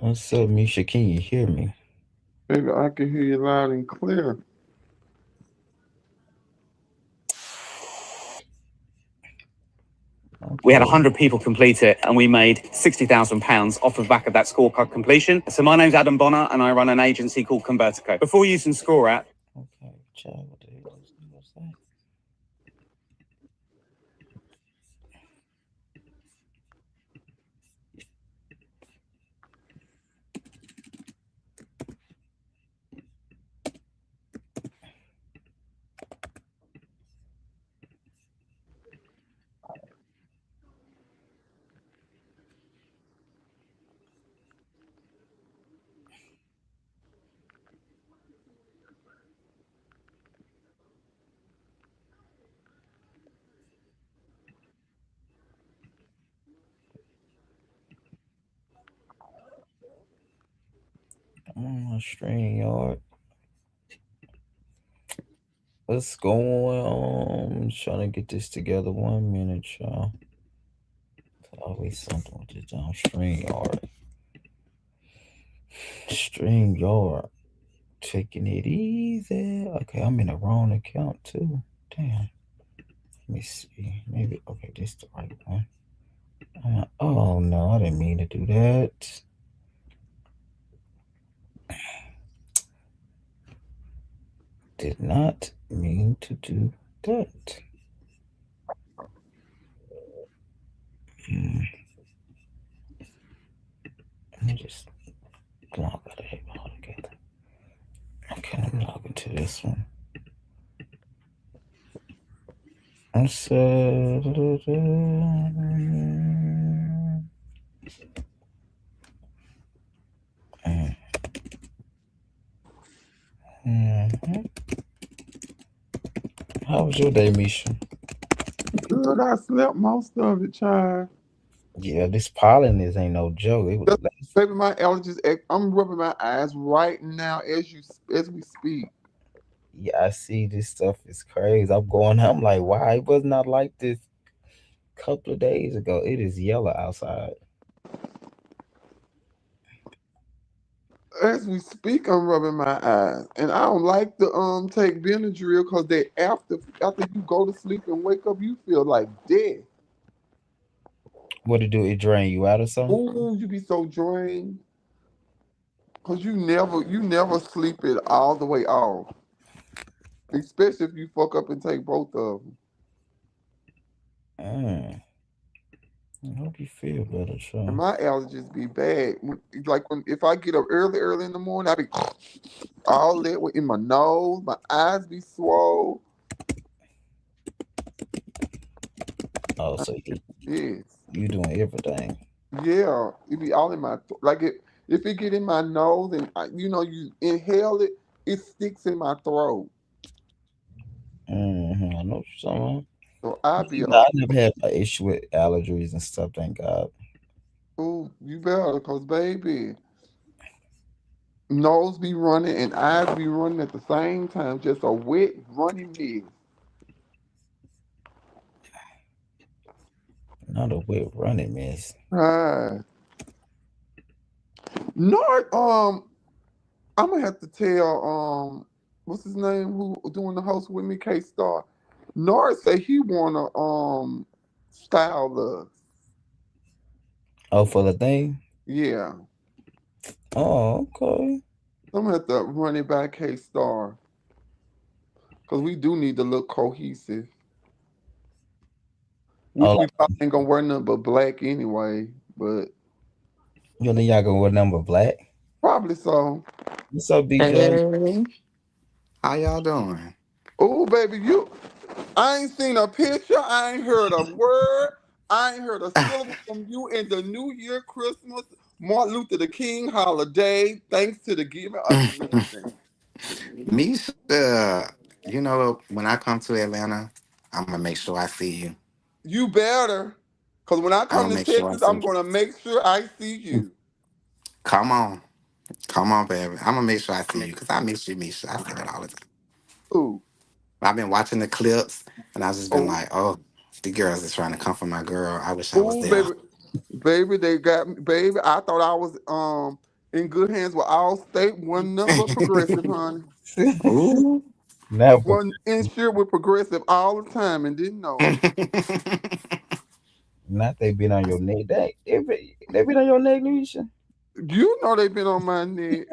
What's up, Misha? Can you hear me? Baby, I can hear you loud and clear. We had Okay. 100 people complete it, and we made £60,000 off the back of that scorecard completion. So my name's Adam Bonner, and I run an agency called Convertico. Before using Score App, Okay, child, what the hell is what's that? I'm on my stream yard. What's going on? Trying to get this together. 1 minute, y'all. There's always something with this damn stream yard. Stream yard. Taking it easy. Okay, I'm in the wrong account too. Damn. Let me see. Maybe okay, this the right one. Oh no, I didn't mean to do that. Did not mean to do that. Hmm. Let me just log out of here altogether. Okay, let me log into this one. I said, mhm. How was your day, Misha? Good, I slept most of it, child. Yeah, this pollen is ain't no joke. It was Just, last. baby, my allergies. I'm rubbing my eyes right now as we speak. Yeah, I see this stuff is crazy. I'm going. I'm like, why it was not like this a couple of days ago? It is yellow outside. As we speak, I'm rubbing my eyes, and I don't like to take Benadryl because they after you go to sleep and wake up, you feel like dead. What it do? It drain you out or something? Ooh, you be so drained because you never sleep it all the way off, especially if you fuck up and take both of them. Mm, I hope you feel better, And Sean. my allergies be bad. Like if I get up early in the morning, I be all that in my nose, my eyes be swole. Oh, so Yes, you doing everything. yeah, it be all in my like it. If it get in my nose and you inhale it, it sticks in my throat. I know what you're talking about. So I be See, nah, I never had an issue with allergies and stuff, thank God. ooh, you better, cause baby, nose be running and eyes be running at the same time, just a wet running mess. Not a wet running mess. Right. Nord, I'm gonna have to tell what's his name who doing the host with me, K Star. Nord say he wanna style us. Oh, for the thing? Yeah. Oh, okay. So I'm gonna have to run it by K Star. Cause we do need to look cohesive. Which Oh, we like, probably ain't gonna wear nothing but black anyway. But you think y'all gonna wear number black? probably so. What's up, BJ? Hey, how y'all doing? Oh baby, I ain't seen a picture, I ain't heard a word, I ain't heard a syllable from you in the New Year, Christmas, Martin Luther the King holiday, thanks to the giving of nothing. Misha, when I come to Atlanta, I'm gonna make sure I see you. You better. Cause when I I'm come gonna to make sure I Texas, see I'm gonna make sure I see you. you. Come on, come on, baby. I'm gonna make sure I see you because I miss you, Misha. I say that all the time. Ooh. I've been watching the clips and I've just been Oh, like, oh, the girls is trying to come for my girl. I wish I was ooh, there. baby. Baby, they got me. Baby, I thought I was. In good hands with all state, one number progressive, honey. Ooh. Never. One insured with progressive all the time and didn't know it. Not they been on your neck. They been on your neck, Nisha. You know they been on my neck.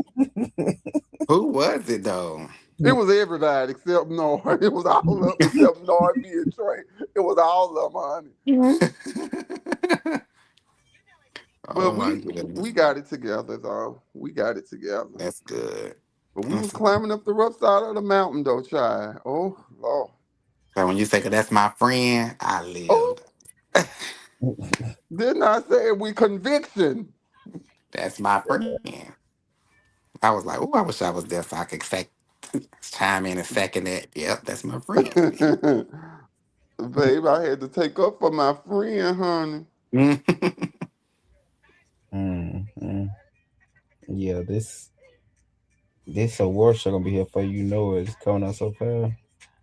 Who was it though? It was everybody except Nord. It was all of them except Nord, me, and Trey. It was all of them, honey. Oh But my we goodness. got it together, though. We got it together. That's good. But we was That's climbing up the rough side of the mountain, though, child. Oh, Lord. So when you say 'cause that's my friend, I Oh, lived. didn't I say it with conviction? That's my friend. I was like, oh, I wish I was there so I could chime in and second that. Yep, that's my friend. Babe, I had to take up for my friend, honey. Mm. Yeah, this award show gonna be here for you know it. It's coming out so fast.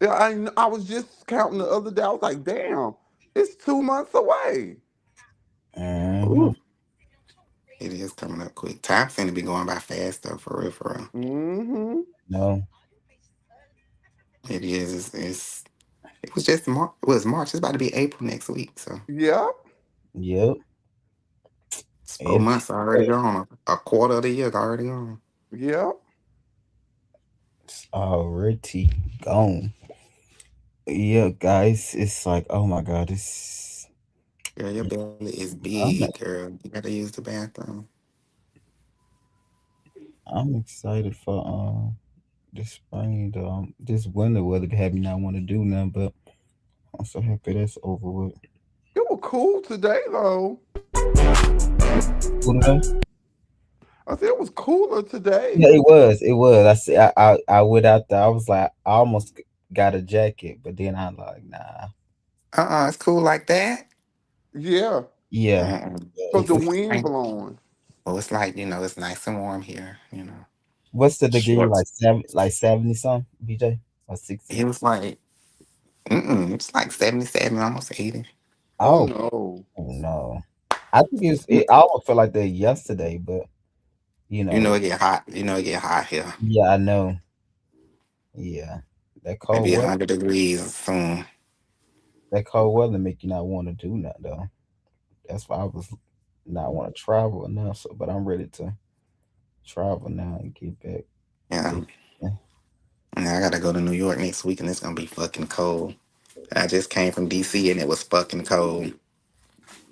Yeah, I was just counting the other day. I was like, damn, it's 2 months away. Mm-hmm. Ooh, it is coming up quick. Time seems to be going by fast though, for real, for real. Mm-hmm. No. It is. It was just March. It was March. It's about to be April next week. So Yep. Yep. it's 4 months already It's gone. A quarter of the year already gone. Yep. already gone. Yeah, guys. It's like, oh my god, it's Girl, your belly is I'm big, girl. You gotta use the bathroom. I'm excited for this spring though. This winter weather had me not want to do nothing, but I'm so happy that's over with. It was cool today, though. What else? I said it was cooler Yeah, today. it was. It was. I see. I went out there. I was like, I almost got a jacket, but then I like, nah. It's cool like that. Yeah, Yeah, Uh-uh. because the it's wind Like, blowing. well, it's like it's nice and warm here. what's the degree Shorts. like 70 something, BJ? Or 60? It was like, it's like 77, almost 80. Oh Oh, no. oh no. I think it I almost felt like that yesterday, but you You know know, it get hot. You know it get hot here. yeah, I know. Yeah. That cold Maybe weather 100 degrees soon. that cold weather make you not want to do that though. That's why I was not want to travel enough. So but I'm ready to travel now and get back. Yeah. Get And I gotta go to New York next week and it's gonna be fucking cold. I just came from DC and it was fucking cold.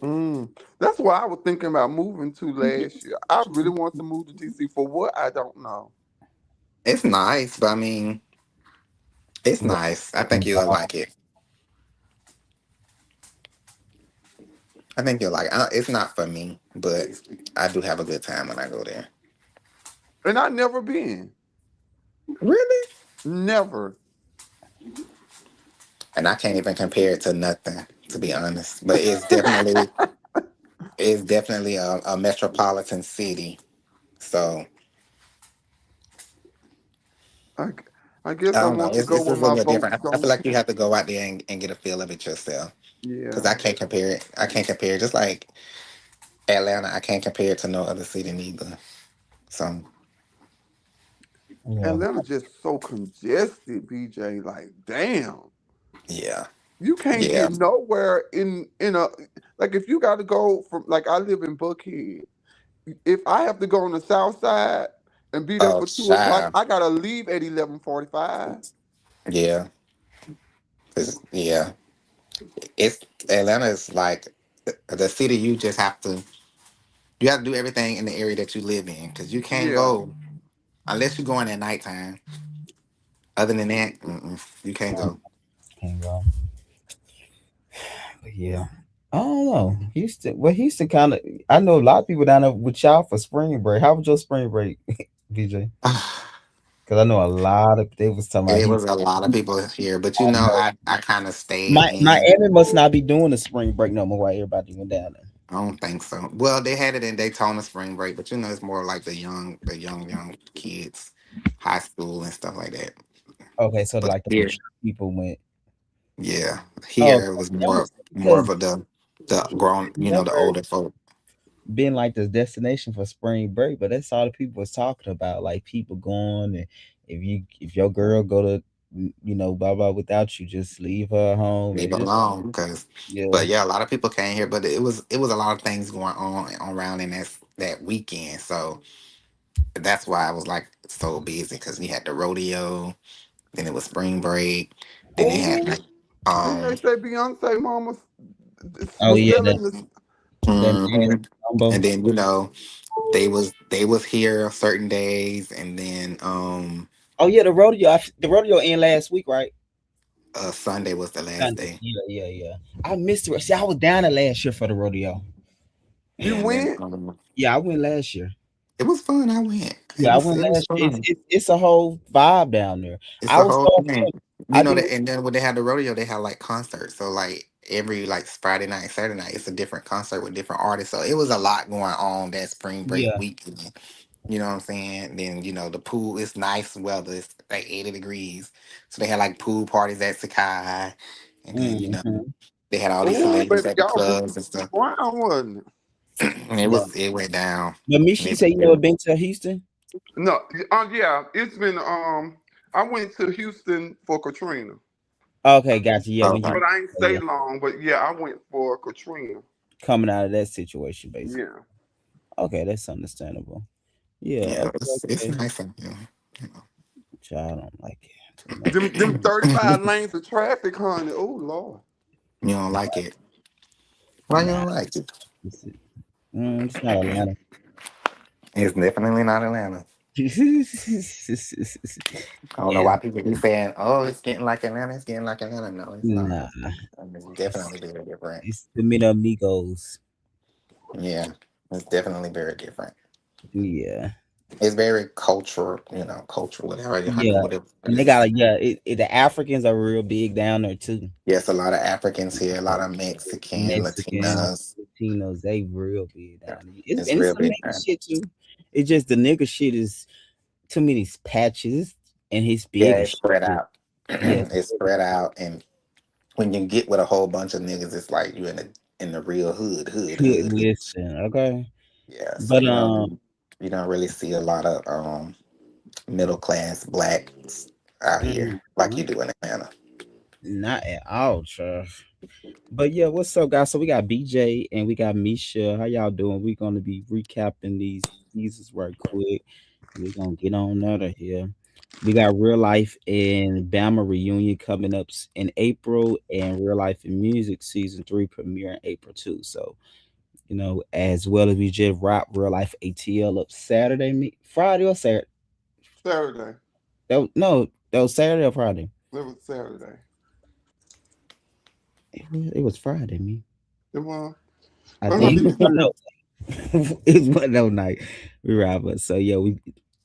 Mm. That's why I was thinking about moving to last year. I really want to move to DC for what I don't know. It's nice, but I mean, it's what nice. I think you'll like it. I think you'll like it. It's not for me, but I do have a good time when I go there. And I never been. Really? Never. And I can't even compare it to nothing, to be honest. But it's definitely a metropolitan city. So I, I guess I I don't know. want to It's, go it's where just a my little votes different. I feel don't. like you have to go out there and get a feel of it yourself. Because Yeah. I can't compare it. I can't compare it. Just like Atlanta, I can't compare it to no other city neither. So yeah. Atlanta just so congested, BJ. Like, damn. yeah, You can't yeah. get nowhere in a like if you got to go from like I live in Buckhead. If I have to go on the south side and be there Oh, for 2 o'clock, child. I gotta leave at 11:45. Yeah, yeah. It's Atlanta is like the city. You have to do everything in the area that you live in because you can't Yeah. go unless you're going at nighttime. Other than that, you can't go. Can't go. But yeah. I don't know. Houston. Well, Houston kind of. I know a lot of people down there with y'all for spring break. How was your spring break, VJ? Because I know a lot of they was talking about It he. was a lot of people here, but I know. I kind of stayed in. Miami must not be doing the spring break no more. While everybody went down there. I don't think so. Well, they had it in Daytona spring break, but it's more like young kids, high school and stuff like that. Okay, so But like the here, mature people went. yeah, Oh, here it was that more was more because of the grown, the remember older folk. been like this destination for spring break, but that's all the people was talking about. Like people going, and if your girl go to blah blah without you, just leave her home Leave and it just alone, because, yeah but yeah, a lot of people came here, but it was a lot of things going on around in that weekend, so that's why I was like so busy because we had the rodeo, then it was spring break, then they had Oh, like didn't they um say Beyonce mama oh was yeah selling this? that nasty mhm. combo. And then they was here certain days, and then Oh yeah, the rodeo ended last week, right? Sunday was the last Sunday. day. Yeah. I missed it. See, I was down there last year for the rodeo. You And then went? Yeah, I went last year. it was fun. I went. It Yeah, I was went it was last year. fun. It's a whole vibe down there. It's I a was whole so thing. You I know do. that, and then when they had the rodeo, they had like concerts. So like every like Friday night, Saturday night, it's a different concert with different artists. So it was a lot going on that spring break Yeah. weekend. You know what I'm saying? Then the pool is nice weather. It's like 80 degrees. So they had like pool parties at Sakai, and then Hmm. they had all these Oh, celebrities baby, at the y'all boots clubs and was stuff. brown, wasn't it? And Yeah. it went down. But And Michi it, said you never it, been to Houston. No, yeah, it's been. I went to Houston for Katrina, Okay, gotcha. Yeah, when okay. you but I ain't stay yeah long. But yeah, I went for Katrina. coming out of that situation, basically. Yeah, Okay, that's understandable. Yeah. Yeah, Okay. it's Okay. nice out there. You Child, I don't like it too them know. 35 lanes of traffic, honey. Oh Lord. You don't like it. Why you much. don't like it? It's, it's not Atlanta. It's definitely not Atlanta. I don't know Yeah, why people be saying, "Oh, it's getting like Atlanta. It's getting like Atlanta." No, it's not. nah. It's It's, definitely very different. it's the many amigos. Yeah, it's definitely very different. Yeah, It's very cultural, cultural, yeah, whatever and you they got say. like the Africans are real big down there too. Yes, a lot of Africans here, a lot of Mexican, Mexican, Latinos. Latinos, they real big Yeah, down there. it's And it's real some big nigga there. shit too. It's just the nigga shit is too many patches, and his Yeah, bigger it's spread shit. out. Yeah, It's spread out, and when you get with a whole bunch of niggas, it's like you in the real hood, hood, could hood, hood. listen, okay, Yeah, so but you don't really see a lot of middle class blacks out here like you mhm, do in Atlanta. not at all, trust. But yeah, what's up, guys? So we got BJ and we got Misha. How y'all doing? We're gonna be recapping these pieces right quick. We're gonna get on out of here. We got Real Life and Bama reunion coming up in April, and Real Life in Music season 3 premiere in April too. So as well as we just wrap Real Life ATL up Saturday, Friday or Saturday. Saturday. No, that was Saturday or Friday. It was Saturday. It was Friday, me. It was. I I'm gonna think be. it's one no night we wrap up. So yeah, we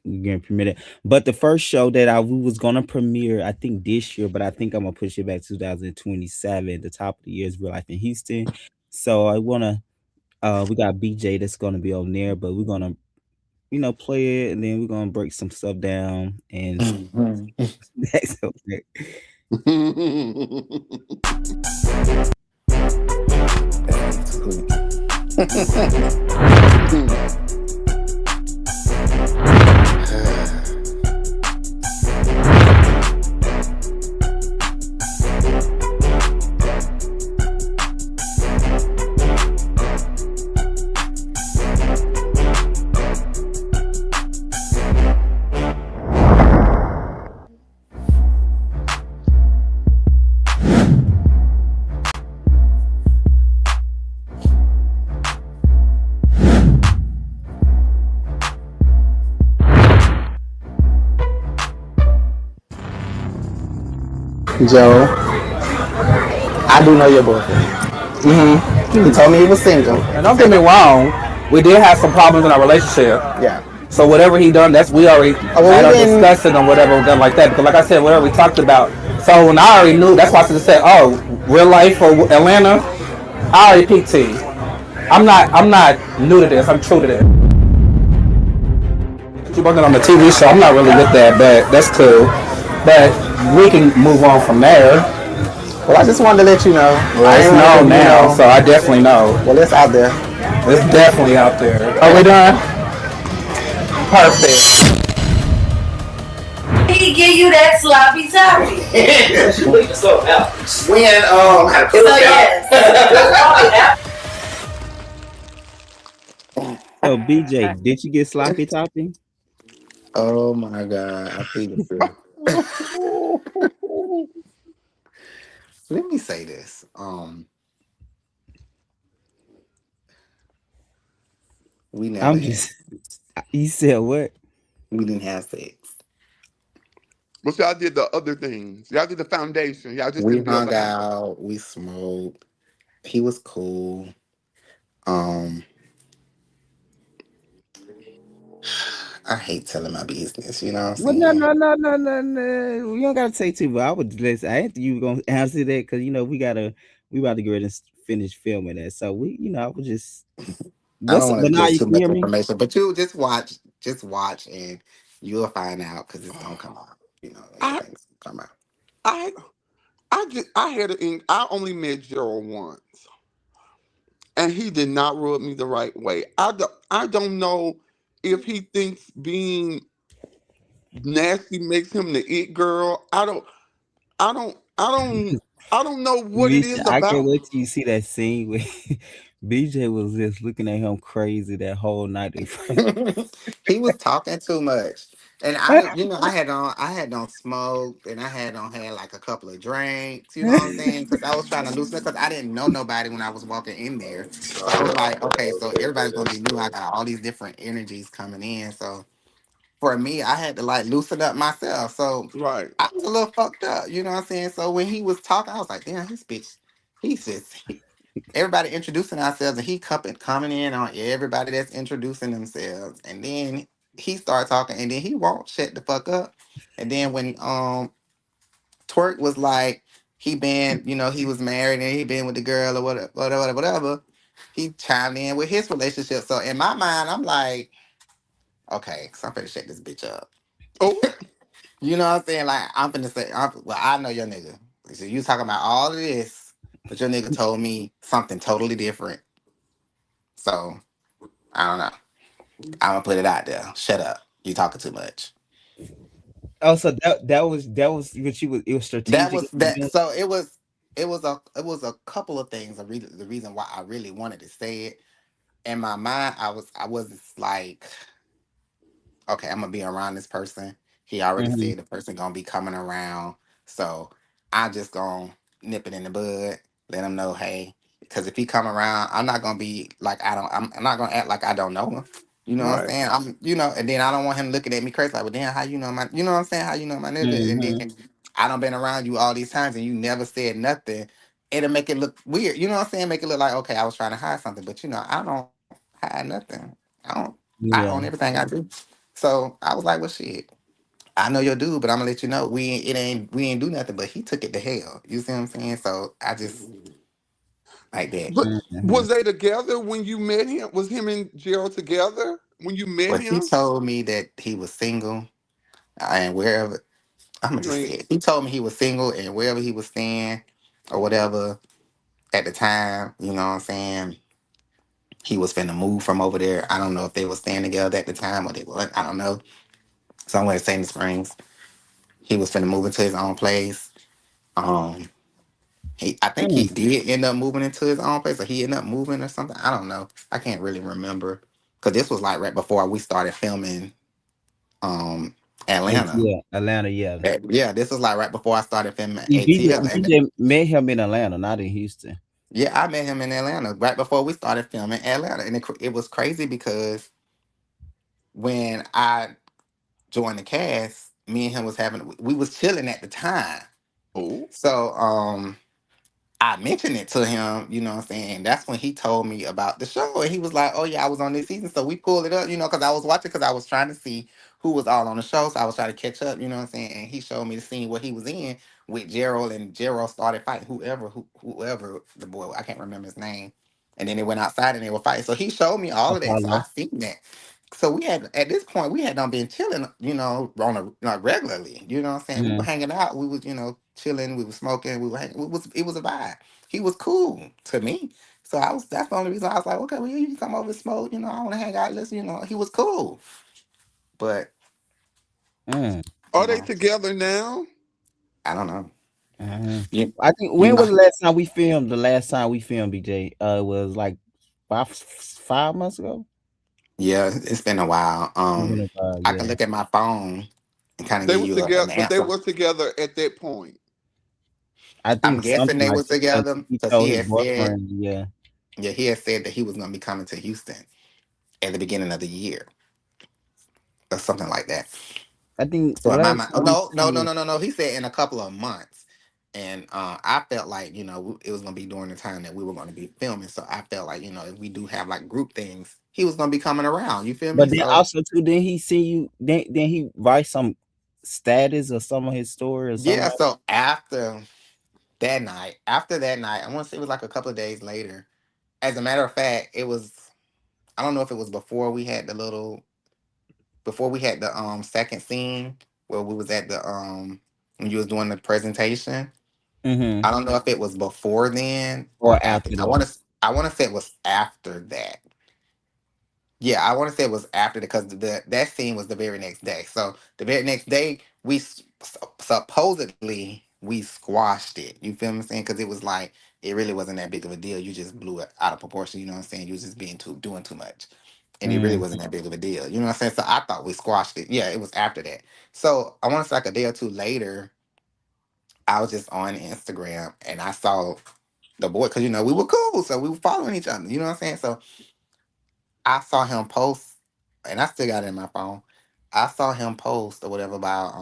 gonna premiere it. But the first show that we was gonna premiere, I think this year, but I think I'm gonna push it back 2027. The top of the year is Real Life in Houston. So I wanna we got BJ that's gonna be on there, but we're gonna play it and then we're gonna break some stuff down and Mhm. next okay. That's me too. Joe, I do know your boyfriend. He told me he was single. And don't get me wrong, we did have some problems in our relationship. Yeah. So whatever he done, that's we already Well, had we've our been. discussion on whatever done like that. Because like I said, whatever we talked about. So when I already knew, that's why I just said, oh, real life or Atlanta, I already peaked T. I'm not new to this. I'm true to this. You working on the TV show? I'm not really with that, but that's cool. But we can move on from there. Well, I just wanted to let you know. Well, I it's ain't want known to, now, so I definitely know. Well, it's out there. It's definitely out there. Are we done? Perfect. He give you that sloppy toppy. You leave yourself out. When So yes. So BJ, did you get sloppy topping? oh my god, I plead the fifth. Let me say this. We never I'm had just. You said what? we didn't have sex. But y'all did the other things. Y'all did the foundation. Y'all just We didn't build hung the house. out, we smoked. He was cool. Um, I hate telling my business, you know what I'm Well, no, saying? no, no, no, no, no. You don't gotta say too. But I would listen. I think you were gonna answer that because we about to get ready to finish filming that. So I was just. I What's don't want to but now give you too can hear much me? information, but you just watch, and you'll find out because it's gonna come out. You know, I everything's gonna come out. I I had I only met Gerald once, and he did not rub me the right way. I don't know if he thinks being nasty makes him the it girl. I don't know what it Misha, is I can't about. wait till you see that scene where BJ was just looking at him crazy that whole night. He was talking too much. And I didn't, I had on smoke, and I had like a couple of drinks, you know what I'm saying? Because I was trying to loosen it because I didn't know nobody when I was walking in there. So I was like, okay, so everybody's gonna be new. I got all these different energies coming in. So for me, I had to like loosen up myself. So Right, I was a little fucked up, you know what I'm saying? So when he was talking, I was like, damn, this bitch, he's just everybody introducing ourselves, and he coming in on everybody that's introducing themselves, and then he started talking, and then he won't shut the fuck up. And then when Twerk was like, he was married and he been with the girl or whatever, he chimed in with his relationship. So in my mind, I'm like, okay, so I'm finna shut this bitch up. oh, You know what I'm saying? Like I'm finna say, well, I know your nigga. So you talking about all of this, but your nigga told me something totally different. So I don't know. I'm gonna put it out there. Shut up. You talking too much. Oh, so that was what you was. It was That strategic. was that. So it was a couple of things. The reason why I really wanted to say it in my mind, I was like, okay, I'm gonna be around this person. He already Mm-hmm. said the person gonna be coming around, so I just gonna nip it in the bud, let him know, hey, because if he come around, I'm not gonna be like I'm not gonna act like I don't know him. You know what I'm right, saying? And then I don't want him looking at me crazy like, well, then how you know you know what I'm saying? How you know my nigga? And Mm-hmm. then I don't been around you all these times and you never said nothing. It'll make it look weird. You know what I'm saying? Make it look like, okay, I was trying to hide something, but I don't hide nothing. I own Yeah. everything I do. So I was like, well, shit. I know your dude, but I'm gonna let you know we ain't do nothing. But he took it to hell. You see what I'm saying? So I just like that. but Mm-hmm. was they together when you met him? Was him and Gerald together when you met But he him? told me that he was single, and wherever I'm gonna You just say ain't. it. He told me he was single, and wherever he was staying or whatever at the time, you know what I'm saying. He was finna move from over there. I don't know if they were staying together at the time or they weren't. I don't know. Somewhere in Sandy Springs. He was finna move into his own place. Um, I think he Mm. did end up moving into his own place, or he ended up moving or something. I don't know. I can't really remember because this was like right before we started filming um Atlanta. Yeah, Atlanta. Yeah. Yeah, this was like right before I started filming See, BJ, ATL. And BJ met him in Atlanta, not in Houston. yeah, I met him in Atlanta right before we started filming Atlanta, and it was crazy because when I joined the cast, me and him was having we was chilling at the time. Oh, So I mentioned it to him, you know what I'm saying? And that's when he told me about the show. And he was like, oh, yeah, I was on this season. So we pulled it up, because I was watching, because I was trying to see who was all on the show. So I was trying to catch up, you know what I'm saying? And he showed me the scene where he was in with Gerald, and Gerald started fighting whoever the boy, I can't remember his name. And then they went outside and they were fighting. So he showed me all of that. So I Apollo. seen that. So we had at this point we had done been chilling, on a like regularly. You know what I'm saying? We were Mm. hanging out. We was chilling. We were smoking. We were it was a vibe. He was cool to me. So I was that's the only reason I was like, okay, well you can come over and smoke, I wanna hang out, listen, he was cool. But, Mm, you Are they know, together now? I don't know. mhm. You, I think you when know, was the last time we filmed? The last time we filmed, BJ, it was like 5 months ago. yeah, it's been a while. It's been a while, I can yeah. look at my phone and kind of They give was you together, an but they answer. was together at that point. I I'm think guessing something they like was that because together he because told he his had said, boyfriend, yeah. yeah, he had said that he was gonna be coming to Houston at the beginning of the year or something like that. I think So the in my last mind, oh time we no, no, no, filmed, no, no, no. He said in a couple of months, and I felt like it was gonna be during the time that we were gonna be filming. So I felt like if we do have like group things, he was gonna be coming around. You feel me? but then So also too, then he see you, then he write some status or some of his story or something yeah. like. So after that night, I want to say it was like a couple of days later. As a matter of fact, it was. I don't know if it was before we had the second scene where we was at the when you was doing the presentation. Mm-hmm. I don't know if it was before then Or or after. after I that. want to. I want to say it was after that. Yeah, I want to say it was after because that scene was the very next day. So the very next day, supposedly we squashed it. You feel me saying? Because it was like it really wasn't that big of a deal. You just blew it out of proportion. You know what I'm saying? You was just doing too much, and it really Mm. wasn't that big of a deal. You know what I'm saying? So I thought we squashed it. Yeah, it was after that. So I want to say like a day or two later, I was just on Instagram and I saw the boy because we were cool, so we were following each other. You know what I'm saying? So I saw him post, and I still got it in my phone. I saw him post or whatever about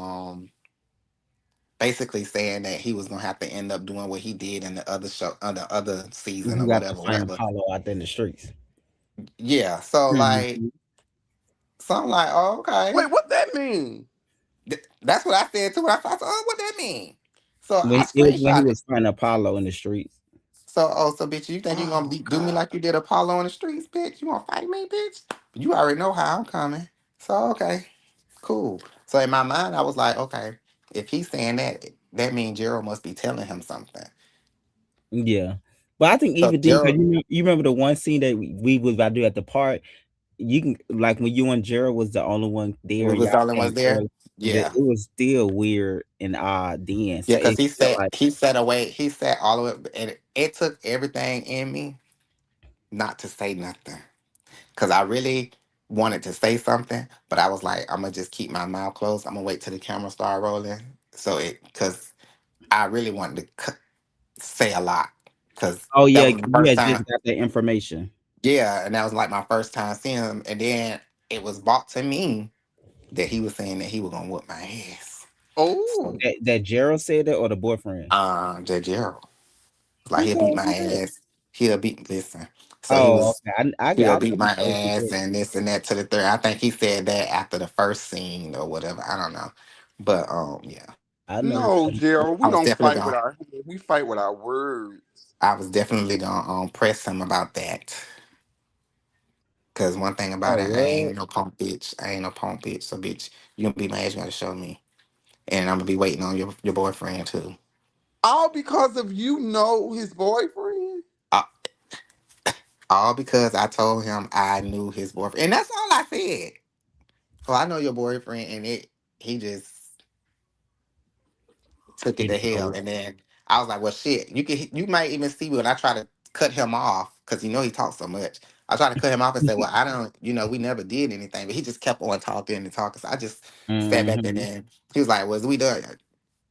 basically saying that he was gonna have to end up doing what he did in the other show, the other season or You got to whatever, find whatever. Apollo out there in the streets. Yeah. So like, Mhm. so I'm like, oh, okay. Wait, what that mean? That's what I said too. When I saw, oh, what that mean? So When I it was when he screenshot it. was finding Apollo in the streets. So, oh, so bitch, you think you gonna Oh do me God. like you did Apollo in the streets, bitch? You gonna fight me, bitch? You already know how I'm coming. So okay. Cool. So in my mind, I was like, okay, if he's saying that, that means Gerald must be telling him something. Yeah, but I think So even then, 'cause Gerald, you remember the one scene that we was about to do at the park. You can like when you and Gerald was the only one there, we y'all was the only came ones there. early. It Yeah, was still weird and odd then. So yeah, because it felt like, he said away, he said all of it, and it took everything in me not to say nothing because I really wanted to say something, but I was like, I'm gonna just keep my mouth closed. I'm gonna wait till the camera start rolling. So because I really wanted to say a lot because oh that yeah, was my you first had just time. got that information. Yeah, and that was like my first time seeing him. And then it was brought to me that he was saying that he was gonna whoop my ass. So, Oh. That Gerald said that or the boyfriend. J. Gerald was like Who he'll beat told my you that? ass. He'll beat listen. So he Oh, was okay. he'll I beat think he my told you ass that. and this and that to the third. I think he said that after the first scene or whatever. I don't know. But yeah. I know he No, told you. Gerald, I we was don't definitely fight with gonna our hands. We fight with our words. press him about that. Cause one thing about Oh it, I what? ain't no punk bitch. I ain't no punk bitch. So bitch, you gonna beat my ass, you gotta show me. And I'm gonna be waiting on your boyfriend too. All because of his boyfriend? Uh, all because I told him I knew his boyfriend, and that's all I said. So I know your boyfriend, and he just took it He to didn't hell. know. And then I was like, well, shit, you might even see when I try to cut him off because he talks so much. I tried to cut him off and say, well, I don't, we never did anything, but he just kept on talking and talking. So I just sat back there Mm-hmm. and he was like, was we done?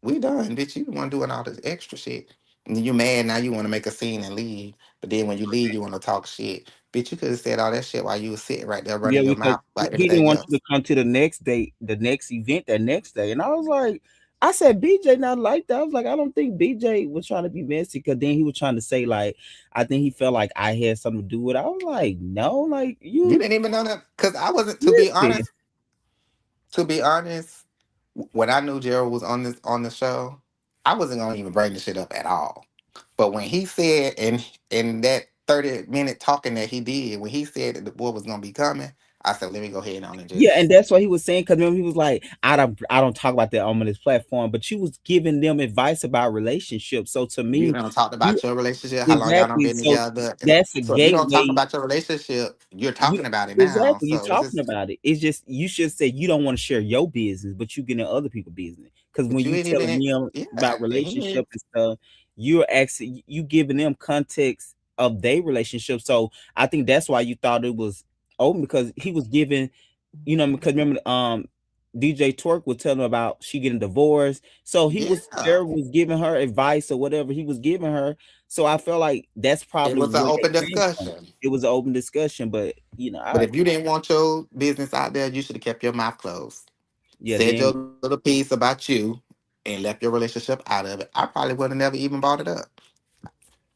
We done, bitch. You the one doing all this extra shit. And you mad now you want to make a scene and leave. But then when you leave, you want to talk shit. Bitch, you could have said all that shit while you was sitting right there Yeah, running your because mouth like he didn't everything want you else. to come to the next day, the next event that next day. And I was like, I said BJ not like that. I was like, I don't think BJ was trying to be messy because then he was trying to say like I think he felt like I had something to do with it. I was like, no, like You you didn't even know that. Cause I wasn't, listen. to be honest, when I knew Gerald was on the show, I wasn't gonna even bring the shit up at all. But when he said in that 30-minute talking that he did, when he said that the boy was gonna be coming, I said, let me go ahead on and Yeah, and just. that's what he was saying. Because remember, he was like, I don't talk about that on this platform, but you was giving them advice about relationships. So to You me, don't talk you about your relationship, how long y'all done exactly. been So together. And that's a so if you don't talk gateway. about your relationship, you're You talking about it now. exactly. You So it's talking just, about it. It's just you should say you don't want to share your business, but you get in other people's business. Because but when you you ain't even, telling them about yeah, he relationship ain't. and stuff, you're actually you giving them context of their relationship. So I think that's why you thought it was open because he was giving, because remember, DJ Twerk was telling her about she getting divorced. So Yeah. Jared was giving her advice or whatever he was giving her. So I felt like that's It probably was an where open they came from. discussion. It was an open discussion, but But I if you didn't want your business out there, you should have kept your mouth closed. yeah, Said your then little piece about you and left your relationship out of it. I probably would have never even brought it up.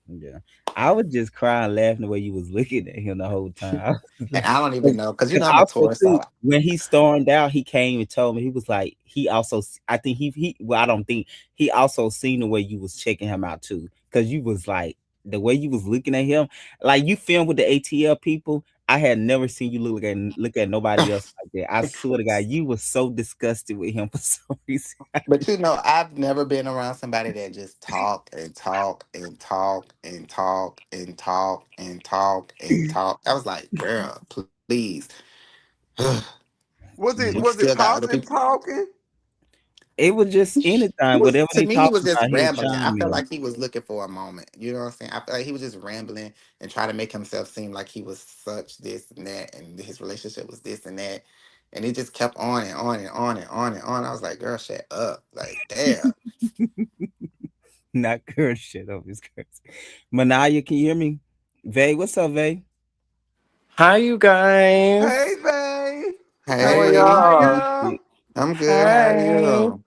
yeah. I was just crying laughing the way you was looking at him the whole time. And I don't even know because you Because know I'm a also tourist, too, so when he stormed out, he came and told me he was like he also I think he well I don't think he also seen the way you was checking him out too because you was like the way you was looking at him like you filmed with the ATL people. I had never seen you look at nobody else like that. I swear to God, you was so disgusted with him for some reason. but you know, I've never been around somebody that just talk and talk and talk and talk and talk and talk and talk. I was like, girl, please. Was You it Yeah. was still it got other talking, people. talking? It was just He anytime, was whatever to they me, he talked was just about, he'll rambling. I chime felt in. like he was looking for a moment. You know what I'm saying? I felt like he was just rambling and trying to make himself seem like he was such this and that, and his relationship was this and that. And it just kept on and on and on and on and on. I was like, girl, shut up. Like, damn. Not curse shit over his curse. Manaya, can you hear me? Vay, what's up, Vay? Hi, you Hey, guys. babe. How Hey, are Hey, y'all? Manaya. I'm good. How are Hey. you?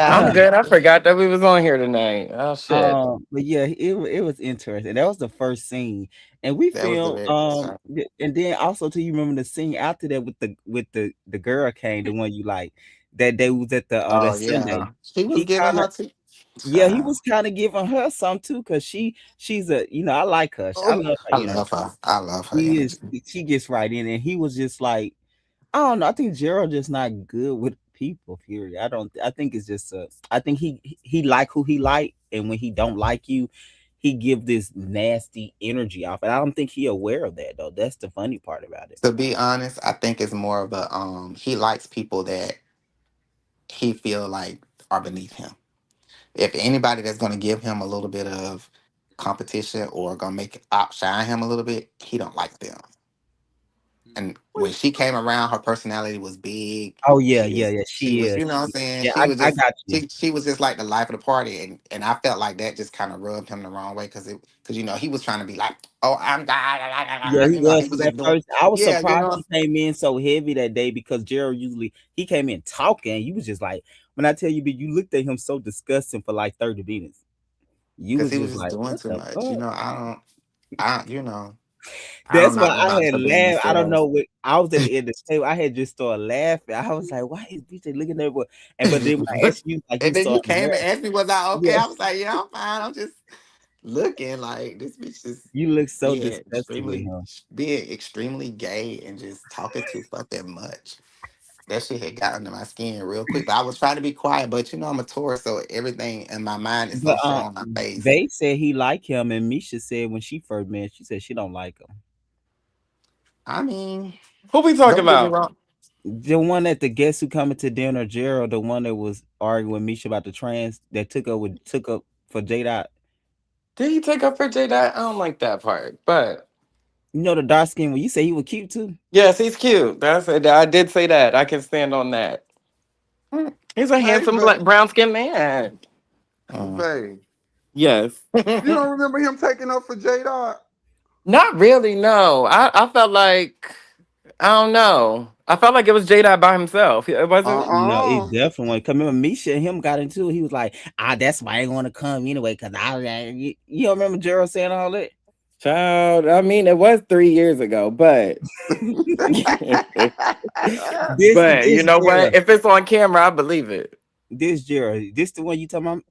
I'm Yeah. good. I forgot that we was on here tonight. Oh shit. But yeah, it was interesting. That was the first scene, and we That was the filmed. very first time. And then also too, you remember the scene after that with the girl came, the one you like that day was at the Oh that Sunday. yeah. She was He giving kind of her to yeah, he child. was kind of giving her some too, cause she's a I like her. I Oh, love her I energy. love her. I love her She is energy. she gets right in, and he was just like I don't know. I think Gerald just not good with people. Period. I don't. I think it's just a. I think he like who he like, and when he don't like you, he give this nasty energy off. And I don't think he aware of that though. That's the funny part about it. To be honest, I think it's more of a he likes people that he feel like are beneath him. If anybody that's gonna give him a little bit of competition or gonna make outshine him a little bit, he don't like them. And when she came around, her personality was big. Oh yeah, She yeah, was yeah. she She was, is. you know what I'm She, saying? yeah, She was I just got you. she was just like the life of the party. And I felt like that just kind of rubbed him the wrong way because he was trying to be like, oh, I'm Yeah, God, he you know, was he was because just at doing first I was yeah, you surprised know. he came in so heavy that day because Gerald usually he came in talking. You was just like when I tell you, but you looked at him so disgusting for like 30 minutes. You Because was he was just just like, doing what too the much. fuck? I don't That's knock why I nobody had for being laughed. I don't themselves. know what I was at the end of the table. I had just started laughing. I was like, "Why is BJ looking at me?" And but then when I And asked you, like you then you started came and laughing. asked me, was I okay? Yeah, I was like, yeah, I'm fine. I'm just looking like this bitch is you look so being disgusted with extremely him. being extremely gay and just talking too fucking much. That shit had got under my skin real quick. But I was trying to be quiet, but you know I'm a Taurus, so everything in my mind is so But set on my face. they said he like him, and Misha said when she first met, she said she don't like him. I mean, Who we talking don't get me about? wrong. The one at the guest who coming to dinner, Gerald, the one that was arguing with Misha about the trans that took up for J Dot. Did he take up for J Dot? I don't like that part. But You know the dark skin one. You say he was cute too. yes, he's cute. That's it. I did say that. I can stand on that. Mm, He's a hey, handsome black brown skinned man. mm. Vay. Yes. You don't remember him taking up for J Dot? Not really, no. I felt like I don't know. I felt like it was J Dot by himself. Was it? No, it Uh-uh. definitely went. Cause remember, Misha and him got into it. He was like, that's why I ain't want to come anyway. Cause you don't remember Gerald saying all that? Child, I mean, it was 3 years ago, but This but you this know what? Gerald, If it's on camera, I believe it. this Gerald, this the one you talking about?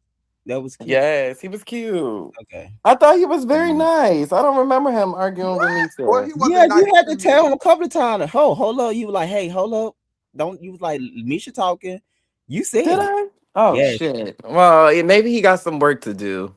That was cute. Yes, he was cute. Okay. I thought he was very Mm. nice. I don't remember him arguing with What? Well, Misha. he Yeah, wasn't you nice had to to tell me. him a couple of times. Hold up. You were like, hey, hold up. Don't you was like Misha talking. You Did said it. I? Oh Yes. shit. Well, maybe he got some work to do.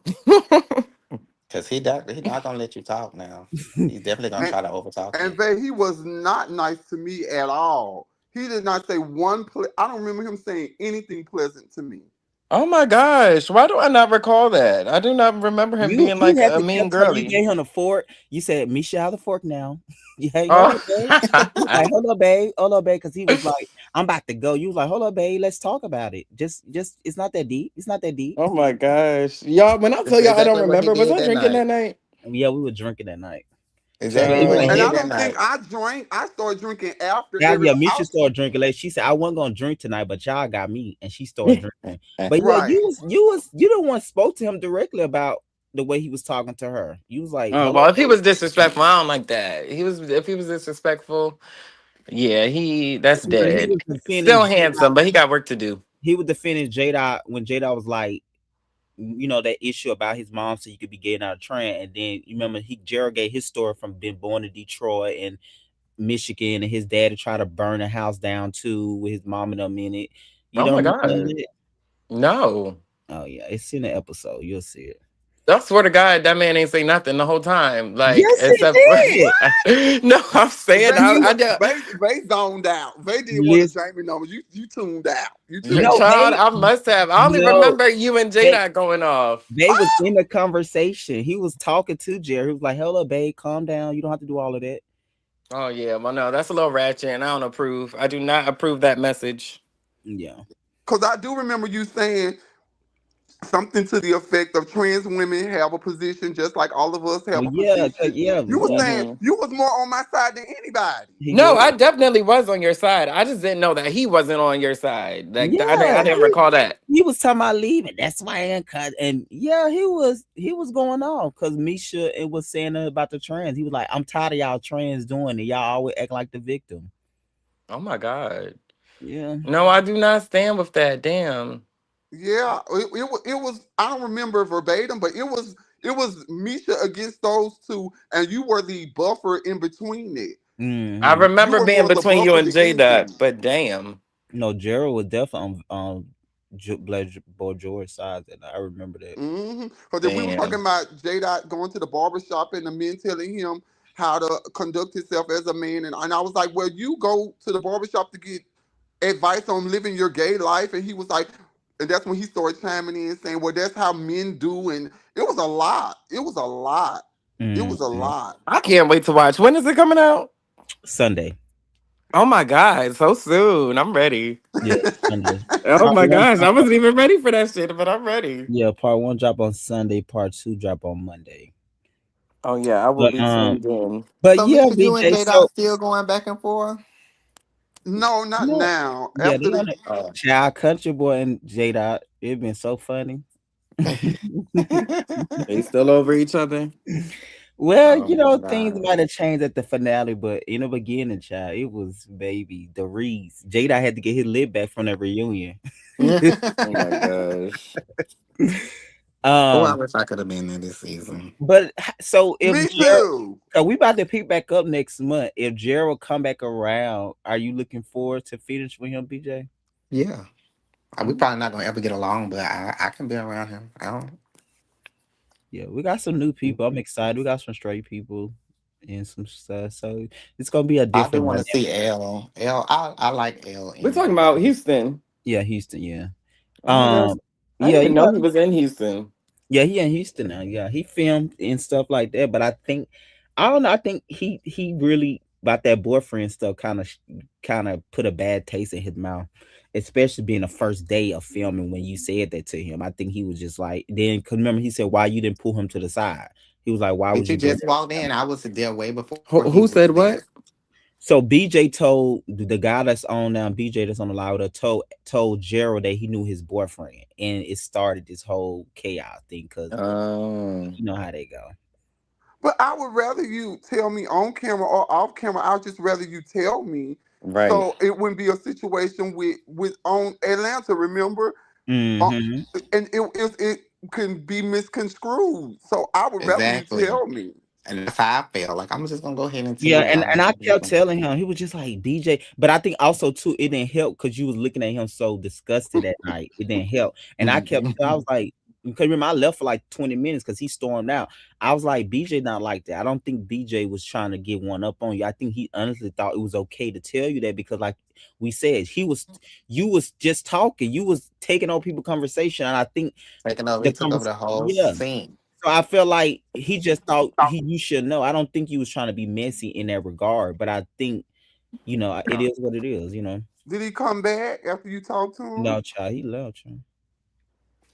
Cause he not gonna let you talk now. He's definitely gonna And try to overtalk you. and Vay, he was not nice to me at all. He did not say I don't remember him saying anything pleasant to me. Oh my gosh. Why do I not recall that? I do not remember him being You like had a to mean tell you girly. gave him the fork. You said, Misha, have the fork now. Hey, hold Oh. up, babe. You was like, hold up, babe, because he was like, I'm about to go. You was like, hold up, babe, let's talk about it. Just it's not that deep. It's not that deep. Oh my gosh. Y'all, when I That's tell y'all I don't exactly what he remember, was did I that drinking night. that night? Yeah, we were drinking that night. But Exactly it what was he Girl. And did I that don't think night. I drank. I started drinking after yeah, everybody. Misha started drinking late. She said I wasn't gonna drink tonight, but y'all got me, and she started drinking. But yeah, Right. you the one spoke to him directly about the way he was talking to her. You was like, Oh hello, well, if he babe. was disrespectful, I don't like that. If he was disrespectful, yeah, that's He dead. was defending Still Jada. handsome, but he got work to do. He was defending Jada when Jada was like, that issue about his mom so you could be getting out of train. And then you remember Gerald gave his story from being born in Detroit and Michigan, and his daddy tried to burn the house down too with his mom and them in it. You Oh don't my remember none of god. that? No. Oh yeah, it's in the episode. You'll see it. I swear to God, that man ain't say nothing the whole time. Like, Yes, it except for did. no, I'm saying Vay, You Vay zoned out. Vay did one of listen. Jamie numbers. You tuned out. You tuned yeah, No, out. child, they I must have. I only no remember you and they Jada going off. they was in the conversation. He was talking to Jerry. He was like, "Hello, babe, calm down. You don't have to do all of that." Oh yeah, well no, that's a little ratchet, and I don't approve. I do not approve that message. Yeah. Because I do remember you saying something to the effect of trans women have a position just like all of us have Well, a yeah, position. You were yeah. saying Hmm. you was more on my side than anybody. He No, was. I definitely was on your side. I just didn't know that he wasn't on your side. Like I Yeah, didn't recall that. he was talking about leaving. That's why I cut. And yeah, he was going off because Misha and was saying about the trans. He was like, I'm tired of y'all trans doing it. Y'all always act like the victim. Oh my god. Yeah. No, I do not stand with that. Damn. Yeah, it was. I don't remember verbatim, but it was Misha against those two, and you were the buffer in between it. I Hmm. You remember were being more the between you buffer and J against Dot, them. but damn. No, Gerald was definitely on Black Boy George side. That I remember that. Because if we were talking Damn. about J Dot going to the barber shop and the men telling him how to conduct himself as a man, and I was like, well, you go to the barber shop to get advice on living your gay life, and he was like, and that's when he started chiming in saying, well, that's how men do, and it was a lot. It was a lot. It was a Hmm. lot. I can't wait to watch. When is it coming out? Sunday. Oh my god, so soon. I'm ready. Yeah, Sunday. Oh Part my one gosh, I drop wasn't even ready for that shit, but I'm ready. part one drop on Sunday. Part two drop on Monday. Oh yeah, I will But be tuned in. So yeah, Misha, you and BJ. J Dot So still going back and forth? No, not yeah, now. yeah, After they on the it. Oh. Child Country Boy and J Dot. It been so funny. They still over each other. Well, Oh my things god. might have changed at the finale, but in the beginning, child, it was baby the Reese. Jada had to get his lip back from that reunion. Oh my gosh. Oh, I um, wish I could have been there this season. but so if me Gerald, too. we about to pick back up next month. If Gerald come back around, are you looking forward to finish with him, BJ? Yeah. We probably not gonna ever get along, but I can be around him. I don't. Yeah, we got some new people. I'm excited. We got some straight people and some stuff. So it's gonna be a I do different want to see dynamic. L. L. I like L We're talking energy. about Houston. Yeah, Houston. Yeah. Oh my gosh. Um. I didn't Yeah. even know he was in Houston. Yeah, he in Houston now. Yeah, he filmed and stuff like that. But I don't know. I think he really about that boyfriend stuff kind of put a bad taste in his mouth, especially being the first day of filming when you said that to him. I think he was just like, then cause remember he said why you didn't pull him to the side. He was like, why Did would you you bring just that up walk to him? in? I was there way before he Who was said there. what? So BJ told the guy that's on now, BJ that's on the line with her, told Gerald that he knew his boyfriend, and it started this whole chaos thing because Um, you know how they go. But I would rather you tell me on camera or off camera. I'd just rather you tell me, right. so it wouldn't be a situation with on Atlanta. Remember, uh, Hmm. and it can be misconstrued. So I would rather you Exactly. tell me. And that's how I felt. Like I'm just gonna go ahead and tell Yeah, you and I'm I not kept different. telling him, he was just like BJ, but I think also too it didn't help because you was looking at him so disgusted that night. It didn't help, and I was like, because remember I left for like 20 minutes because he stormed out. I was like, BJ not like that. I don't think BJ was trying to get one up on you. I think he honestly thought it was okay to tell you that because like we said, you was just talking, you was taking on people conversation, and I think Taking over, the he took over conversation, the whole yeah. scene. So I feel like he just thought you should know. I don't think he was trying to be messy in that regard, but I think it is what it is. Did he come back after you talked to him? No, child, he left. Child.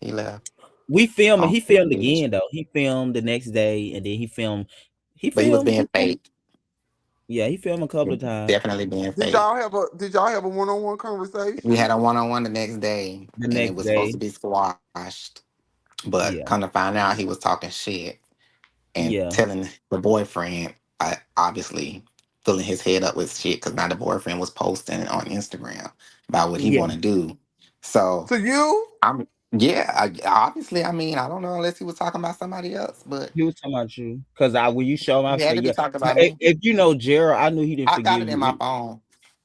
He left We filmed. on He the filmed beach, again though. He filmed the next day, and then he filmed. He but he was filmed. being fake. Yeah, he filmed a He couple of was times. definitely being Did fake. y'all have a one on one We had conversation? a one-on-one the next day, The and it next was supposed to day. be squashed. But Yeah, come to find out, he was talking shit and yeah, telling the boyfriend, obviously filling his head up with shit because now the boyfriend was posting on Instagram about what he yeah. want to do. So To you? I'm, yeah, obviously, I mean, I don't know unless he was talking about somebody else, but He was talking about you because I when you show him, I he say had to be yeah. talking But about me. if you know Gerald, I knew he didn't I got forgive it in my you. phone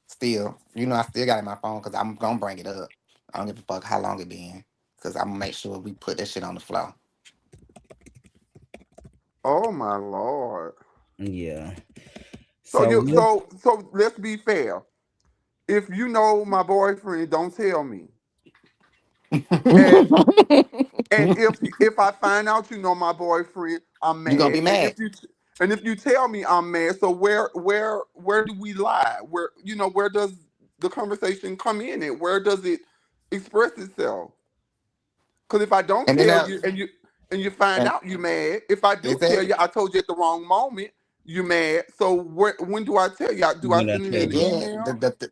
still. You know, I still got it in my phone because I'm gonna bring it up. I don't give a fuck how long it been because I'm gonna make sure we put that shit on the floor. Oh my lord. Yeah. So So let's be fair. If you know my boyfriend, don't tell me. And if I find out you know my boyfriend, I'm You gonna mad. be mad. And if you tell me I'm mad, so where do we lie? Where does the conversation come in at? Where does it express itself? Because if I don't And then tell you and you find and out you mad, if I do is tell that you I told you at the wrong moment, you mad. So when do I tell you? Do I when I send it tell in and the you, then email?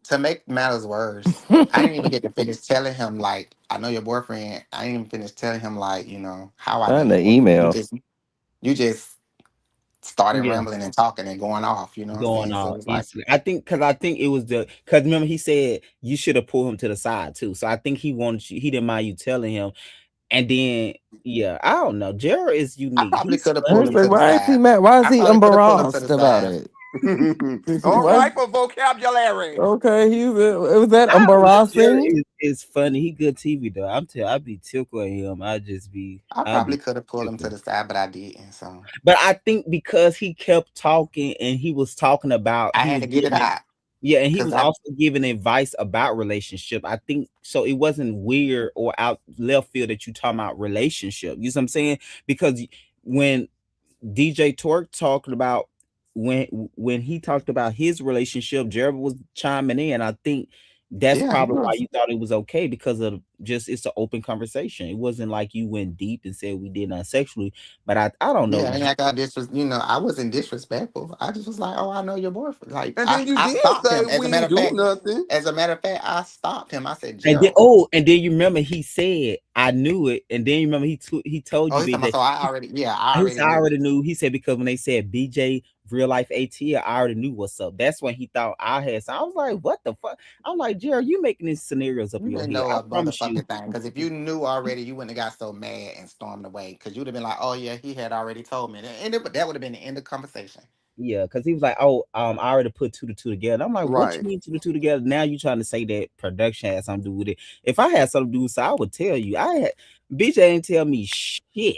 to make matters worse, I didn't even get to finish telling him like I know your boyfriend. I didn't even finish telling him like how I Not know in your the boyfriend. You email. just you just started yeah. rambling and talking and going off. You know what I'm Going saying? So on it's like instantly. I think because it was because remember he said you should have pulled him to the side too. So I think he wanted you. He didn't mind you telling him, and then yeah, I don't know. Jared is I unique. probably He's could have I pulled was him funny. like, to the why is he side. mad? Why is I he probably could have pulled him to embarrassed the about side. it? All Why? right for vocabulary. Okay, was that I don't know. Jared embarrassing? is funny. He good TV though. I be tickling him. I I probably be could have pulled him to tickling. the side, but I didn't. So But I think because he kept talking and he was talking about I he had was to get it giving it. out Yeah, and he because was I also giving advice about relationship. I think so. It wasn't weird or out left field that you talking about relationship. You know what I'm saying? Because when DJ Torque talking about when he talked about his relationship, Jared was chiming in. I think that's yeah he probably why was. you thought it was okay because of just it's an open conversation. It wasn't like you went deep and said we did not sexually. But I don't know. Yeah, and I got I wasn't disrespectful. I just was like, "Oh, I know your boyfriend." Like And then you I did stopped say him. we ain't do nothing. As a matter of fact, I stopped him. I said, And then "Gerald." and then you remember he said I knew it, and then you remember he told Oh, you he's talking big about, that so I already, yeah, I he already said I knew. already knew. He said because when they said BJ real life ATL, I already knew what's up. That's when he thought I had. So I was like, what the fuck? I'm like, Jared, you making these scenarios up You in your didn't head. know I a promise you. motherfucking thing. Because if you knew already, you wouldn't have got so mad and stormed away. Because you'd have been like, "Oh yeah, he had already told me," that would have been the end of conversation. Yeah, because he was like, "Oh, I already put two to two together." I'm like, "What you Right. mean two to two together?" Now you trying to say that production has something to do with it? If I had something to do with it, I would tell you. BJ ain't tell me shit.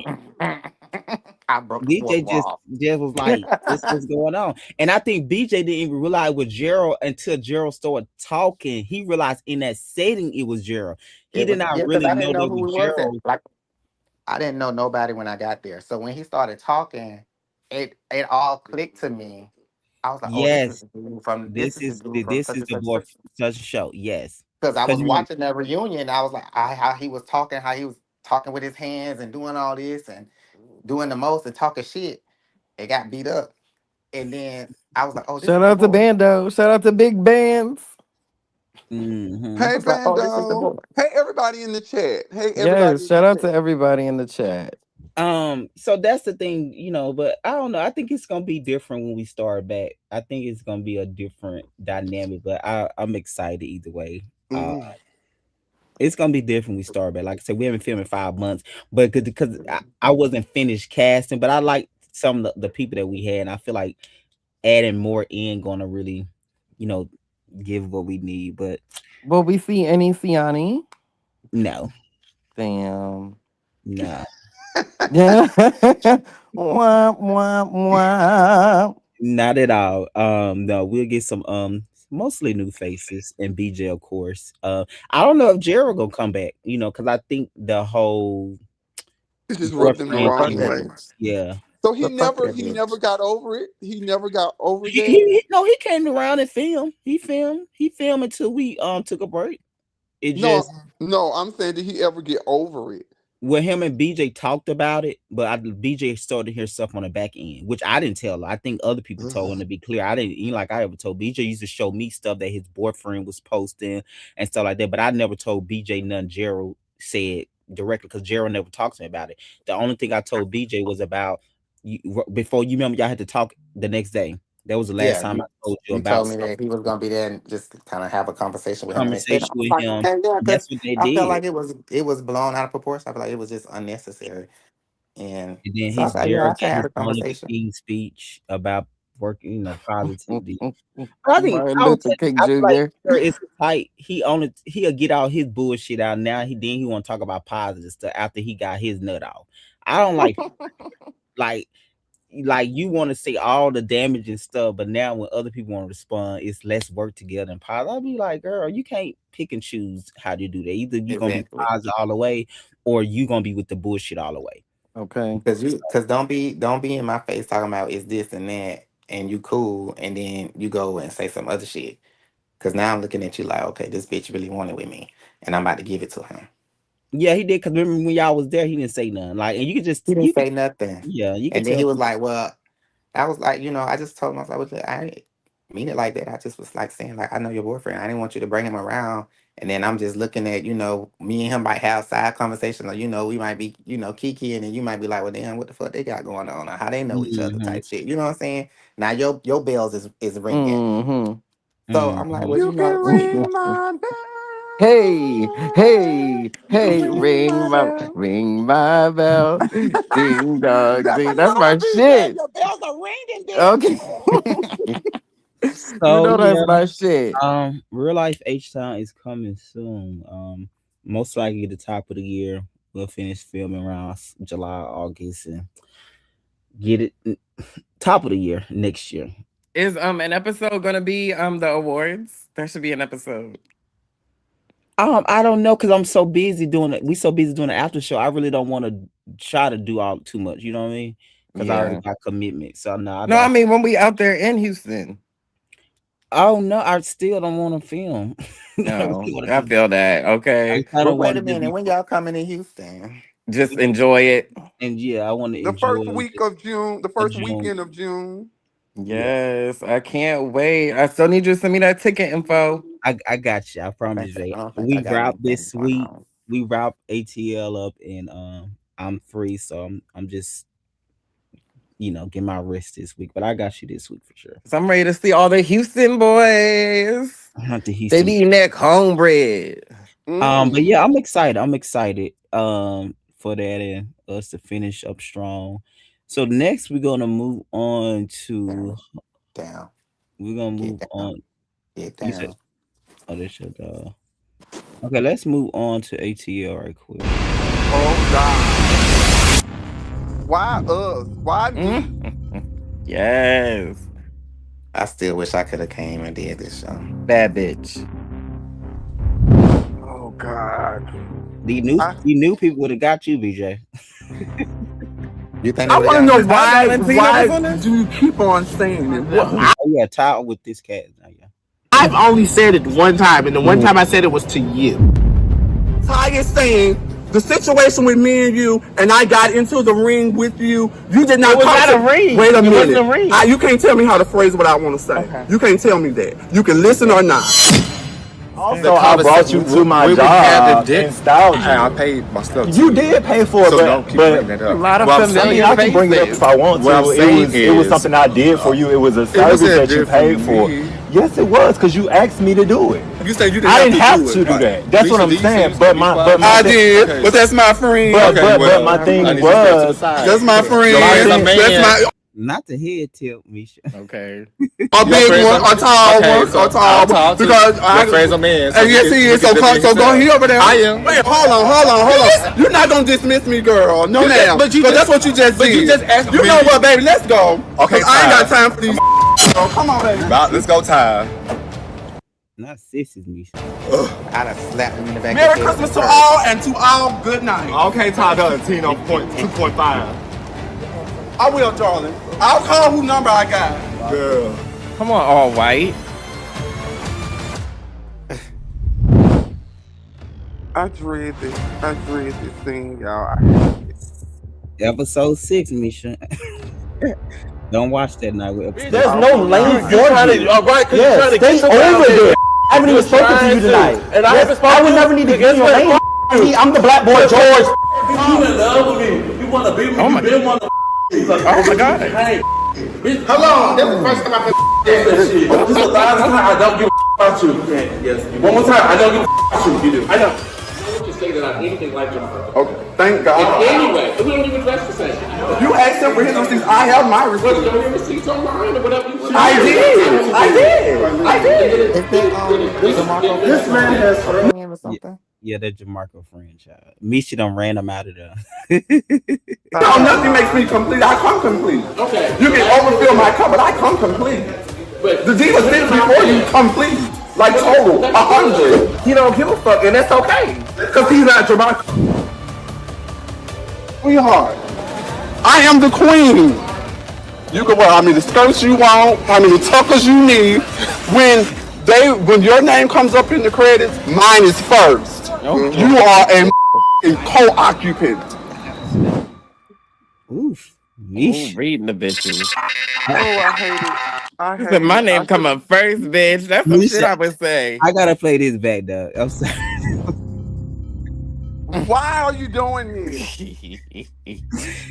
I broke the fourth BJ wall. just was like, "This what's going on," and I think BJ didn't even realize with Gerald until Gerald started talking. He realized in that setting it was Gerald. He It did was, not yeah, because really I know didn't know that who was it was. Gerald. Like I didn't know nobody when I got there. So when he started talking, it all clicked to me. I was like, "Oh, Yes, this is the dude from this such is and the such boy such." from such a show. Yes, Because I because was you remember, watching that reunion, I was like, how he was talking, how he was talking with his hands and doing all this and doing the most and talking shit. It got beat up, and then I was like, "Oh, this Shout is the out to boy." Bando. Shout out to Big Bands. hmm Hey I was like, "Oh, this is the Bando. boy." Hey everybody in the chat. Hey everybody Yes, in the shout out to chat. everybody in the chat. So that's the thing, but I don't know. I think it's gonna be different when we start back. I think it's gonna be a different dynamic, but I'm excited either way. Mm. It's gonna be different when we start back. Like I said, we haven't filmed in 5 months, but because I wasn't finished casting, but I like some of the people that we had, and I feel like adding more in gonna really, you know, give what we need. But Will we see any Siani? no, Damn. no, Yeah. Wah, wah, wah. not at all. No, we'll get some mostly new faces and BJ, of course. I don't know if Gerald gonna come back, because I think the whole It just rubbed him the boyfriend Well, fuck wrong thing, that way. bitch. yeah. So But fuck that he never bitch. got over it. He never got over He, that. he no, he came around and filmed. He filmed until we took a break. It No, just no, I'm saying, did he ever get over it? him and BJ talked about it, but BJ started to hear stuff on the back end, which I didn't tell her. I think other people told him. Ugh. To be clear, I didn't like I ever told BJ. Used to show me stuff that his boyfriend was posting and stuff like that, but I never told BJ none Gerald said directly because Gerald never talked to me about it. The only thing I told BJ was about before you remember y'all had to talk the next day. That was the last Yeah, time I told you you about told me some that he was gonna be there and just kind of have a conversation with him the next day. And I conversation was with like, him. okay, yeah, because That's what they I felt did. like it was blown out of proportion. I feel like it was just unnecessary. And And then so I his was like, yeah, I Gerald can got have his a Martin Luther conversation. King speech about working, positivity. Martin But I think Luther King I feel like Jr. Gerald is tight. He'll get all his bullshit out now. He want to talk about positive stuff after he got his nut off. I don't like you want to say all the damaging stuff, but now when other people want to respond, it's less work together and positive. I'll be like, girl, you can't pick and choose how to do that. Either you gonna be Exactly. positive all the way, or you gonna be with the bullshit all the way. Okay. Because don't be in my face talking about it's this and that and you cool and then you go and say some other shit. Cause now I'm looking at you like, okay, this bitch really wanted with me, and I'm about to give it to him. Yeah, he did. Cause remember when y'all was there, he didn't say nothing. Like, and He didn't say nothing, you could and then tell he was people. like, "Well," I was like, I just told him I was like, I didn't mean it like that. I just was like saying like, I know your boyfriend. I didn't want you to bring him around, and then I'm just looking at me and him might have side conversations, or we might be kikiing, and you might be like, well, damn, what the fuck they got going on, or how they know each other Mm-hmm, type shit. You know what I'm saying? Now your bells is ringing. Mm-hmm. So I'm like, mm-hmm. well, You can ring my Hey, hey, bell. You can hey, ring my bell. ring my bell. Ding dong, That's a ding. That's song, my BJ. shit. Your bells are ringing, Okay. bitch. You So know that's yeah, my shit. real life H Town is coming soon. Most likely at the top of the year. We'll finish filming around July, August, and get it top of the year next year. Is an episode gonna be the awards? There should be an episode. I don't know because I'm so busy doing it. We so busy doing the after show. I really don't want to try to do all too much. You know what I mean? Because I already Yeah. got commitment. So no, No, I mean when we out there in Houston. oh no, I still don't want to film. I really No, want to I just. feel that. I Okay. kind But of want wait to a just minute, be, when y'all coming to Houston? Just enjoy it. and yeah, I want to The enjoy first week of June, the a first June. weekend of June. Yeah, Yes, I can't wait. I still need you to send me that ticket info. I got you. I promise you. I don't think I We got wrap anything this going week. on. We wrap ATL up, and I'm free, so I'm just get my rest this week. But I got you this week for sure. So I'm ready to see all the Houston boys. I'm not the They Houston. be neck homebread. But yeah, Mm. I'm excited. I'm excited for that and us to finish up strong. So next we're gonna move on to Down, down, we're gonna get move down, on. get You said down. oh that's your okay, let's move on to ATL right quick. Oh God. Why us? Why me? Mm. Yes. I still wish I could have came and did this show. Bad bitch. Oh God. The new I, the new people would have got you, BJ. You think they I would have want to got know me? How why. Valentina was Why on this? do you keep on saying it? Oh yeah, tied with this cat now, yeah. I've only said it one time, and the one time I said it was to you. Ty is saying the situation with me and you, and I got into the ring with you. You did not. It was come not to- a ring. Wait a It minute. wasn't a ring. You can't tell me how to phrase what I want to say. Okay. You can't tell me that. You can listen or not. Also, I brought you to my job in style. I paid my stuff. You did pay for it, So don't keep bringing that A up. lot of What I'm I familiar mean, I can bring it up faces. if I want to. What I'm saying It was is, something I did for you. It was a it service wasn't that you good for paid for. me. Yes, it was, because you asked me to do it. You said you didn't I didn't have do to it. do that. That's what I'm Lisa, saying. you But said my, you but my I thing, did, Okay. but that's my friend. but my thing I need you to step to the was, side. That's my friend. That's my Not the head tilt, Misha. Okay. a big one, a tall one, a tall one. Because your friend's a man. And yes, he is. So go here over there. I am. Wait, hold on. You're not gonna dismiss me, girl. No, ma'am. But that's what you just did. you just asked You me. know what, baby? Let's go. Okay, I ain't got Ty. time for these. Girl. Come on, baby. Let's go, Ty. Not sissies, Misha. I'd have slapped him in the back Merry of the head. Christmas to all, and to all, good night. Okay, Ty done. 2.5. I will, darling. I'll call who number I got. Girl. Come on, all white. I dread this thing, y'all. Episode 6, Misha. Don't watch that night with episode. there's no lane for you. Right, Yeah, stay over there. I haven't even spoken to you tonight. And I haven't I would never need to get in your lane. I'm the black boy George. You in love with me. You want to be with me. Oh my You been wanting to Oh my God. Hey, bitch. Hello. This is the first time I that shit. This is the last time I don't give a about you. Yes. One more time. I don't give a about you. You do. I know. I want you to say that I'm anything like your mother. Okay, thank God. Anyway, we don't even dress the same. You asked him for his receipts. I have my But receipts. your receipts online or whatever you want. I did. Is that This man has. or something? Yeah, that Jamarco franchise. Misha done ran them out of there. No, nothing makes me complete. I come complete. Okay. You can overfill my cup, but I come complete. But The Divas did before you complete. Like total, 100. he don't give a fuck, and that's okay. Because he's not Jamaica. Sweetheart, I am the queen. You can wear how many skirts you want, how many tuckers you need. When your name comes up in the credits, mine is first. You are a co-occupant. Oof. Ooh, Misha. reading the bitches. Oh, I hate it. I hate Said my it. name come up first, bitch. That's some shit I would say. I gotta play this back, though. I'm sorry. Why are you doing this?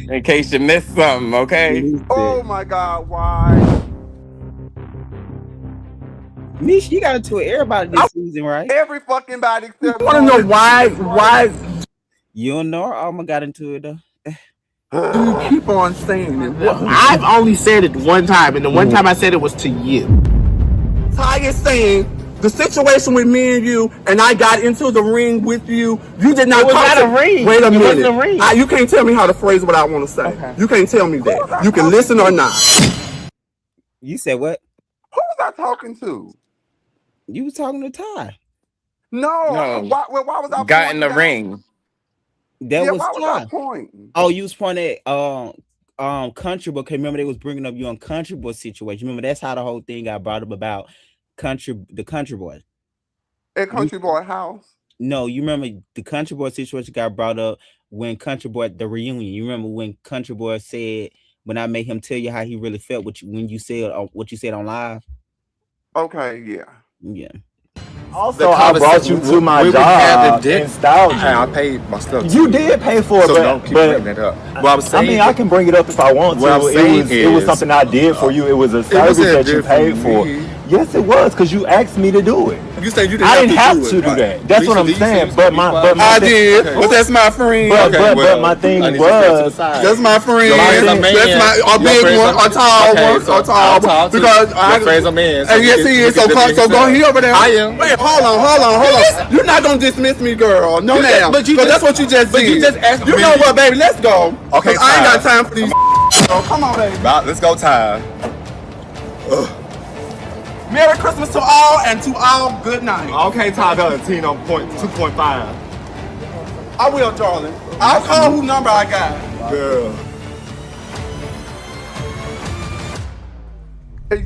In case you missed something, okay? Oh my God, why? Misha, you got into it everybody this season, right? Every fucking body except I want to know why You don't know? Alma got into it, though. do you keep on saying it? I've only said it one time, and the one time I said it was to you. Ty is saying the situation with me and you, and I got into the ring with you. You did not. It was not a ring. Wait a It minute. wasn't a ring. You can't tell me how to phrase what I want to say. Okay. You can't tell me that. You can listen or not. You said what? Who was I talking to? You was talking to Ty. No. No. Why was I Got in the pointing ring. That Yeah, was why was Ty. I pointing? Oh, you was pointing at Country Boy. Cause remember they was bringing up you on Country Boy situation. Remember that's how the whole thing got brought up about the Country Boy. At Country Boy House? No, you remember the Country Boy situation got brought up when Country Boy the reunion. You remember when Country Boy said when I made him tell you how he really felt when you said what you said on live. Okay, yeah. Yeah. Also, I brought you to my job in style. I paid my stuff. You did pay for it, So but, don't keep but bringing that up. What I'm I saying, mean, I can bring it up if I want to. What I'm saying It was is- something I did for you. It was a service that you paid for. Yes, it was, because you asked me to do it. You said you didn't I didn't have do to it. do that. That's what I'm Lisa, saying. these But things my can be I thing- did, Okay. but that's my friend. But my thing I need to step to the was, side. That's my friend. Your friend's a man. That's my a Your big friend's one, a tall okay, one, so a tall I'll one. talk to Because your friend's a man. So and yes, he is. So go here over there. I am. Wait, hold on. You're not gonna dismiss me, girl. No, ma'am. but you Because just- that's what you just but did. you just asked You me. know what, baby? Let's go. Okay, 'Cause I ain't got Ty. time for these. Girl, come on, baby. Let's go, Ty. Merry Christmas to all, and to all, good night. Okay, Ty done. 2.5. I will, darling. I'll call who number I got. Girl. Hey,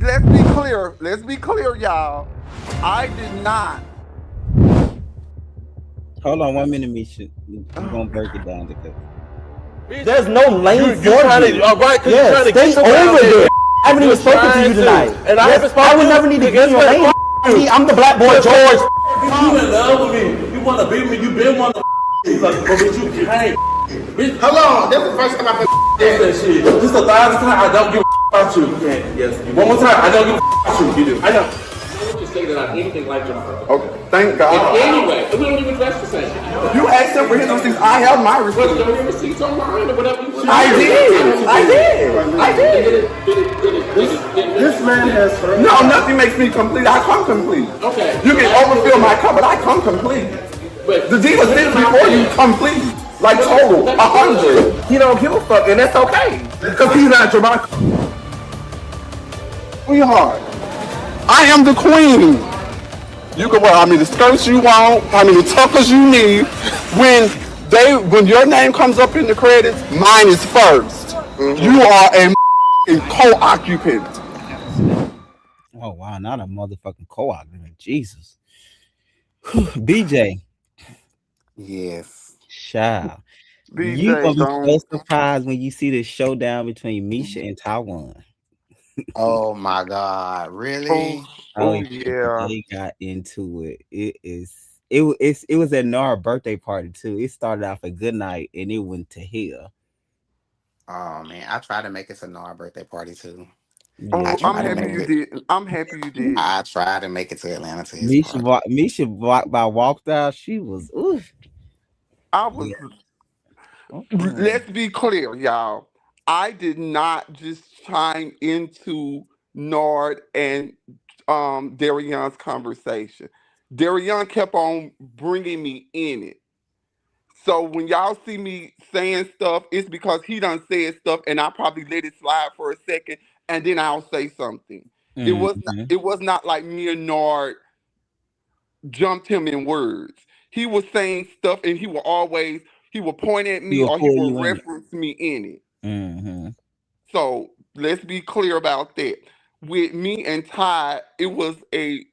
let's be clear, y'all. I did not. Hold on 1 minute, Misha. We're gonna break it down because there's no lane for you. Right, Yeah, stay over there. I haven't even spoken to you tonight. And I haven't I would never need to get in your lane. I'm the black boy George. You in love with me. You want to be with me. You been wanting to but bitch, you can't. Bitch, hello. This is the first time I that shit. This is the last time I don't give a about you. Yes. One more time. I don't give a about you. You do. I know. to say that I'm anything like Jamal. Okay, thank God. Anyway, we don't even dress the same. You asked him for his receipts. I have my receipts. Well, show your receipts online or whatever you want. I did. This man has heard. No, nothing makes me complete. I come complete. Okay. You can overfill my cup, but I come complete. But the deal is before you complete. Like total, 100. He don't give a fuck, and that's okay. Because he's not Jamal. Sweetheart, I am the queen. You can wear how many skirts you want, how many tuckers you need. When your name comes up in the credits, mine is first. You are a co-occupant. Oh wow, not a motherfucking co-occupant. Jesus. BJ, Yes. child. You BJ, gonna be so don't. surprised when you see the showdown between Misha and Taiwan. Oh my God. Oh, Really? Oh oh yeah, yeah. they got into it. It was at Nara's birthday party too. It started off a good night and it went to hell. Oh man, I tried to make it to our birthday party too. Yeah, I Oh, I'm tried to happy make you it. did. I'm happy you did. I tried to make it to Atlanta to his party. Walked out. She was ooh. I was. Yeah. Mm-mm. Let's be clear, y'all. I did not just chime into Nord and Darion's conversation. Darion kept on bringing me in it. So when y'all see me saying stuff, it's because he done said stuff, and I probably let it slide for a second, and then I'll say something. It was not, Mm-hmm. it was not like me and Nord jumped him in words. He was saying stuff, and he would point at He me will or he pull would you in it. reference me in it. Mm-hmm. So let's be clear about that. With me and Ty, it wasn't a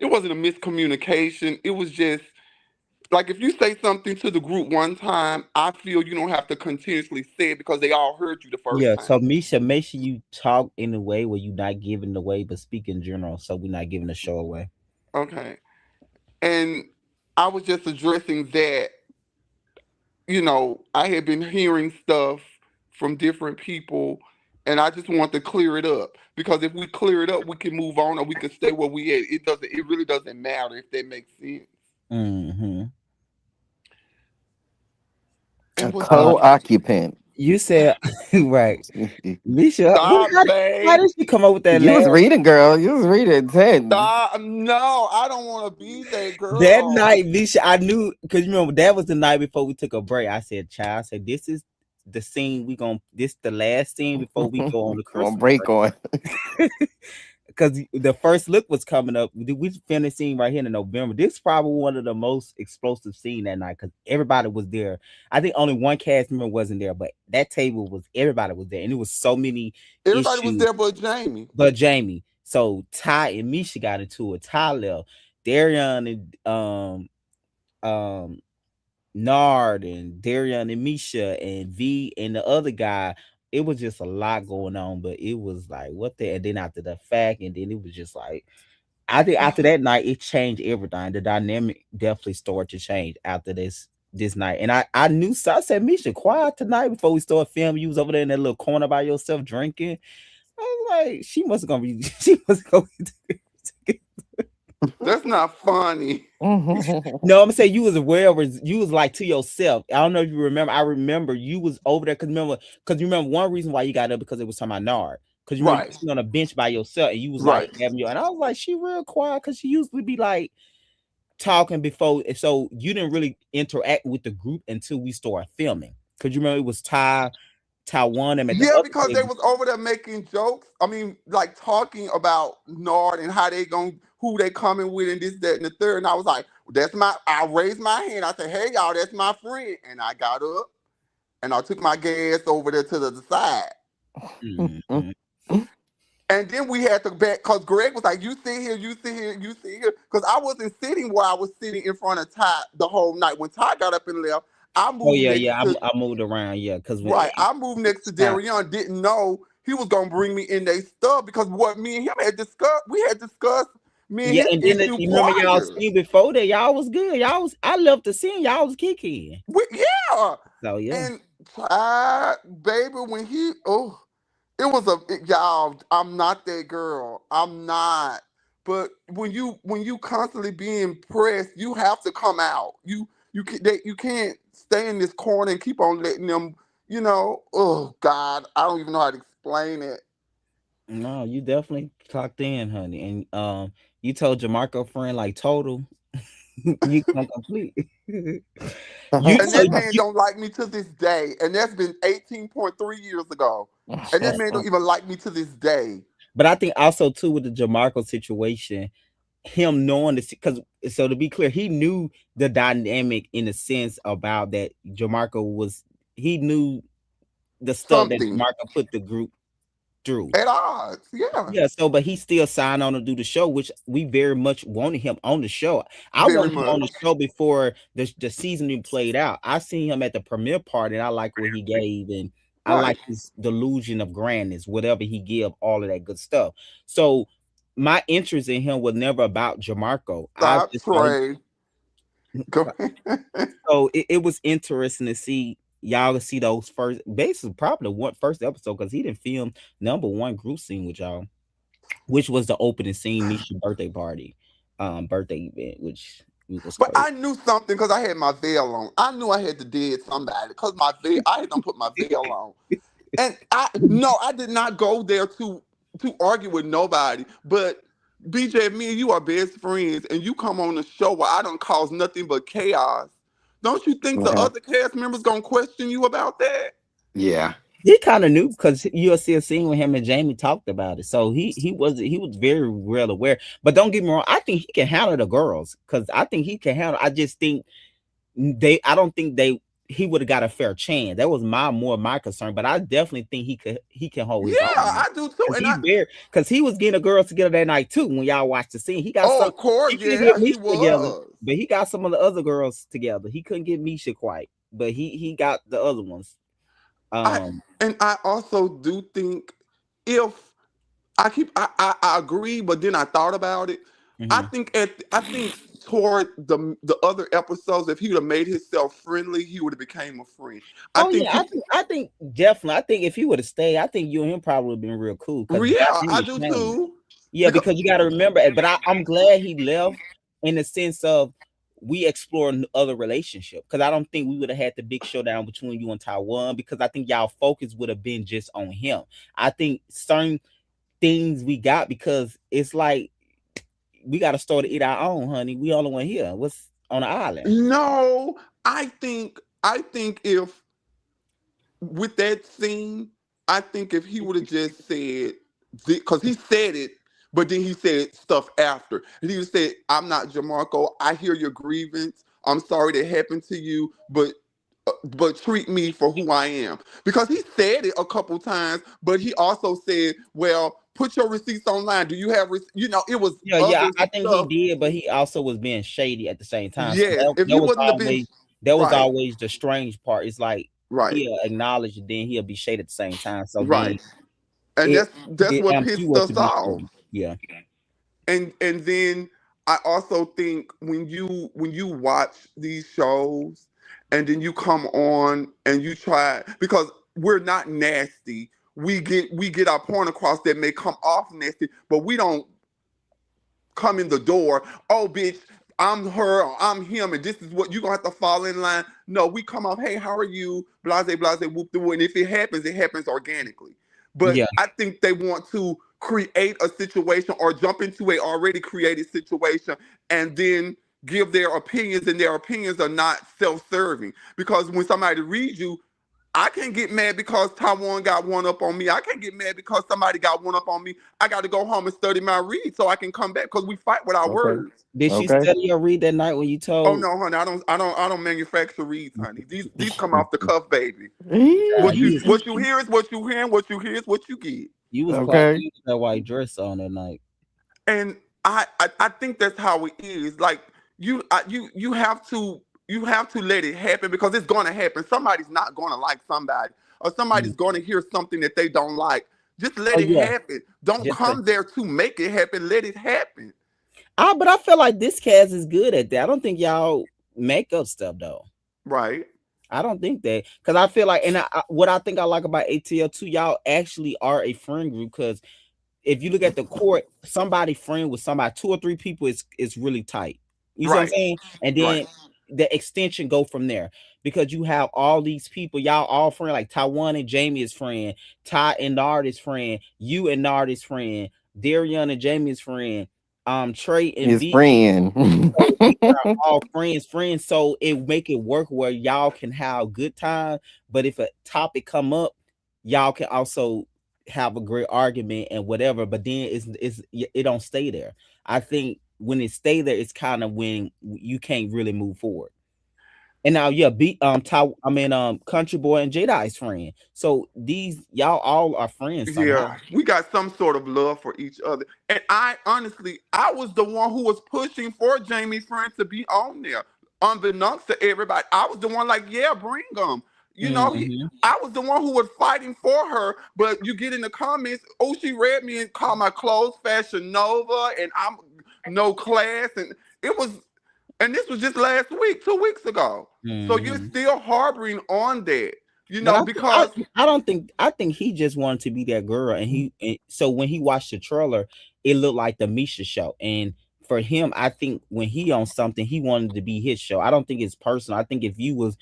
miscommunication. It was just like if you say something to the group one time, I feel you don't have to continuously say it because they all heard you the first Yeah, time. so Misha, make sure you talk in a way where you're not giving it away, but speak in general, so we're not giving the show away. Okay. And I was just addressing that, I had been hearing stuff from different people, and I just want to clear it up because if we clear it up, we can move on or we can stay where we at. It really doesn't matter if that makes sense. Mm-hmm. A And was that co-occupant. You said right, You Misha. stop, How babe? did she come up with that was last reading, girl. You was reading 10. Stop. No, I don't want to be that that girl. night, Misha? I knew because you remember that was the night before we took a break. I said, "Child," I said, "This is the scene we gonna. This the last scene before we go on the On Christmas break break." on. Because the first look was coming up. We finished scene right here in November. This is probably one of the most explosive scene that night because everybody was there. I think only one cast member wasn't there, but that table was everybody was there, and it was so many Everybody was issues. there but Jamie. But Jamie, so Ty and Misha got into it. Ty left. Darian and Nard and Darian and Misha and V and the other guy. It was just a lot going on, but it was like what the and then after the fact, and then it was just like I think after that night it changed everything. The dynamic definitely started to change after this night. And I knew so I said, Misha, quiet tonight before we start filming. You was over there in that little corner by yourself drinking. I was like, she must gonna be she must go That's not funny. No, I'm saying you was aware was you was like to yourself. I don't know if you remember. I remember you was over there because you remember one reason why you got up because it was talking about Nard. Because you remember you Right. sitting on a bench by yourself and you was like Right. having your and I was like, she real quiet because she usually be like talking before so you didn't really interact with the group until we started filming. Because you remember it was Taiwan and at the Yeah, other because they table. was over there making jokes. I mean, like talking about Nord and how they going who they coming with and this, that, and the third. And I was like, I raised my hand. I said, hey y'all, that's my friend. And I got up and I took my gas over there to the side. Mhm. And then we had to back because Greg was like, you sit here, you sit here, you sit here. Because I wasn't sitting where I was sitting in front of Ty the whole night. When Ty got up and left, I Oh moved yeah, next yeah. to I moved around, yeah, because when right. I moved next to Darion, didn't know he was gonna bring me in their stuff because what me and him had discussed, we had discussed me and yeah, his and then issue you remember y'all prior. seen before that, y'all was good. Y'all was I love the scene, y'all was kicking. Yeah. So yeah. And baby, when it was y'all, I'm not that girl. I'm not. But when you constantly being pressed, you have to come out. You can't stay in this corner and keep on letting them. Oh God, I don't even know how to explain it. No, you definitely clocked in, honey. And you told your Marco friend like total, you gonna complete. you And so that man don't like me to this day. And that's been 18.3 years ago. And that man don't even like me to this day. but I think also too with the Jamarco situation, him knowing this because so to be clear, he knew the dynamic in the sense about that Jamarco was he knew the stuff that Something Jamarco put the group through. at odds. Yeah, Yeah, so but he still signed on to do the show, which we very much wanted him on the show. I very wanted him on much. the show before the season even played out. I seen him at the premiere party, and I like what he gave, and I Right. like his delusion of grandness, whatever he give, all of that good stuff. So my interest in him was never about Jamarco. I Stop, just thought he, Trey. Go ahead. so it was interesting to see y'all see those first, basically probably the one first episode because he didn't film number one group scene with y'all, which was the opening scene, Misha birthday party, birthday event, which it was But crazy. I knew something because I had my veil on. I knew I had to dead somebody because my veil. I had them put my veil on. And I did not go there to argue with nobody. But BJ, me and you are best friends, and you come on the show where I don't cause nothing but chaos. Don't you think the Yeah. other cast members gonna question you about that? Yeah. He kind of knew because you'll see a scene with him and Jamie talked about it, so he was very well aware. But don't get me wrong, I think he can handle the girls because I think he can handle. I just think I don't think he would have got a fair chance. That was my concern, but I definitely think he can hold Yeah, his own. I do too. Cause And he very because he was getting the girls together that night too. When y'all watched the scene, oh, of course, he couldn't get yeah, he Misha together, was. but he got some of the other girls together. He couldn't get Misha quite, but he got the other ones. I Um, and I also do think if I agree, but then I thought about it. mhm. I think toward the other episodes, if he would have made himself friendly, he would have became a friend. I Oh think yeah, he I think definitely. I think if he would have stayed, I think you and him probably would have been real cool because the yeah, I dynamic do changed. too. Yeah, Because because you got to remember it. But I'm glad he left in the sense of we explore other relationship because I don't think we would have had the big showdown between you and Taiwan because I think y'all focus would have been just on him. I think certain things we got because it's like we got to start to eat our own, honey. We only one here. What's on the island? no, I think if with that scene, I think if he would have just said, because he said it, but then he said stuff after. And he would say, I'm not Jamarco. I hear your grievance. I'm sorry that happened to you, but treat me for who I am. Because he said it a couple times, but he also said, well, put your receipts online. Do you have, it was Yeah, yeah, other I think he stuff. did, but he also was being shady at the same time. So Yes, if he wouldn't have been, that was right, always the strange part. It's like right, he'll acknowledge and then he'll be shady at the same time. So then right. And it that's what too pissed was to us be off. true. Yeah. And then I also think when you watch these shows and then you come on and you try, because we're not nasty. We get our point across that may come off nasty, but we don't come in the door, oh bitch, I'm her or I'm him, and this is what you're gonna have to fall in line. No, we come up, hey, how are you? Blase, blase, whoop the whoop. And if it happens organically. But Yeah. I think they want to create a situation or jump into a already created situation and then give their opinions, and their opinions are not self-serving. Because when somebody reads you, I can't get mad because Taiwan got one up on me. I can't get mad because somebody got one up on me. I got to go home and study my read so I can come back because we fight with our Okay. words. Did she Okay. study or read that night when you Oh told no, honey, I don't manufacture reads, honey. These come off the cuff, baby. What you you was what you hear is what you hear, and what you hear is what you get. clocked Okay. in with that white dress on that night? And I think that's how it is. Like you have to let it happen because it's gonna happen. Somebody's not gonna like somebody, or Mhm. somebody's gonna hear something that they don't like. Just let Oh it yeah. happen. Don't Just come there to make it happen. Let it happen. but I feel like this cast is good at that. I don't think y'all make up stuff though. Right. I don't think that because I feel like, and what I think I like about ATL too, y'all actually are a friend group because if you look at the court, somebody friend with somebody, two or three people is really tight. You see what I'm Right. saying? And Right. then the extension go from there because you have all these people, y'all all friend, like Taiwan and Jamie is friend, Ty and Nard is friend, you and Nard is friend, Darian and Jamie is friend, Trey and His V. friend. So these are all friends. So it make it work where y'all can have good time. But if a topic come up, y'all can also have a great argument and whatever. But then it don't stay there. I think when it stay there, it's kind of when you can't really move forward. And now, yeah, Country Boy and Jedi's friend. So these y'all all are friends somehow. Yeah, we got some sort of love for each other. And I honestly, I was the one who was pushing for Jamie's friend to be on there, unbeknownst to everybody. I was the one like, yeah, bring them. You know, Hmm. I was the one who was fighting for her. But you get in the comments, oh, she read me and called my clothes Fashion Nova, and I'm no class, and it was, and this was just last week, 2 weeks ago. So you're Hmm. still harboring on that, But because I don't think I think he just wanted to be that girl, and so when he watched the trailer, it looked like the Misha show, and for him, I think when he on something, he wanted to be his show. I don't think it's personal. I think if you was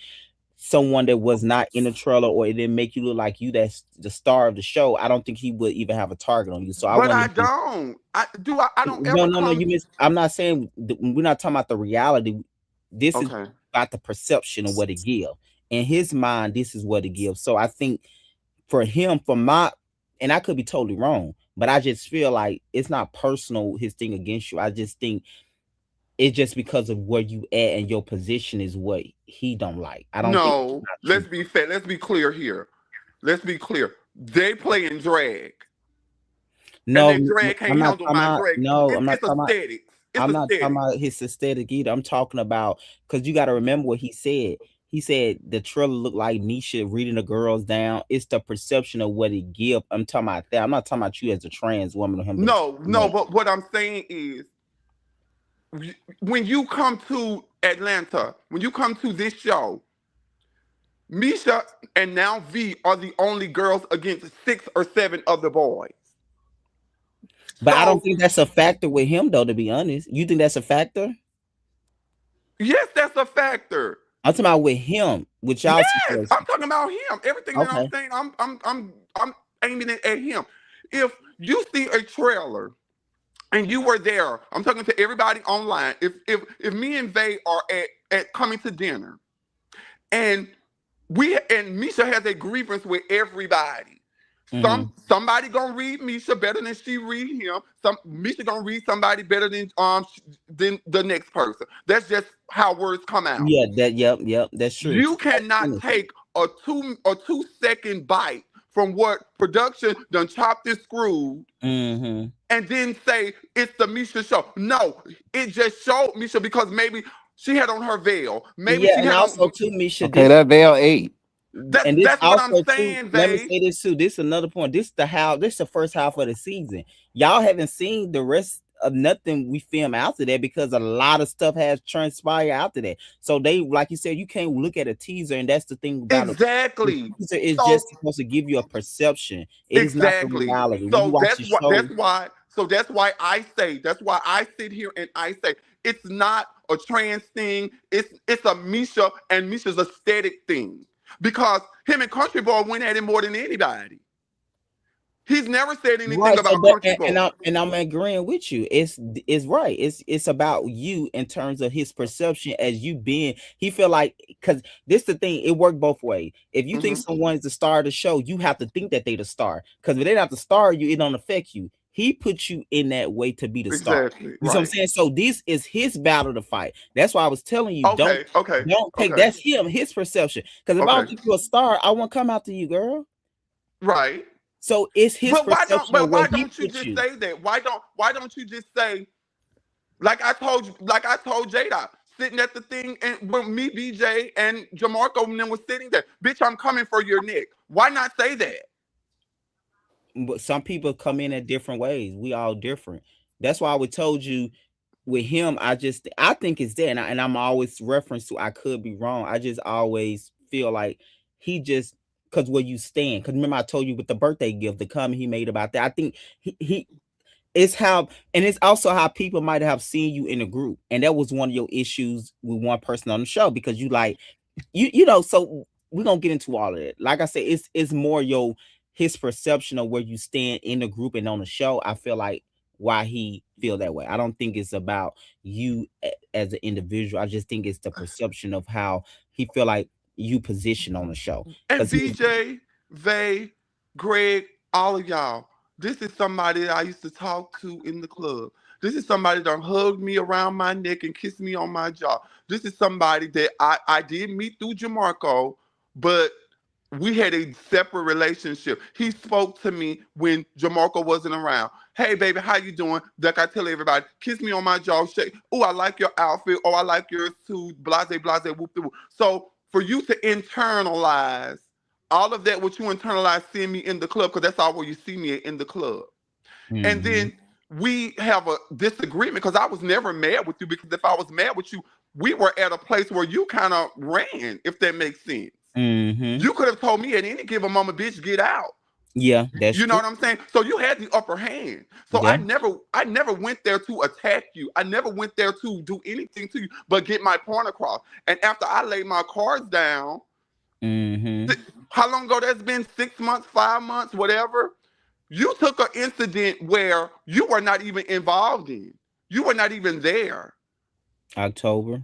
someone that was not in the trailer or it didn't make you look like you that's the star of the show, I don't think he would even have a target on you. So I but wanted I to be don't. I don't no, ever no, no. come. You miss. I'm not saying we're not talking about the reality. This is Okay. about the perception of what it gives. In his mind, this is what it gives. So I think for him, for my, and I could be totally wrong, but I just feel like it's not personal. His thing against you. I just think it's just because of where you at and your position is what he don't like. I don't think it's No, not let's true. be fair. Let's be clear here. Let's be clear. They play in drag, and No, that drag can't I'm not handle talking my about. drag. No, It's, I'm not it's talking about. aesthetics. It's I'm not talking aesthetics. about his aesthetic either. I'm talking about because you got to remember what he said. He said the trailer looked like Nisha reading the girls down. It's the perception of what it give. I'm talking about that. I'm not talking about you as a trans woman or him being No, no. trans. But what I'm saying is, when you come to Atlanta, when you come to this show, Misha and now V are the only girls against 6 or 7 other boys. But I don't So think that's a factor with him, though. To be honest, you think that's a factor? yes, that's a factor. I'm talking about with him, with y'all Yes, I'm situation. talking about him. Everything that I'm Okay, saying, I'm aiming it at him. If you see a trailer and you were there, I'm talking to everybody online. If me and Vay are at coming to dinner and Misha has a grievance with everybody. mm-hmm. Somebody gonna read Misha better than she read him. Misha gonna read somebody better than the next person. That's just how words come out. Yeah, yep, that's true. You cannot take a 2 second bite from what production done chopped and screwed Mm-hmm. and then say it's the Misha show. No, it just showed Misha because maybe she had on her veil. Maybe Yeah, she and had also on. too, Misha, Okay, this that Veil 8. That's and this that's what I'm also too. saying, Let me Vay. say this too. This is another point. This the first half of the season. Y'all haven't seen the rest of nothing we film after that because a lot of stuff has transpired after that. So they, like you said, you can't look at a teaser, and that's the thing about it. The Exactly. teaser is So just supposed to give you a perception. It is not the exactly. reality. When you So watch that's the what that's show, why so that's why I sit here and I say it's not a trans thing, it's a Misha and Misha's aesthetic thing. Because him and Country Boy went at it more than anybody. He's never said anything right? So, about but Country Boy. I'm agreeing with you. It's right. It's about you in terms of his perception as you being. He feel like because this the thing. It worked both ways. If you think Hmm. someone's the star of the show, you have to think that they the star. Because if they not the star, you it don't affect you. He put you in that way to be the star. Exactly. You see what I'm Right. saying? So this is his battle to fight. That's why I was telling you, Okay. Okay. don't take Okay. that's him, his perception. Because if I don't Okay. think you're a star, I won't come out to you, girl. Right. So it's his perception of where Why he don't you put just you. say that? Why don't you just say like I told Jada, sitting at the thing and when me, BJ, and Jamarco and them was sitting there. Bitch, I'm coming for your neck. Why not say that? But some people come in at different ways. We all different. That's why I would told you with him. I think it's there, and I'm always reference to. I could be wrong. I just always feel like he just because where you stand. Because remember, I told you with the birthday gift, the comment he made about that. I think he it's how, and it's also how people might have seen you in a group, and that was one of your issues with one person on the show because you like you know. So we're gonna get into all of it. Like I said, it's more your his perception of where you stand in the group and on the show. I feel like why he feel that way. I don't think it's about you as an individual. I just think it's the perception of how he feel like you position on the show And because he. BJ, Vay, Greg, all of y'all, this is somebody that I used to talk to in the club. This is somebody that hugged me around my neck and kissed me on my jaw. This is somebody that I did meet through Jamarco, but we had a separate relationship. He spoke to me when Jamarco wasn't around. Hey baby, how you doing? Like I tell everybody, kiss me on my jaw, shake. Oh, I like your outfit. Oh, I like yours too. Blase, blase, whoop, whoop. So for you to internalize all of that, what you internalize seeing me in the club, because that's all where you see me in the club. And Mm-hmm. then we have a disagreement because I was never mad with you, because if I was mad with you, we were at a place where you kind of ran, if that makes sense. Mm-hmm. You could have told me at any given moment, bitch, get out. Yeah, that's You know true. what I'm saying? So you had the upper hand. So Yeah. I never went there to attack you. I never went there to do anything to you but get my point across. And after I laid my cards down, Mm-hmm. how long ago that's been? 6 months, 5 months, whatever. You took an incident where you were not even involved in. You were not even there October.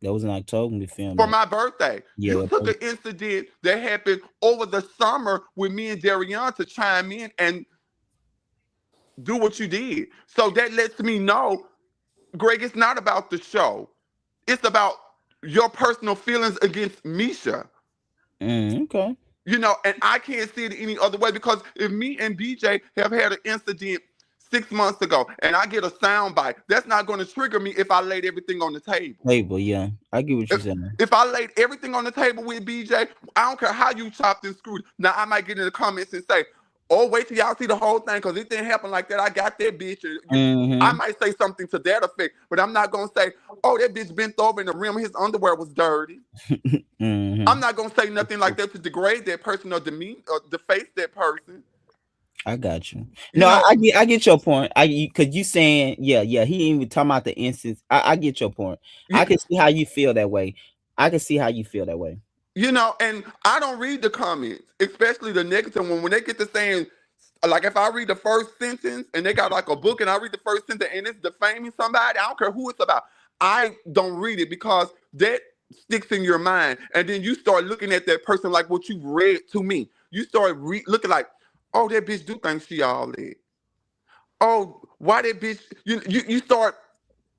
That was in October we filmed for that. my birthday. Yeah, You that took was. an incident that happened over the summer with me and Darian to chime in and do what you did. So that lets me know, Greg, it's not about the show. It's about your personal feelings against Misha. Okay. You know, and I can't see it any other way, because if me and BJ have had an incident 6 months ago and I get a sound bite, that's not going to trigger me if I laid everything on the table. Label, yeah. I get what you're If, saying. if I laid everything on the table with BJ, I don't care how you chopped and screwed. Now I might get in the comments and say, "Oh, wait till y'all see the whole thing, because it didn't happen like that. I got that bitch." I Mm-hmm. might say something to that effect, but I'm not gonna say, "Oh, that bitch bent over and the rim of his underwear was dirty." Mm-hmm. I'm not gonna say nothing like that to degrade that person or demean or deface that person. I got you. No, You know, I get your point. Because you saying, yeah, he ain't even talking about the instance. I get your point. I you, can see how you feel that way. I can see how you feel that way. and I don't read the comments, especially the negative one. When they get to saying, like, if I read the first sentence and they got like a book and I read the first sentence and it's defaming somebody, I don't care who it's about. I don't read it, because that sticks in your mind. And then you start looking at that person like what you read to me. You start looking like, oh, that bitch do think she all that. Oh, why that bitch? You start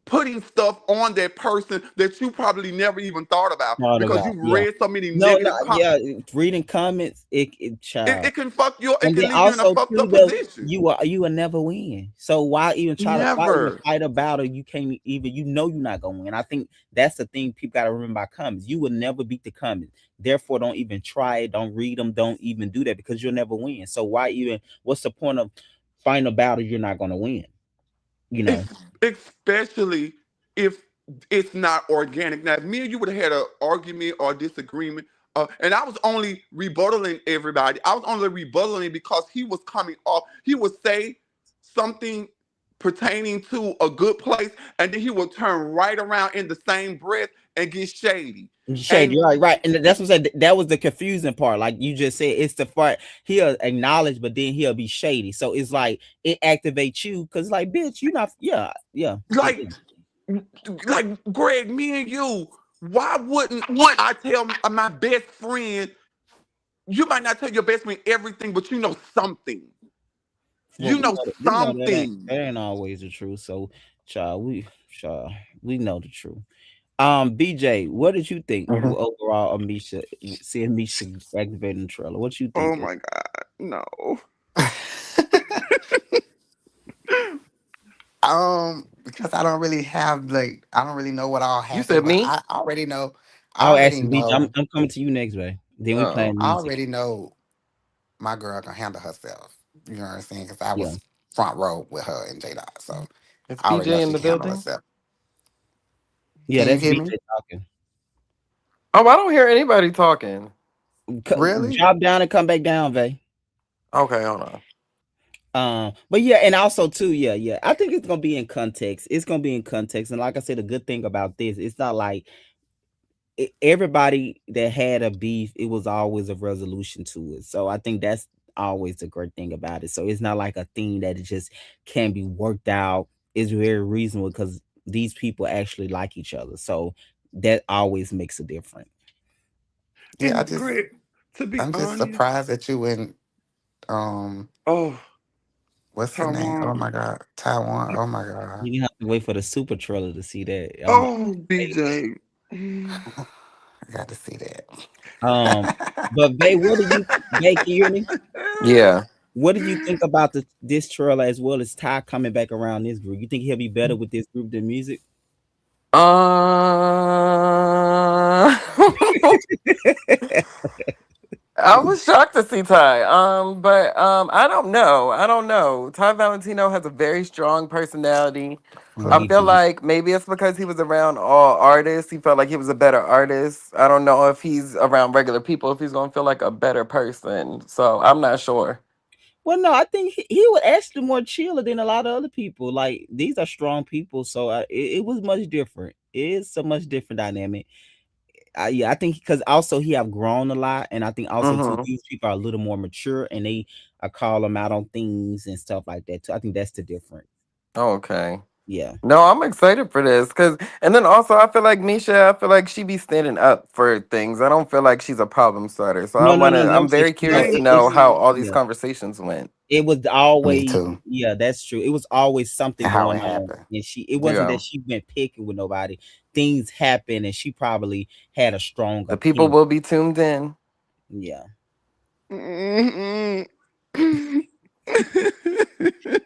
putting stuff on that person that you probably never even thought about, Thought because about, you've yeah. read so many No, no, negative comments. yeah. Reading comments, it child. It can fuck you. It And then can leave you in a also fucked too up though, position. you will never win. So why even Never. fight a battle you can't even, you know, you're not gonna win. I think that's the thing people gotta remember about comments. You will never beat the comments. Therefore, don't even try it. Don't read them. Don't even do that because you'll never win. So why even? What's the point of fighting a battle you're not gonna win? You know. Especially if it's not organic. Now, if me and you would have had an argument or disagreement, and I was only rebuttaling everybody, I was only rebuttaling because he was coming off. He would say something pertaining to a good place, and then he would turn right around in the same breath and get shady. Shade, And you're right, and that's what I said. That was the confusing part. Like you just said, it's the part he'll acknowledge, but then he'll be shady. So it's like it activates you because, like, bitch, you not, yeah, yeah, it like, is. Greg, me and you, why wouldn't I tell my best friend? You might not tell your best friend everything, but you know something. Well, You know we know something. that ain't always the truth. So, child, we know the truth. BJ, what did you think Mhm. overall of Misha seeing Misha activating the trailer? What you think? Oh my God, no. Because I don't really have like I don't really know what all You said happened, but me? I already know. I I'll already ask you, BJ. know. I'm coming to you next, way. Then we Oh. playing I music. already know my girl can handle herself. You know what I'm saying? Because I Yeah, was front row with her and J Dot, so Is I already know BJ in she the can handle building? herself. yeah, Can you that's hear BJ me? talking. Oh, I don't hear anybody talking. Really? Drop down and come back down, Vay. Okay, hold on. But yeah, and also too, yeah. I think it's gonna be in context. It's gonna be in context, and like I said, the good thing about this, it's not like everybody that had a beef, it was always a resolution to it. So I think that's always the great thing about it. So it's not like a thing that it just can be worked out. It's very reasonable because these people actually like each other. So that always makes a difference. Yeah, And Greg, to be I'm just honest, surprised that you went um oh, what's his name? Oh Taiwan. my god. Taiwan. Oh my god. You gonna have to wait for the super trailer to see that. Oh, BJ. Mm. I got to see that. Um, but Bay, what do you, Bay, can you hear me? Yeah. What did you think about this trailer as well as Ty coming back around this group? You think he'll be better with this group than music? Uh, I was shocked to see Ty. But I don't know. I don't know. Ty Valentino has a very strong personality. Oh, I he Mhm. feel do. like maybe it's because he was around all artists. He felt like he was a better artist. I don't know if he's around regular people, if he's gonna feel like a better person. So I'm not sure. Well, no, I think he was actually more chiller than a lot of other people. Like these are strong people, so it was much different. It's a much different dynamic. Yeah, I think because also he have grown a lot, and I think also too Mm-hmm. these people are a little more mature, and they call him out on things and stuff like that too. I think that's the difference. Okay. Yeah. No, I'm excited for this and then also I feel like Misha, I feel like she be standing up for things. I don't feel like she's a problem starter. So No, no, no, no. I'm I'm saying very no. curious to Thank know how you. all these Yeah. conversations went. It was Me always, too. yeah, that's true. It was always something And how going it on, happened. and it wasn't Yeah. that she went picking with nobody. Things happened, and she probably had a strong The people opinion. will be tuned in. Yeah. Mhm.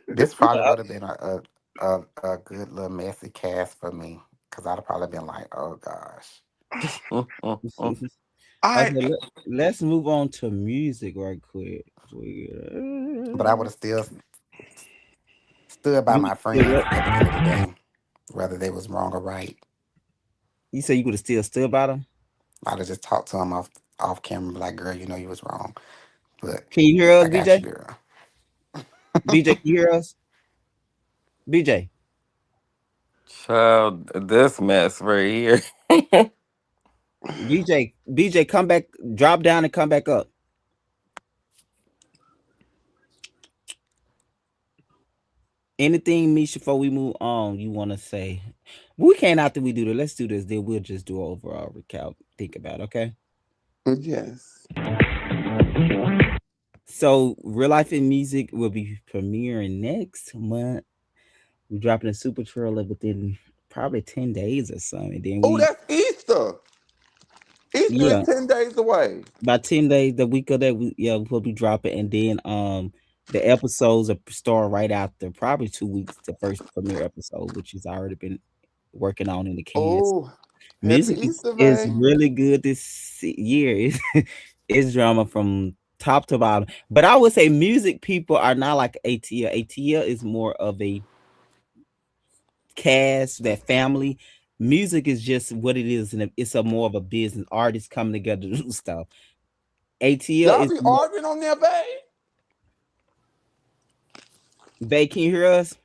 This So, probably would have been a good little messy cast for me. Cause I'd have probably been like, oh gosh. I okay, let's move on to music right quick. But I would have still stood by You my say friends what? at the end of the day, whether they was wrong or right. You say you would have still stood about him? I'd have just talked to them off camera, be like, girl, you know you was wrong. But Can you hear us, I got you, BJ? girl. BJ, can you hear us? BJ, Child, this mess right here. BJ, come back, drop down and come back up. Anything, Misha, before we move on, you want to say? We can't after we do that. Let's do this. Then we'll just do an overall recap. Think about it, okay? yes. So, Real Life in Music will be premiering next month. We're dropping a super trailer within probably 10 days or something. Then Oh, we, that's Easter. Easter is yeah, 10 days away. about 10 days, the week of that, we'll be dropping. And then the episodes are start right after, probably 2 weeks, the first premiere episode, which has already been working on in the cans. Oh, happy Music Easter, is Vay. really good this year. It's drama from top to bottom. But I would say music people are not like ATL. ATL is more of a cast, that family. Music is just what it is, and it's a more of a business. Artists coming together to do stuff. ATL Y'all is be more. arguing on there, Vay? Bay, can you hear us?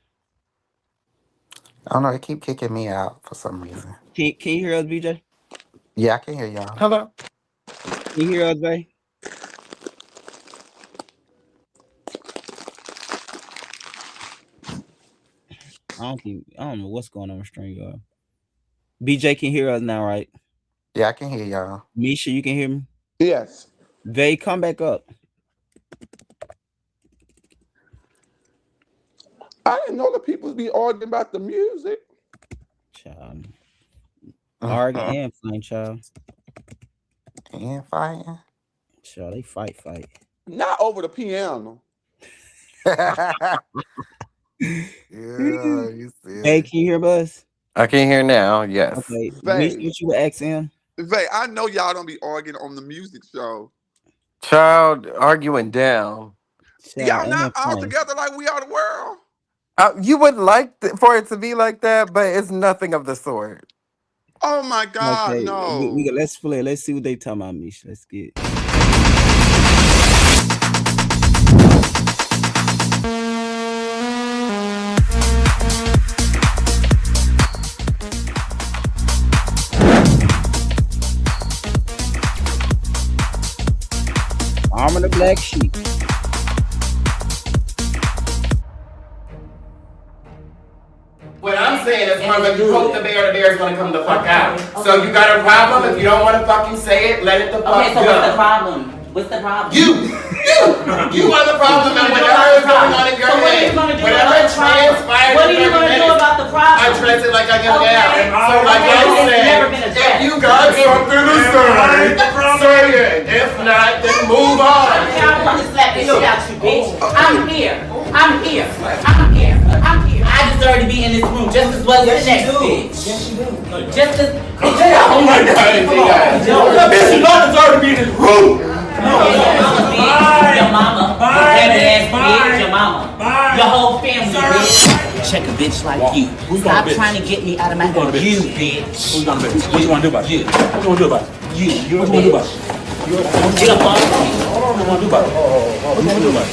I don't know, they keep kicking me out for some reason. Can you hear us, BJ? Can Yeah, I can hear y'all. Hello. you hear us, Bay? I don't know what's going on with StreamYard. BJ can hear us now, right? Yeah, I can hear y'all. Misha, you can hear me? Yes. Bay, come back up. I didn't know the people be arguing about the music. Child. Argue and flame, child. And fighting. Child, they fight. Not over the piano. Yeah, you Hey, silly. can you hear us? I can hear now. Yes. Okay, Misha, Vay. what you were asking? Vay, I know y'all don't be arguing on the music show. Child arguing down. Child, Y'all not and all flame. together like we are the world. You would like for it to be like that, but it's nothing of the sort. Oh my God, Okay, no. let's play. Let's see what they talking about, Misha. Let's get. black sheep. What I'm saying is, from if you poke the bear is gonna come the fuck out. So you got a problem? If you don't want to fucking say it, let it the fuck Okay, so go. what's the problem? What's the problem? You are the problem, and whatever is going on in your head, whatever transpires. What are you gonna do about the problem? I address it like I get Okay. down. So like I said, if you got something to say it. If not, then move on. I'm gonna slap the shit out you, bitch. I'm here. I'm here. I'm here. I'm here. I deserve to be in this room just as well as the next bitch. Yes, you do. Just as. Oh my God, That bitch do not deserve to be in this room. Your mama, heavy ass bitch, your mama, your whole family, bitch. Check a bitch like you. Stop trying to get me out of my house. You, bitch. Who's gonna bitch? What you wanna do about it? You. What you wanna do about it? You. What you wanna do about it? Get up off me. Hold on, what you wanna do about it? What you wanna do about it?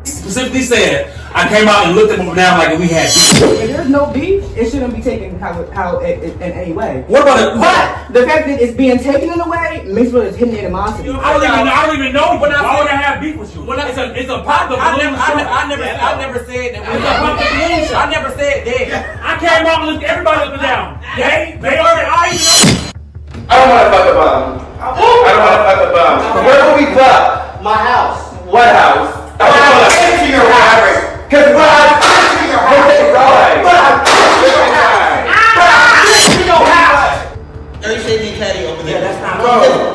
Specifically said, I came out and looked at him down like we had beef. If there's no beef, it shouldn't be taken how in any way. What about it? But the fact that it's being taken in a way mixed with hidden animosity. I don't even know you. Why would I have beef with you? It's a pop. I never said that. I never said that. I came out and looked at everybody up and down. They already. I don't want to fuck about him. I don't want to fuck about him. Where will we fuck? My house. What house? I want to into your house. Cause when I into your house, but I into your house. Very shady caddy over there. Yeah, that's not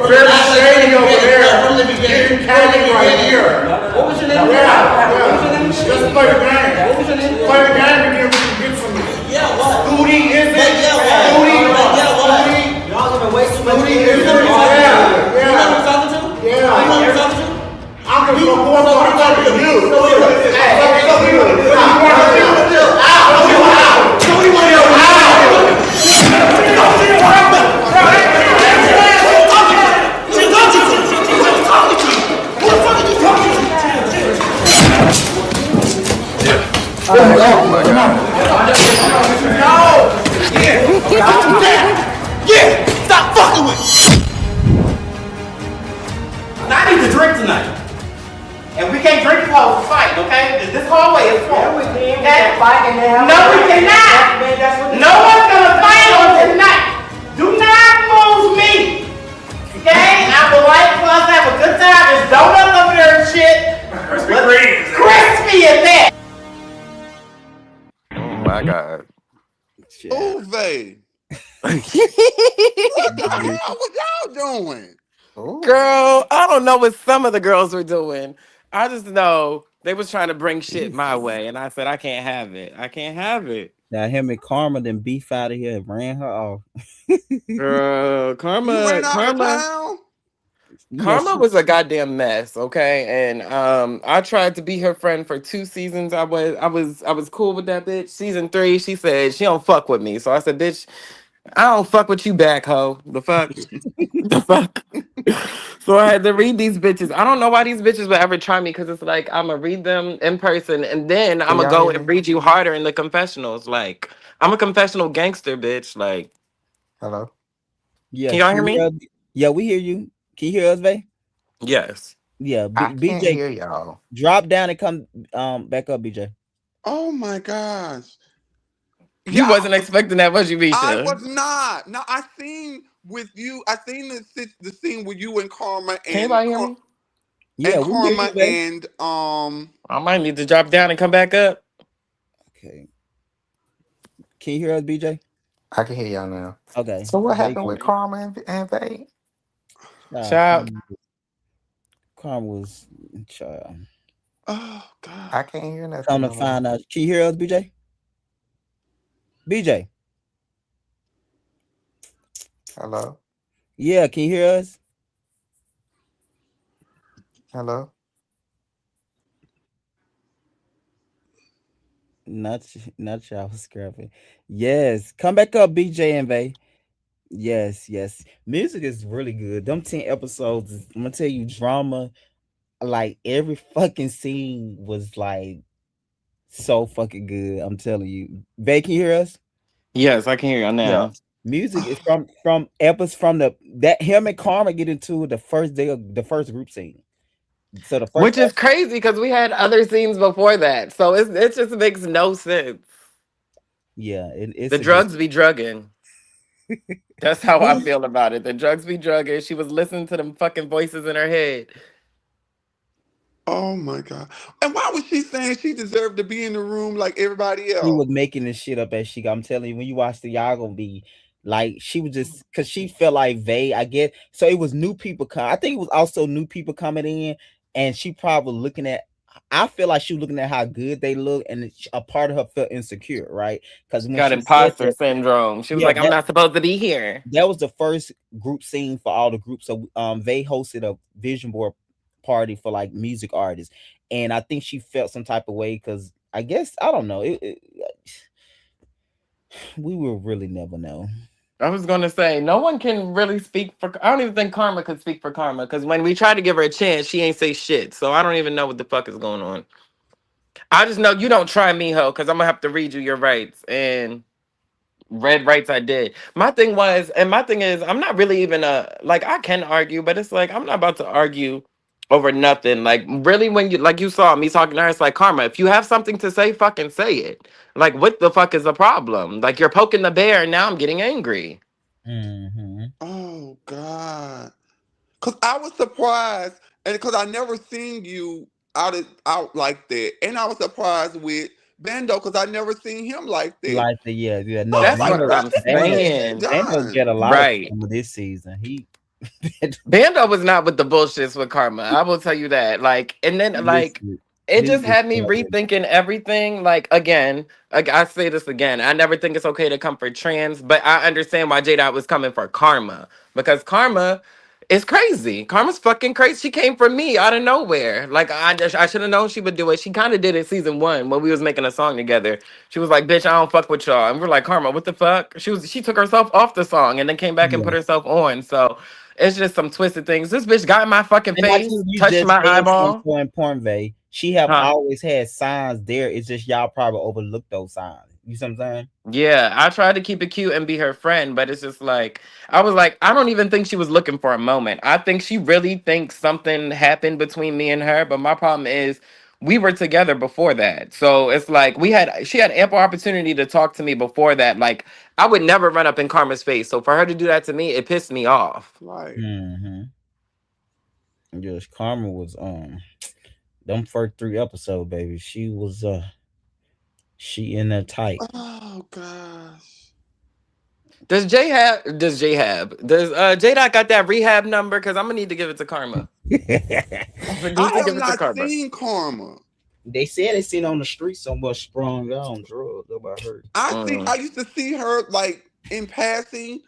Very shady over there. From the beginning. Caddy right here. What was your name? Yeah. What was your name? Just play the game. What was your name? Play the game and then we can get some. Yeah, what? Scooty is it? Yeah, what? Scooty. Yeah, what? Scooty. Y'all gonna waste too much. Scooty is it? You know who I'm talking to? Yeah. You know who I'm talking to? I'm gonna go more talking to you. Yeah! Stop fucking with me! I need to drink tonight. And we can't drink while we fight, okay? This hallway is full. Yeah, we can. No, we cannot. No one's gonna fight on tonight. Do not move me. Okay? I would like for us to have a good time. There's donuts over there and shit. Crispy at that. Oh my God. Uve. What the hell was y'all doing? Girl, I don't know what some of the girls were doing. I just know they was trying to bring shit my way, and I said I can't have it. I can't have it. Now him and Karma then beef out of here and ran her off. Girl, You Karma, ran out of town? Karma was a goddamn mess, okay? And I tried to be her friend for 2 seasons. I was cool with that bitch. Season 3, she said she don't fuck with me. So I said, bitch, I don't fuck with you back, ho. The fuck? The fuck? So I had to read these bitches. I don't know why these bitches would ever try me, because it's like I'm gonna read them in person and then I'm gonna go and read you harder in the confessionals. Like, I'm a confessional gangster, bitch. Like, Hello? Yeah, can y'all hear me? Yeah, we hear you. Can you hear us, Vay? Yes. Yeah, I can't BJ, hear y'all. drop down and come back up, BJ. Oh my gosh. You wasn't expecting that, was you, Misha? I was not. No, I seen with you. I seen the scene with you and Karma and Can anybody hear me? Yeah, and we hear Karma you, Vay. and I might need to drop down and come back up. Okay. Can you hear us, BJ? I can hear y'all now. Okay. So what Vay, happened with Karma and Faye? Child. Karma was child. oh god. I can't hear nothing. Come to find out. Can you hear us, BJ? BJ. Hello? Yeah, can you hear us? Hello? Not y'all scrapping. Yes. Come back up, BJ and Vay. Yes, yes. Music is really good. Them 10 episodes, I'm gonna tell you, drama, like every fucking scene was like so fucking good. I'm telling you. Bay, can you hear us? Yes, I can hear you Yeah. now. Music is from episodes from the that him and Karma get into the first day of the first group scene. So the first Which is crazy because we had other scenes before that. So it just makes no sense. yeah, The it's a good drugs be drugging. That's how I feel about it. The drugs be drugging. She was listening to them fucking voices in her head. Oh my God. And why was she saying she deserved to be in the room like everybody she else? was making this shit up as she got. I'm telling you, when you watch the y'all gonna be like she was just because she felt like Vay. I get so it was new people come. I think it was also new people coming in, and she probably looking at. I feel like she was looking at how good they look, and a part of her felt insecure, right? Because when Got she said imposter that, syndrome. She was yeah, like, I'm not supposed to be here. that was the first group scene for all the groups. So they hosted a vision board party for like music artists, and I think she felt some type of way because I guess I don't know. We will really never know. I was gonna say, no one can really speak for. I don't even think Karma could speak for Karma because when we tried to give her a chance, she ain't say shit. So I don't even know what the fuck is going on. I just know you don't try me, ho, because I'm gonna have to read you your rights and read rights. I did. My thing was, and my thing is, I'm not really even a like. I can argue, but it's like I'm not about to argue over nothing. Like really, when you like you saw me talking to her, it's like Karma. If you have something to say, fucking say it. Like what the fuck is the problem? Like you're poking the bear, and now I'm getting angry. Mm-hmm. Oh God. Cause I was surprised, and because I never seen you out like that, and I was surprised with Bando because I never seen him like that. Like the yeah, yeah. I No, was That's like, what Bando, I'm what Bando, has he saying. Bando get done? a lot of Right. drama this season. He Bando was not with the bullshits with Karma. I will tell you that. Like, and then like listen, it this just bitch had me started. rethinking everything. Like again, like I say this again. I never think it's okay to come for trans, but I understand why J Dot was coming for Karma because Karma is crazy. Karma's fucking crazy. She came for me out of nowhere. Like I should have known she would do it. She kind of did it season one when we was making a song together. She was like, "Bitch, I don't fuck with y'all," and we're like, "Karma, what the fuck?" She took herself off the song and then came back and put Yeah. herself on. So. It's just some twisted things. This bitch got in my fucking And I face, think you touched just my said something eyeball. so important, Vay. She have Huh? always had signs there. It's just y'all probably overlooked those signs. You see what I'm saying? Yeah, I tried to keep it cute and be her friend, but it's just like I was like, I don't even think she was looking for a moment. I think she really thinks something happened between me and her. But my problem is we were together before that. So it's like she had ample opportunity to talk to me before that. Like I would never run up in Karma's face. So for her to do that to me, it pissed me off. Like, Mm-hmm. Yes, Karma was them first 3 episodes, baby. She was she in there tight. oh gosh. Does J Dot got that rehab number? Cause I'm gonna need to give it to Karma. I'm gonna need I to have give it to not Karma. seen Karma. They said they seen her on the street somewhere sprung out on drugs. About her. I used to see her like in passing.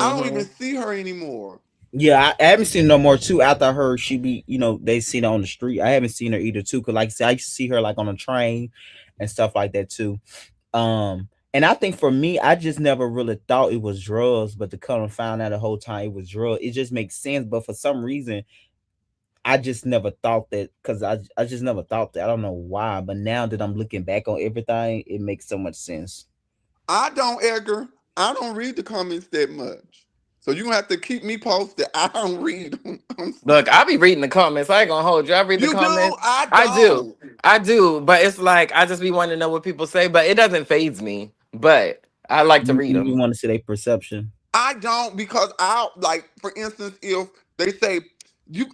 I don't even Mm-hmm. see her anymore. Yeah, I haven't seen no more too. After her, she be they seen her on the street. I haven't seen her either too. Cause like I said, I used to see her like on a train and stuff like that too. And I think for me, I just never really thought it was drugs, but to come and find out the whole time it was drugs, it just makes sense. But for some reason, I just never thought that because I just never thought that. I don't know why, but now that I'm looking back on everything, it makes so much sense. I don't, Edgar. I don't read the comments that much. So you have to keep me posted. I don't read them. I'm Look, sorry. I be reading the comments. I ain't gonna hold you. I read the You do? comments. I I do. don't. I do. But it's like I just be wanting to know what people say, but it doesn't phase me. But I like to read You them. want to see their perception? I don't because I like, for instance, if they say you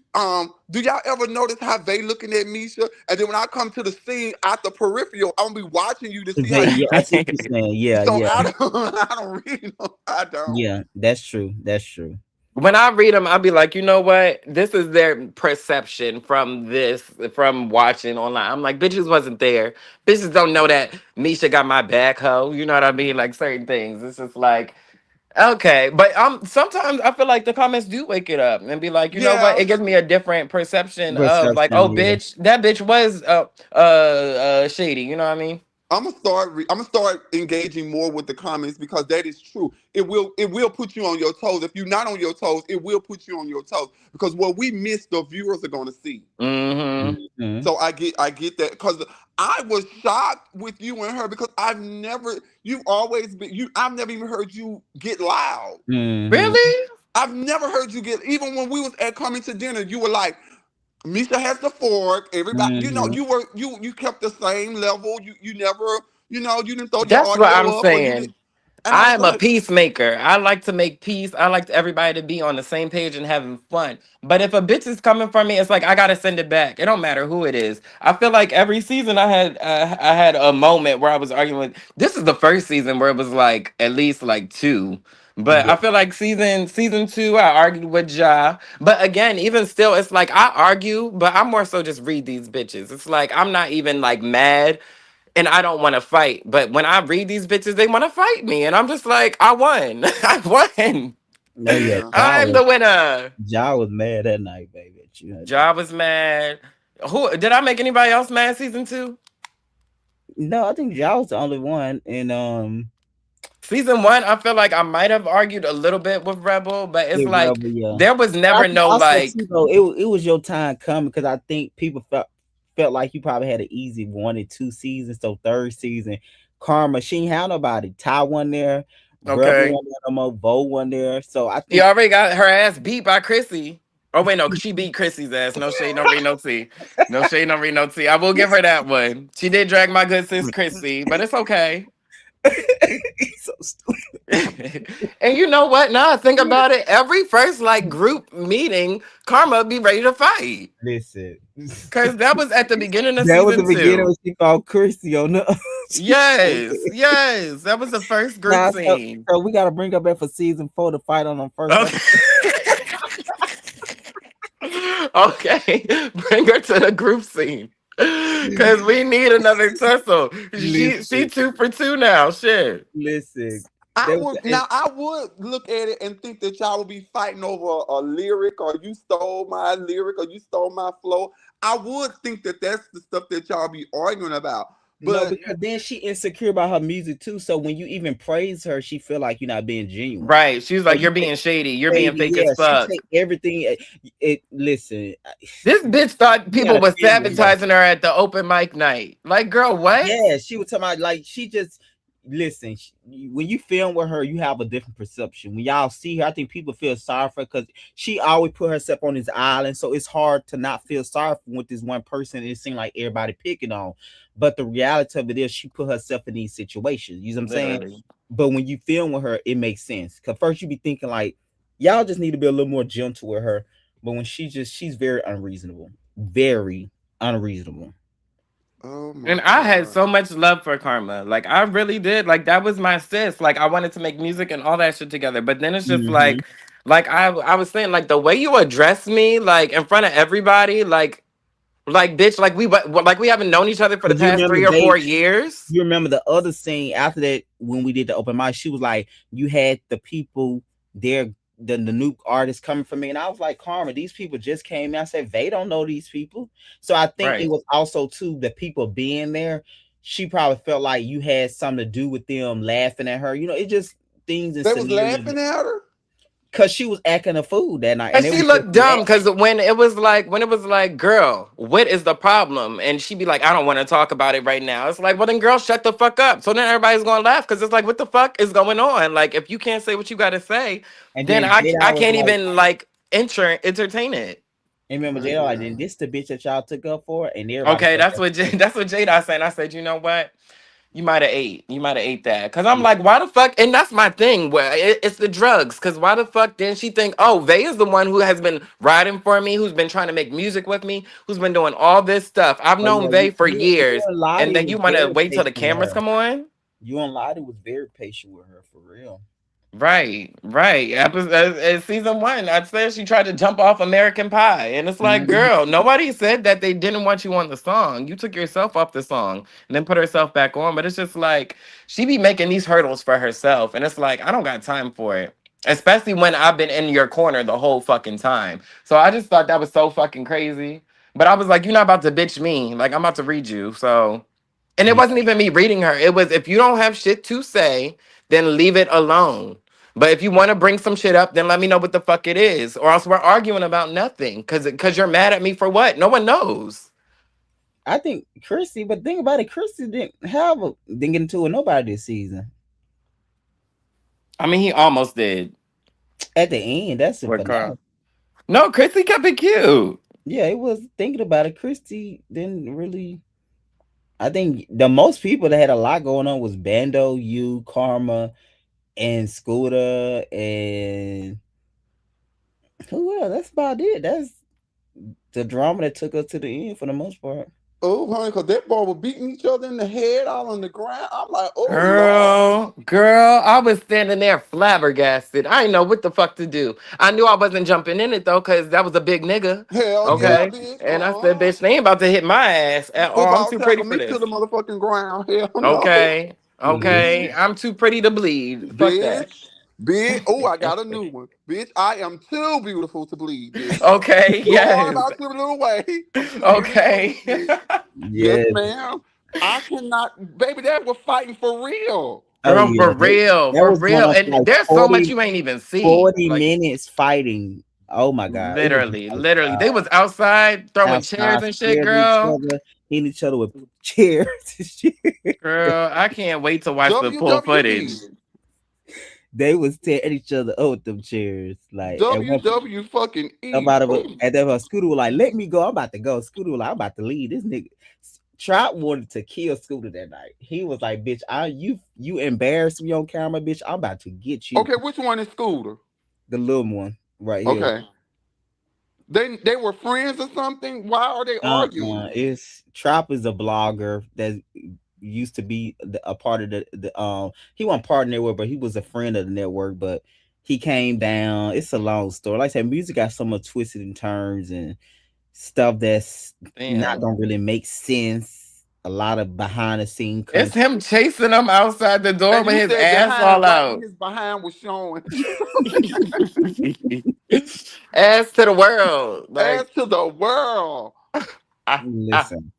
do y'all ever notice how they looking at Misha? And then when I come to the scene at the peripheral, I'm gonna be watching you to see how They, you yeah, I see what you're saying. Yeah, so yeah, I don't I don't read them. I don't. yeah. That's true. That's true. When I read them, I'll be like, you know what? This is their perception from watching online. I'm like, bitches wasn't there. Bitches don't know that Misha got my back, hoe. You know what I mean? Like certain things. It's just like, okay, but sometimes I feel like the comments do wake it up and be like, you know what? Yeah. It gives me a different perception of like, Perception. oh, Yeah. bitch, that bitch was shady. You know what I mean? I'm gonna start engaging more with the comments because that is true. It will put you on your toes. If you're not on your toes, it will put you on your toes because what we miss, the viewers are gonna see. Mm-hmm. Hmm. So I get that because I was shocked with you and her because you've always been you I've never even heard you get loud. Hmm. Really? I've never heard you get even when we was at coming to dinner. You were like, Misha has the fork. Everybody, Hmm. you kept the same level. You never, you didn't throw your That's what audio I'm up or you did. saying. And I I was am a like, peacemaker. I like to make peace. I like everybody to be on the same page and having fun. But if a bitch is coming for me, it's like I gotta send it back. It don't matter who it is. I feel like every season I had a moment where I was arguing with. This is the first season where it was like at least like two. But Yeah. I feel like season two, I argued with Ja. But again, even still, it's like I argue, but I more so just read these bitches. It's like I'm not even like mad and I don't want to fight. But when I read these bitches, they want to fight me, and I'm just like, I won. I won. Oh yeah, yeah. I'm the winner. Ja was mad that night, baby. You had to. Ja was mad. Who did I make anybody else mad season two? No, I think Ja was the only one, and Season one, I feel like I might have argued a little bit with Rebel, but it's with like Rebel, yeah. there was But I never think no also too like, though, it was your time coming because I think people felt like you probably had an easy 1 and 2 seasons. So third season, Karma, she ain't had nobody. Ty one there, Rebel okay, one there, no more. Bo one there. So I she think already got her ass beat by Chrissy. Oh wait, no, she beat Chrissy's ass. No shade, no read no tea. No shade, no read no tea. I will give her that one. She did drag my good sis Chrissy, but it's okay. he's so stupid. And you know what? Now I think about it, every first like group meeting, Karma be ready to fight. Listen, Cause that was at the beginning of that was the season beginning two. when she called Chrissy on the. She said Yes, yes. That was the first group nah, scene. so we gotta bring her back for season 4 to fight on them first episode. Okay. Okay. Bring her to the group scene. Cause we need another tussle. She Listen, 2 for 2 now. Shit. listen. I That was would now I would look at it and think that y'all would be fighting over a lyric or you stole my lyric or you stole my flow. I would think that that's the stuff that y'all be arguing about. no, But because then she insecure about her music too. So when you even praise her, she feel like you're not being genuine. Right. She was So like, you you're take being shady. You're being baby, fake as yeah, she fuck. take everything. Listen, This bitch thought you people gotta was stand with her. sabotaging her at the open mic night. Like, girl, what? Yeah, she was talking about like she just listen. When you film with her, you have a different perception. When y'all see her, I think people feel sorry for her because she always put herself on this island, so it's hard to not feel sorry for with this one person. It seems like everybody picking on, but the reality of it is she put herself in these situations. You know what I'm saying? Literally. But when you film with her, it makes sense. Cause first you be thinking like y'all just need to be a little more gentle with her, but when she's very unreasonable, very unreasonable. oh my And I had God. so much love for Karma. Like, I really did. Like, that was my sis. Like, I wanted to make music and all that shit together. But then it's just Hmm. like I was saying, like the way you address me, like in front of everybody, like bitch, like we haven't known each other for the Cause you past remember 3 or 4 years. you remember the other scene after that when we did the open mic, she was like, you had the people there, the new artists coming from me. And I was like, Karma, these people just came in. I said, they don't know these people. So I think it Right. was also too the people being there. She probably felt like you had something to do with them laughing at her. It just things and They was scenarios laughing at her? because she was acting a fool that night. And And it she was just looked dumb because when it was like, girl, what is the problem? And she'd be like, I don't want to talk about it right now. It's like, well then girl, shut the fuck up. So then everybody's gonna laugh because it's like, what the fuck is going on? Like if you can't say what you gotta say, and then then I Jada was can't like, even like entertain it. and remember Jada like, then Man. this the bitch that y'all took up for, and everybody Okay, felt that's that. what that's what Jada saying. I said, you know what? You might have ate that. Cause I'm like, why the fuck? And that's my thing. Where it's the drugs. Cause why the fuck didn't she think, oh, Vay is the one who has been riding for me, who's been trying to make music with me, who's been doing all this stuff. I've Oh known yeah, Vay for you years, and and Lottie then was you want to very wait till the patient with cameras her. come on. You and Lottie was very patient with her for real. Right, right. Season one, I said she tried to jump off American Pie, and it's like, Mhm. girl, nobody said that they didn't want you on the song. You took yourself off the song and then put herself back on. But it's just like she be making these hurdles for herself, and it's like I don't got time for it. Especially when I've been in your corner the whole fucking time. So I just thought that was so fucking crazy. But I was like, you're not about to bitch me. Like I'm about to read you. So And it Yeah. wasn't even me reading her. It was, if you don't have shit to say, then leave it alone. But if you want to bring some shit up, then let me know what the fuck it is. Or else we're arguing about nothing. Cause you're mad at me for what? No one knows. I think Chrissy, but think about it, Chrissy didn't get into it with nobody this season. I mean, he almost did At the end, that's the with Carl. finale. No, Chrissy kept it cute. Yeah, it was thinking about it. Christy didn't really. I think the most people that had a lot going on was Bando, you, Karma, and Scooter, and who else? That's about it. That's the drama that took us to the end for the most part. Oh, honey, because that boy was beating each other in the head, all on the ground. I'm like, oh, Lord. Girl, I was standing there flabbergasted. I didn't know what the fuck to do. I knew I wasn't jumping in it though, cause that was a big nigga. Hell yeah, Okay. bitch. And I said, bitch, they ain't about to hit my ass at all. I'm Football too pretty tackle for me to this. the motherfucking ground. Hell no. Okay. Okay. Listen, I'm too pretty to bleed. Fuck that. Bitch. Bitch. Oh, I got a new one. Bitch, I am too beautiful to bleed, bitch. Okay. Don't worry Yes. about your little way. I'm too pretty to Okay. bleed, bitch. Yes, yeah. ma'am. I cannot, baby, that was fighting for real. Oh Girl, yeah, for real. that For was going real. on for And like there's so much 40, you ain't even see. 40 Like, minutes fighting. Oh my god, it was literally. Literally. They was outside throwing chairs outside and shit, scaring each girl. other, hitting each other with chairs and shit. Girl, I can't wait to watch the full footage. WWE. They was tearing each other up with them chairs. Like at one WW fucking E. somebody was at that Scooter was like, "Let me go. I'm about to go." Scooter was like, "I'm about to leave." This nigga Trot wanted to kill Scooter that night. He was like, "Bitch, you embarrassed me on camera, bitch. I'm about to get you." Okay, which one is Scooter? The little one right here. Okay. They were friends or something? Why are they arguing? It's Trop is a blogger that used to be a part of the he wasn't part of the network, but he was a friend of the network, but he came down. It's a long story. Like I said, music got so much twisted and turns and stuff that's not Damn. gonna really make sense. A lot of behind the scene It's content. him chasing them outside the door And with you his said ass all behind right when out. his behind was showing. Ass to the world. As Like, to the world. ah, ah. Listen.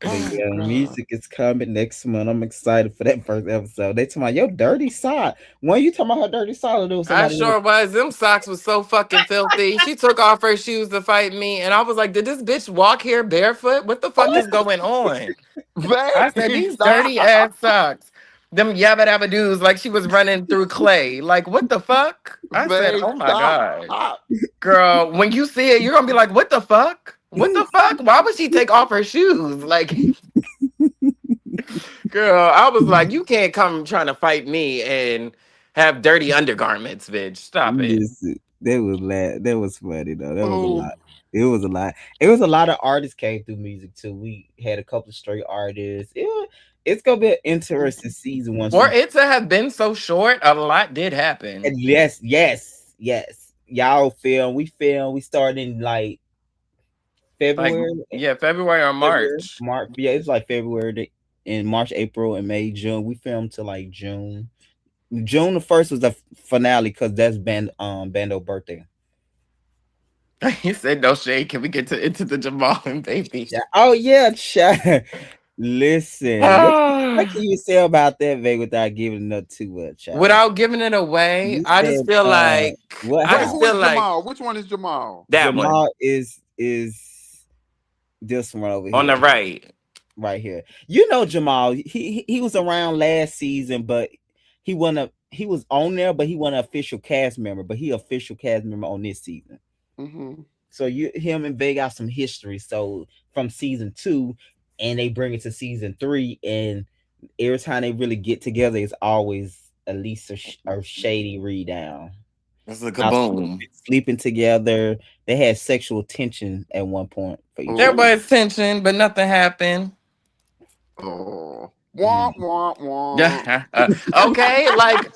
But Oh yeah, God. music is coming next month. I'm excited for that first episode. They talking about your dirty side. When you talking about her dirty side, or there was I somebody else? sure was. Them socks was so fucking filthy. She took off her shoes to fight me, and I was like, "Did this bitch walk here barefoot? What the fuck is going on?" I said, Baby, "These dirty ass stop. socks, them yabba dabba doos, like she was running through clay. Like, what the fuck?" I said, Babe, "Oh my god, stop. girl, when you see it, you're gonna be like, what the fuck? What the fuck? Why would she take off her shoes? Like, girl, I was like, you can't come trying to fight me and have dirty undergarments, bitch. Stop it." Listen, that was funny though. That was a Oh, lot. It was a lot. It was a lot of artists came through music too. We had a couple of straight artists. It's gonna be an interesting season once For we. it to have been so short, a lot did happen. And yes. Y'all film. We film. We started in like Like, February. yeah, February or February, March. March. Yeah, it's like February. In March, April, and May, June. We filmed till like June. June the 1st was the finale because that's Bando birthday. He said, "No shade. Can we get to into the Jamal and baby?" Yeah. Oh yeah, chat. Listen, what can you say about that, Vay, without giving it up too much, child? Without giving it away, You I just said, feel like what I wait, just happened? who feel is like Jamal? Which one is Jamal? that one Jamal is this one over on here, the right. right here. You know Jamal. He was around last season, but he was on there, but he wasn't an official cast member. But he official cast member on this season. Mm-hmm. So him and Vay got some history. So from season 2, and they bring it to season 3, and every time they really get together, it's always at least a shady read down. It's a Y'all kaboom. sleeping together. They had sexual tension at one point for each There other. Oh, was tension, but nothing happened. oh. Mm. Womp, womp, womp. Yeah. Okay, like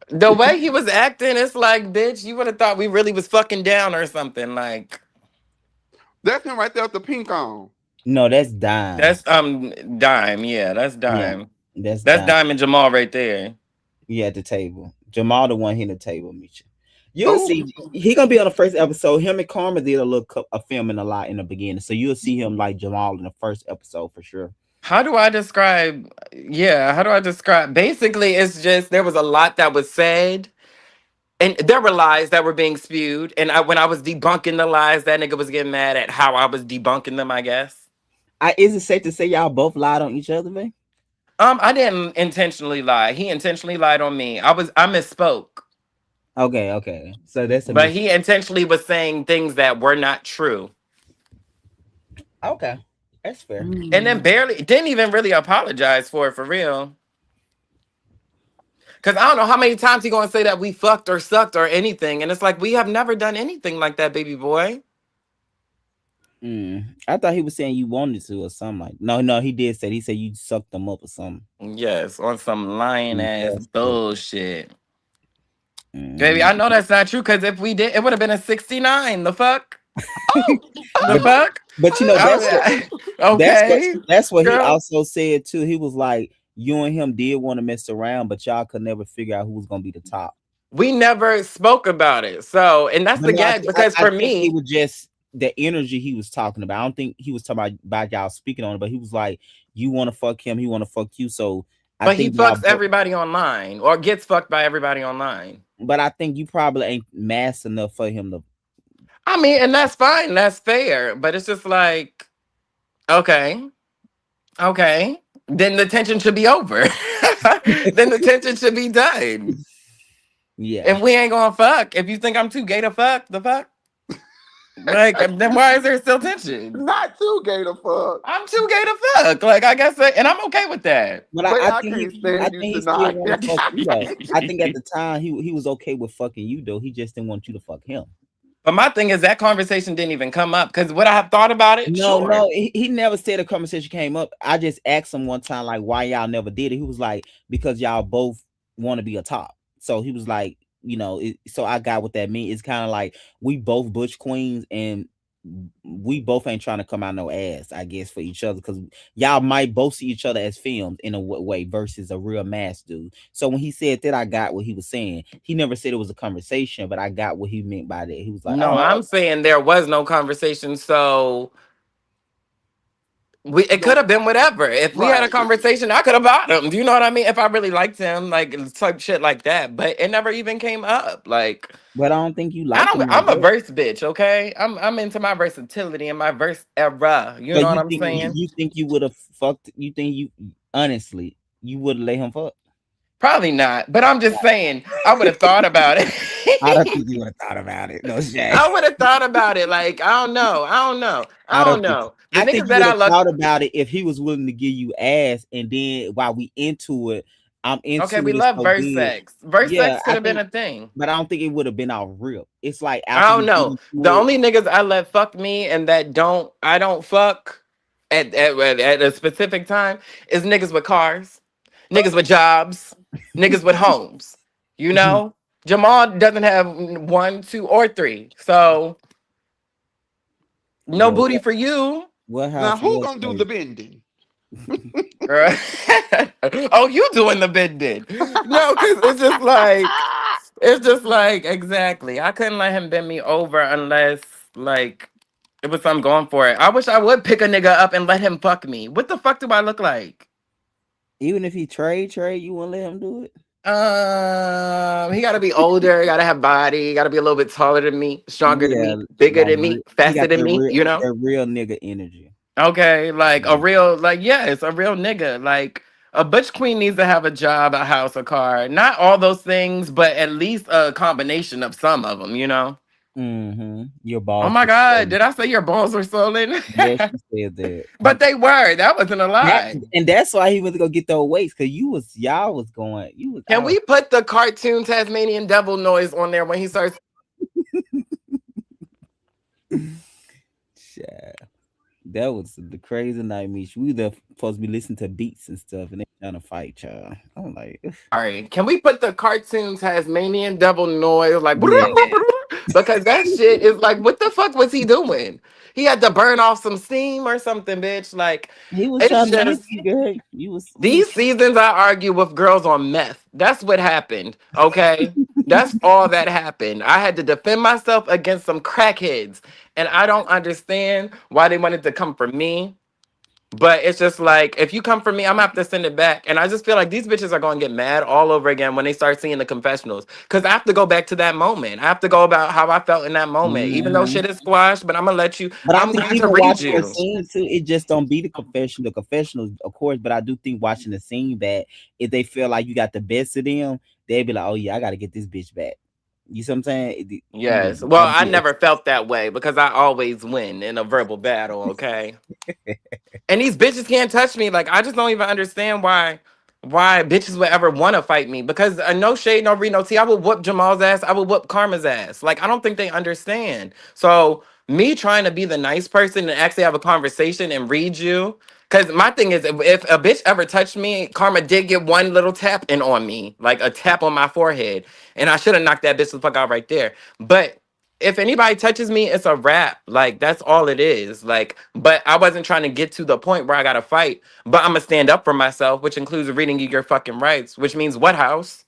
the way he was acting, it's like, bitch, you would have thought we really was fucking down or something. Like, That's him right there with the pink on. No, that's Dime. that's Dime. Yeah, that's Yeah, Dime. that's That's Dime. Dime and Jamal right there. Yeah, at the table. Jamal, the one hitting the table, Misha. You'll Oh, see. He gonna be on the first episode. Him and Karma did a filming a lot in the beginning, so you'll see him like Jamal in the first episode for sure. How do I describe? Yeah, how do I describe? Basically, it's just there was a lot that was said, and there were lies that were being spewed. And when I was debunking the lies, that nigga was getting mad at how I was debunking them. I guess. Is it safe to say y'all both lied on each other, man? I didn't intentionally lie. He intentionally lied on me. I misspoke, Okay, okay. So that's a but miss. he intentionally was saying things that were not true, Okay, that's fair. and then barely didn't even really apologize for real. Cause I don't know how many times he gonna say that we fucked or sucked or anything, and it's like we have never done anything like that, baby boy. I thought he was saying you wanted to or something like. No, no, he did say he said you sucked them up or something. Yes, on some lying ass That's good. bullshit, baby. Mm. I know that's not true. Cause if we did, it would have been a 69. The fuck, the But fuck. but you know Okay, that's what he girl. also said too. He was like you and him did want to mess around, but y'all could never figure out who was gonna be the top. We never spoke about it. So, and that's But the no, gag because I for think it me, was just the energy he was talking about. I don't think he was talking about y'all speaking on it, but he was like, you want to fuck him, he want to fuck you. So I but he think y'all fucks both, everybody online or gets fucked by everybody online. but I think you probably ain't mass enough for him to. I mean, and that's fine. That's fair. But it's just like, okay, okay. Then the tension should be over. Then the tension should be done. Yeah, If we ain't gonna fuck, if you think I'm too gay to fuck, the fuck? Like, then why is there still tension? Not too gay to fuck. I'm too gay to fuck. Like, I guess, and I'm okay with that. but But I I think can't I stand you think he still tonight. want to fuck you though. I think at the time he was okay with fucking you though. He just didn't want you to fuck him. But my thing is that conversation didn't even come up because would I have thought about it? No, Sure. no, he never said a conversation came up. I just asked him one time, like, why y'all never did it. He was like, because y'all both want to be a top. So he was like, so I got what that means. It's kind of like we both butch queens and we both ain't trying to come out no ass, I guess, for each other because y'all might both see each other as films in a way versus a real mass dude. So when he said that, I got what he was saying. He never said it was a conversation, but I got what he meant by that. He was like, No, oh, I'm saying there was no conversation. So it could No, have been whatever. If we had a right. conversation, I could have bought him. Do you know what I mean? If I really liked him, like type shit like that. But it never even came up. Like but I don't think you I like don't him like I'm a that. verse bitch, okay? I'm into my versatility and my verse era. You So know what I'm saying? you think you would have fucked? You think you honestly you would have let him fuck? Probably not. But I'm just saying, I would have thought about I don't it. think you would have thought about it. No shade. I would have thought about it. Like, I don't know. I don't know. I I don't don't think. know. The I think niggas you that would I have look thought about it if he was willing to give you ass, and then while we into it, I'm okay, into we it. It's love so verse good. sex. Verse Yeah, sex could I have been think, a thing. but I don't think it would have been all real. It's like I after don't we get know. into The it, only niggas I let fuck me and that I don't fuck at a specific time is niggas with cars, niggas with jobs, niggas with homes. You know? Jamal doesn't have one, two, or three. So no bro. booty for you. What Now house who was gonna do the first? bending? Girl. Oh, you doing the bid did. No, because it's just like exactly. I couldn't let him bend me over unless like it was something going for it. I wish I would pick a nigga up and let him fuck me. What the fuck do I look like? Even if he trade, you wouldn't let him do it. He gotta be older, gotta have body, gotta be a little bit taller than me, stronger than Yeah, me, bigger like than me, he faster got than me, you know? that real nigga energy. Okay, like a Yeah. real, like, yeah, it's a real nigga. Like a butch queen needs to have a job, a house, a car. Not all those things, but at least a combination of some of them, you know? Your Oh balls my were God, swollen. did I say your balls were swollen? Yes, you said that. But they were. That wasn't a That lie. and that's why he went to go get those weights because y'all was going. You was Can I was we put the cartoon Tasmanian devil noise on there when he starts? shit. That was the crazy night, Mish. We were supposed to be listening to beats and stuff, and they trying to fight, y'all. I'm like, All right, can we put the cartoon Tasmanian devil noise like yeah, because that shit is like, what the fuck was he doing? He had to burn off some steam or something, bitch. Like, he was it's trying to get just you, girl. He was. these seasons I argue with girls on meth. That's what happened. Okay. That's all that happened. I had to defend myself against some crackheads. And I don't understand why they wanted to come for me. But it's just like, if you come for me, I'm gonna have to send it back. And I just feel like these bitches are gonna get mad all over again when they start seeing the confessionals. Cause I have to go back to that moment. I have to go about how I felt in that moment. Even though Mhm. shit is squashed, but I'm gonna let you, But I I'm think going to even read watching the you. scene too, it just don't be the confession. The confessionals, of course, but I do think watching the scene that if they feel like you got the best of them, they'd be like, "Oh yeah, I got to get this bitch back." You see what I'm saying? Yes. Well, I I be never felt that way because I always win in a verbal battle, okay? And these bitches can't touch me. Like, I just don't even understand why bitches would ever want to fight me. Because no shade, no read, no tea. I would whoop Jamal's ass. I would whoop Karma's ass. Like, I don't think they understand. So me trying to be the nice person and actually have a conversation and read you. Because my thing is, if a bitch ever touched me, Karma did get one little tap in on me, like a tap on my forehead. And I should have knocked that bitch the fuck out right there. But if anybody touches me, it's a wrap. Like, that's all it is. Like, but I wasn't trying to get to the point where I gotta fight. But I'm gonna stand up for myself, which includes reading you your fucking rights. Which means what house?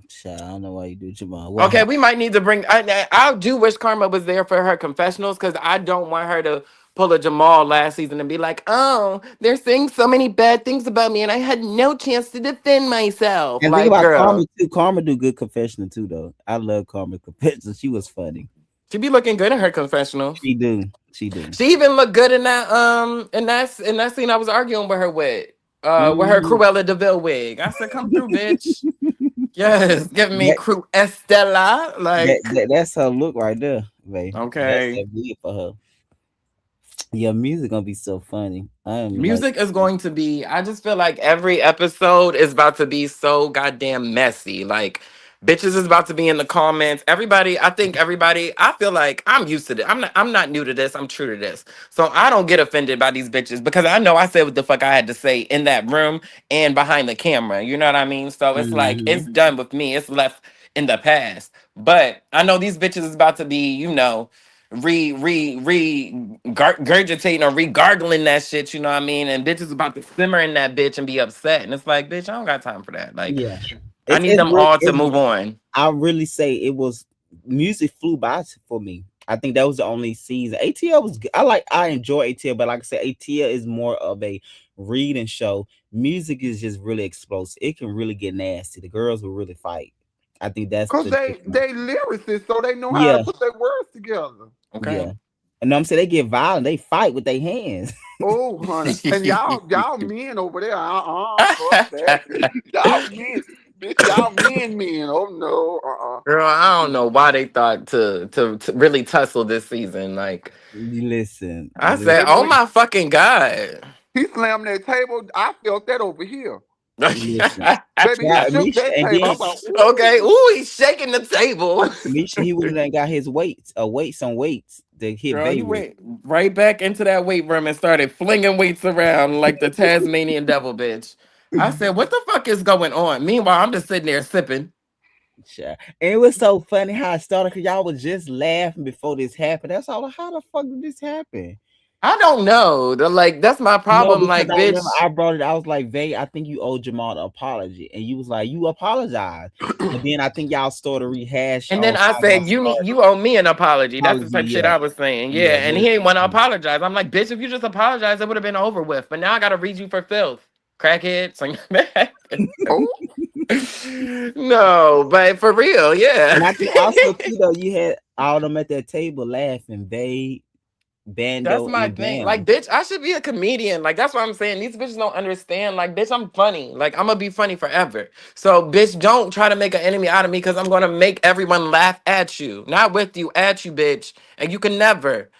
Child, I don't know why you do Jamal. What Okay, happened? we might need to bring. I do wish Karma was there for her confessionals because I don't want her to pull a Jamal last season and be like, "Oh, they're saying so many bad things about me, and I had no chance to defend myself." And think Like, about Karma girl, too. Karma do good confessional too, though. I love Karma confessional. She was funny. she be looking good in her confessionals. She do. She do. She even looked good in that scene I was arguing with her with her Mhm. Cruella Deville wig. I said, "Come through, bitch." Yes, give me That, Cru Estella. Like, that's her look right there, babe. That's okay. that wig for her. Yeah, music gonna be so funny. I am like, Music is going to be, I just feel like every episode is about to be so goddamn messy. Like, bitches is about to be in the comments. Everybody, I think everybody, I feel like I'm used to this. I'm not new to this. I'm true to this. So I don't get offended by these bitches because I know I said what the fuck I had to say in that room and behind the camera. You know what I mean? So it's like hmm it's done with me. It's left in the past. But I know these bitches is about to be, regurgitating or regargling that shit, you know what I mean? And bitches about to simmer in that bitch and be upset. And it's like, bitch, I don't got time for that. Like, yeah. I need them all to It's move on. I really say it was music flew by for me. I think that was the only season. ATL was good. I enjoy ATL, but like I said, ATL is more of a reading show. Music is just really explosive. It can really get nasty. The girls will really fight. I think that's Cause the difference. they lyricists, so they know how to Yeah, put their words together. yeah. Okay. And I'm saying they get violent. They fight with their hands. Oh, honey, and y'all men over there, fuck that. Y'all men, bitch, y'all men. Oh no. Girl, I don't know why they thought to really tussle this season. Like, Listen, I said, And listen, oh when my fucking God. he slammed that table, I felt that over here. listen. Baby, he shook Misha, that and table. then I'm like, Okay. ooh. Ooh, he's shaking the table. Misha, he wouldn't have got his weights, some weights to hit Girl, he Beirut. went right back into that weight room and started flinging weights around like the Tasmanian devil, bitch. I said, what the fuck is going on? Meanwhile, I'm just sitting there sipping. Sure. And it was so funny how it started because y'all was just laughing before this happened. That's all. How the fuck did this happen? I don't know. Like, that's my No, problem. because Like, I remember bitch. I brought it. I was like, Vay, I think you owe Jamal an apology. And you was like, you apologize. And then I think y'all started rehash And on then I how y'all said, started. you owe me an apology. That's the Apology, type of shit yeah. I was saying. Yeah. Yeah. And he ain't want to apologize. I'm like, bitch, if you just apologize, it would have been over with. But now I gotta read you for filth. Crackhead. So Oh, no, but for real, yeah. And I think also too though, you had all of them at that table laughing. Vay, That's Bando, my and thing. Like, Bam. bitch, I should be a comedian. Like, that's what I'm saying. These bitches don't understand. Like, bitch, I'm funny. Like, I'm gonna be funny forever. So, bitch, don't try to make an enemy out of me because I'm gonna make everyone laugh at you. Not with you, at you, bitch. And you can never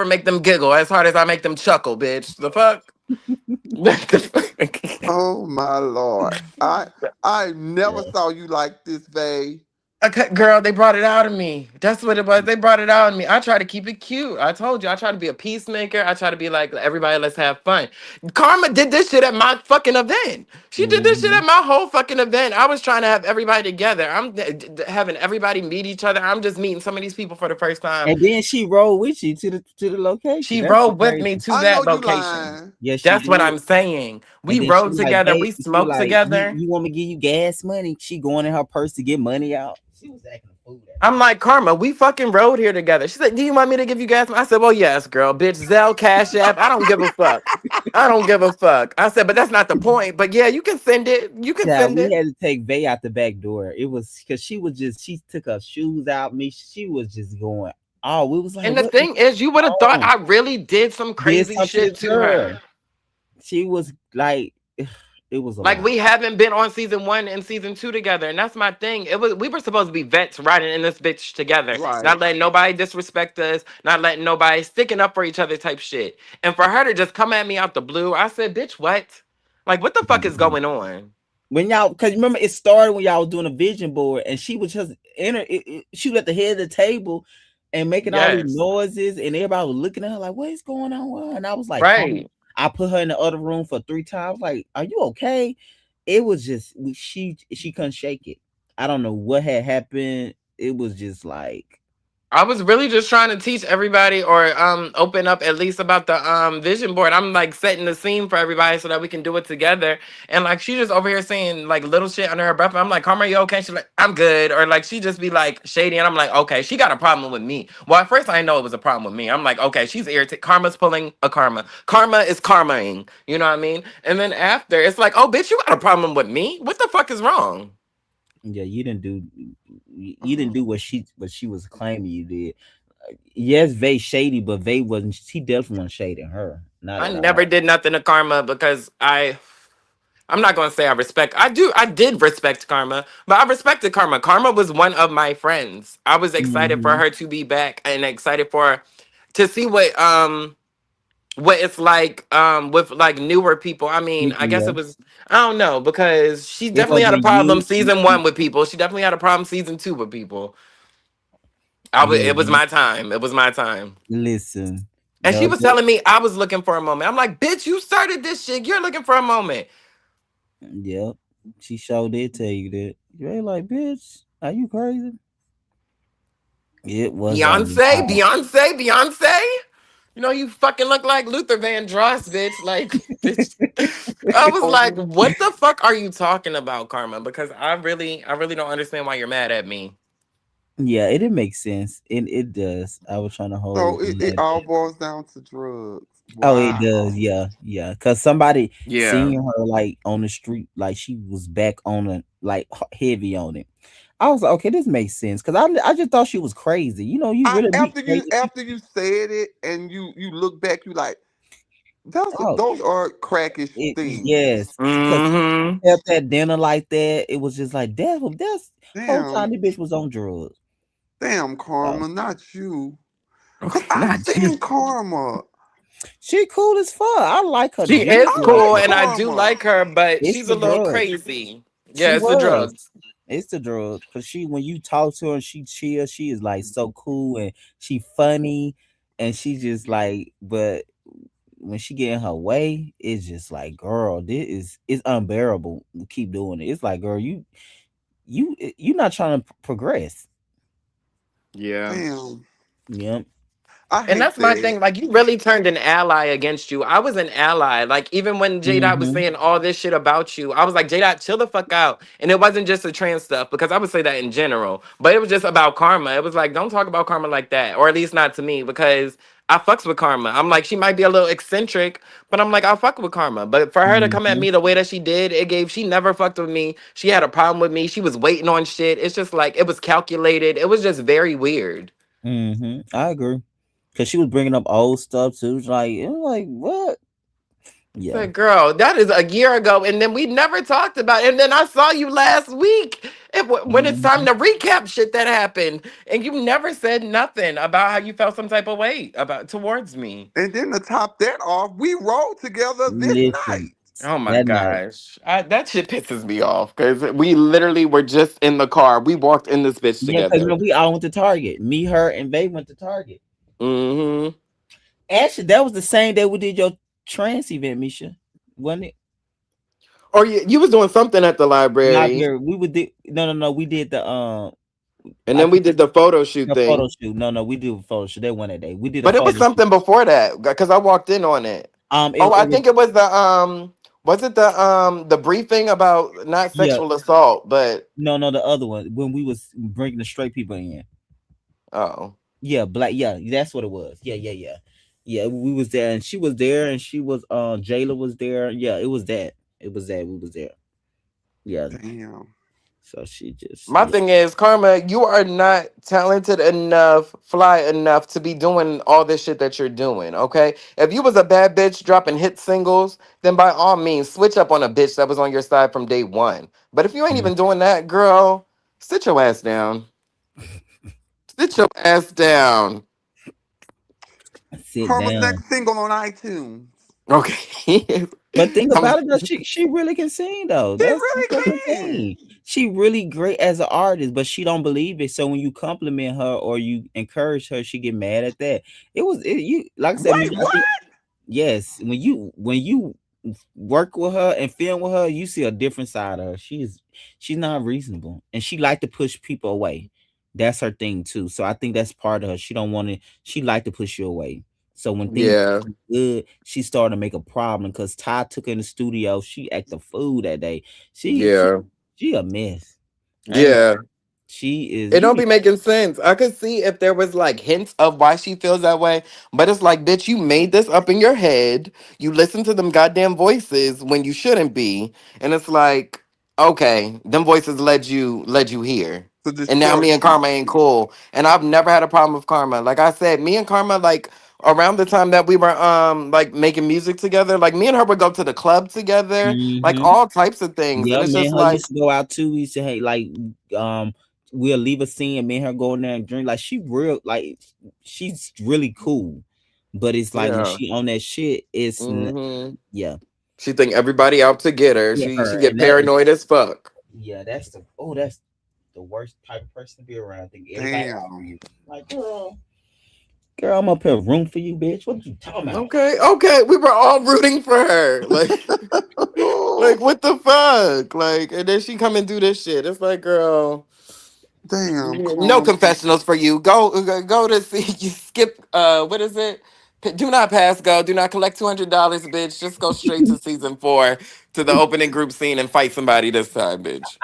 make them giggle as hard as I make them chuckle, bitch. The fuck? oh my lord. I never saw you like this, babe. Okay, girl, they brought it out of me. That's what it was. They brought it out of me. I try to keep it cute. I told you, I try to be a peacemaker. I try to be like, everybody, let's have fun. Karma did this shit at my fucking event. She did this shit Mhm. at my whole fucking event. I was trying to have everybody together. I'm having everybody meet each other. I'm just meeting some of these people for the first time. And then she rolled with you to the location. She That's the rode with me crazy. to I know that you location. lying. Yes, she That's what did. I'm saying. We And then she rode was like, together. babe, We she was smoked like, together. you want me to give you gas money? She going in her purse to get money out. She was acting a fool. I'm like, Karma, we fucking rode here together. She's like, do you want me to give you gas? I said, well, yes, girl. Bitch, Zelle, Cash App. I don't give a fuck. I don't give a fuck. I said, but that's not the point. But yeah, you can send it. You can Yeah, send we it. had to take Vay out the back door. It was because she took her shoes out. Me, she was just going. Oh, we was like, And the what is thing is, you would have thought on? I really did some Did crazy something to shit this to her. girl? She was like, it was a Like lot. we haven't been on season 1 and season 2 together, and that's my thing. It was we were supposed to be vets riding in this bitch together, Right. not letting nobody disrespect us, not letting nobody sticking up for each other type shit. And for her to just come at me out the blue, I said, "Bitch, what? Like, what the fuck is Mhm. going on?" When y'all, because remember it started when y'all was doing a vision board, and she was just she was at the head of the table and making all these Yes, noises, and everybody was looking at her like, what is going on with her? And I was like, calm. right. I put her in the other room for 3 times. Like, are you okay? It was just she couldn't shake it. I don't know what had happened. It was just like, I was really just trying to teach everybody or open up at least about the vision board. I'm like setting the scene for everybody so that we can do it together. And like she just over here saying like little shit under her breath. And I'm like, Karma, you okay? She's like, I'm good. Or like she just be like shady and I'm like, okay, she got a problem with me. Well, at first I didn't know it was a problem with me. I'm like, okay, she's irritated. Karma's pulling a karma. Karma is karmaing. You know what I mean? And then after it's like, oh bitch, you got a problem with me? What the fuck is wrong? yeah, you didn't do what she was claiming you did. Yes, Vay shady, but Vay wasn't. He definitely wasn't shading her, not I at never all. did nothing to karma because I'm not gonna say I respect. I did respect Karma, but I respected Karma. Karma was one of my friends. I was excited for Hmm. her to be back and excited for to see what it's like with like newer people. I mean, I guess Yeah, it was I don't know because she it definitely gonna had a be problem you. season 1 with people. She definitely had a problem season 2 with people. Yeah, It was my time. It was my time. listen, And she the, was telling me I was looking for a moment. I'm like, bitch, you started this shit. You're looking for a moment. yep, she sure did tell you that. You ain't like, bitch, are you crazy? It was a Beyonce, lot. Beyonce, Beyonce. You know, you fucking look like Luther Vandross, bitch. Like, bitch. I was Oh, like, what the fuck are you talking about, Karma? Because I really don't understand why you're mad at me. Yeah, it didn't make sense. It does. I was trying to hold so it in it there. all boils down to drugs. Oh, it does. Wow. Yeah, yeah. Cause somebody Yeah. seen her like on the street, like she was back on it, like heavy on it. I was like, okay, this makes sense. Cause I just thought she was crazy. You know, you really meet crazy After people. you said it and you look back, you like Oh, those are crackish things. yes. Cause Mm-hmm. at that dinner like that, it was just like that's whole time Damn, the bitch was on drugs. damn, Oh, Karma, not you. Cause Okay, I not you. seen Karma. she cool as fuck. I like her She is I genuinely like cool like her. and I do Karma. like her, but It's she's a the little drugs. crazy. She Yeah, it's the was. drugs. It's the drugs. Cause she when you talk to her and she chill, she is like so cool and she funny and she just like, but when she get in her way, it's just like, girl, this is it's unbearable. To keep doing it. It's like, girl, you not trying to progress. Yeah. Damn, Yep. I And hate that's my that. thing. Like, you really turned an ally against you. I was an ally. Like, even when J Dot was Mm-hmm. saying all this shit about you, I was like, J Dot, chill the fuck out. And it wasn't just the trans stuff, because I would say that in general, but it was just about Karma. It was like, don't talk about Karma like that, or at least not to me, because I fucks with Karma. I'm like, she might be a little eccentric, but I'm like, I'll fuck with Karma. But for her to come at Mm-hmm. me the way that she did, she never fucked with me. She had a problem with me. She was waiting on shit. It's just like, it was calculated. It was just very weird. Mm-hmm. I agree. Cause she was bringing up old stuff too. It was like what? Yeah. Said, girl, that is a year ago, and then we never talked about it. And then I saw you last week when it's time Mhm. to recap shit that happened, and you never said nothing about how you felt some type of way about towards me. And then to top that off, we rode together this Listen, night. Oh my that night. gosh, that shit pisses me off because we literally were just in the car. We walked in this bitch Yeah, because together. we all went to Target. Me, her, and Vay went to Target. Mm-hmm. Actually, that was the same day we did your trans event, Misha. Wasn't it? Or you was doing something at the library, Library. We would do no. We did the and I then we think did the photo shoot the photo thing. shoot. No, we did a photo shoot. That one that day. We did a But it was photo shoot. something before that because I walked in on it. Oh, I It was think it was the briefing about not yeah. sexual assault, but No, the other one when we was bringing the straight people in. Oh, Yeah, black. Yeah, that's what it was. Yeah, yeah, yeah, yeah. We was there, and she was there, and she was. Jayla was there. Yeah, it was that. It was that we was there. Yeah. Damn. So she just my yeah. thing is, Karma, you are not talented enough, fly enough to be doing all this shit that you're doing, okay? If you was a bad bitch dropping hit singles, then by all means, switch up on a bitch that was on your side from day one. But if you ain't Mhm. even doing that, girl, sit your ass down. Sit your ass down. Sit Karma's down. next single on iTunes. Okay. But think I'm- about it though, she really can sing though. She That's the really thing. can. She really great as an artist, but she don't believe it. So when you compliment her or you encourage her, she get mad at that. You like I said, Wait, what? yes, when you work with her and film with her, you see a different side of her. She's not reasonable, and she like to push people away. That's her thing too. So I think that's part of her. She don't want to. She like to push you away. So when things yeah, good, she started to make a problem because Ty took her in the studio. She act a fool that day. She she yeah, she a mess. And yeah. she is It you don't be be making sense. I could see if there was like hints of why she feels that way, but it's like, bitch, you made this up in your head. You listen to them goddamn voices when you shouldn't be, and it's like, okay, them voices led you here, To and now me discourage and Karma ain't you. cool. And I've never had a problem with Karma. Like I said, me and Karma like around the time that we were like making music together, like me and her would go to the club together, like hmm all types of things, and yeah, it's me just and her like, used to go out too. We used to hate like um we'll leave a scene and me and her go in there and drink. Like she real like she's really cool. But it's like when yeah. she on that shit, Hmm. yeah. She think everybody out to get her. Yeah, She her. get And that is paranoid as fuck. yeah, that's the worst type of person to be around. I think everybody out for Damn. you. Like, girl, I'm up here room for you, bitch. What you talking about? Okay, okay, we were all rooting for her. Like what the fuck? Like, and then she come and do this shit. It's like, girl, Damn, no Karma. confessionals for you. Go to see you skip. What is it? Do not pass go. Do not collect $200, bitch. Just go straight to season 4 to the opening group scene and fight somebody this time, bitch.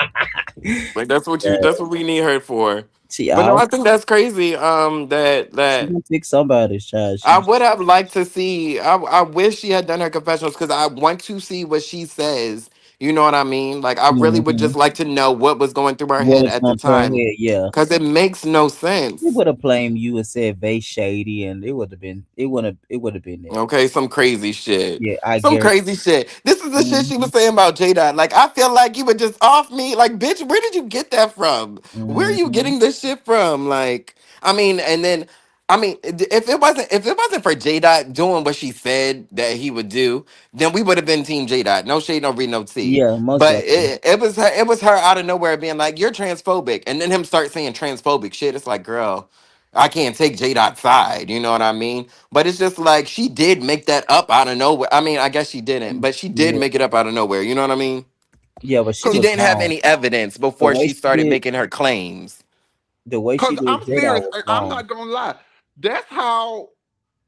Like that's what you. That's what we need her for. She But no, out. I think that's crazy. That She that gonna pick somebody's child. I She would have liked to see. I wish she had done her confessionals because I want to see what she says. You know what I mean? Like I really would Mhm. just like to know what was going through her What head was at the going through her time head? Yeah. because it makes no She sense. would have blamed you and said they shady, and it would have been that. Okay, some crazy shit. Yeah, I Some guarantee. crazy shit. This is the shit she Mhm. was saying about J Dot. Like, I feel like you would just off me. Like, bitch, where did you get that from? Where are you Mhm. getting this shit from? Like, I mean, and then I mean, if it wasn't for J Dot doing what she said that he would do, then we would have been Team J Dot. No shade, no read, no tea. Yeah, most But definitely. it was her out of nowhere being like, "You're transphobic," and then him start saying transphobic shit. It's like, girl, I can't take J Dot's side. You know what I mean? But it's just like she did make that up out of nowhere. I mean, I guess she didn't, but she did Yeah, make it up out of nowhere. You know what I mean? yeah, but she Cause, She was didn't have wrong. any evidence The before way she she started did, making her claims. the way cause she did I'm Jada serious. was I'm wrong. not gonna lie. That's how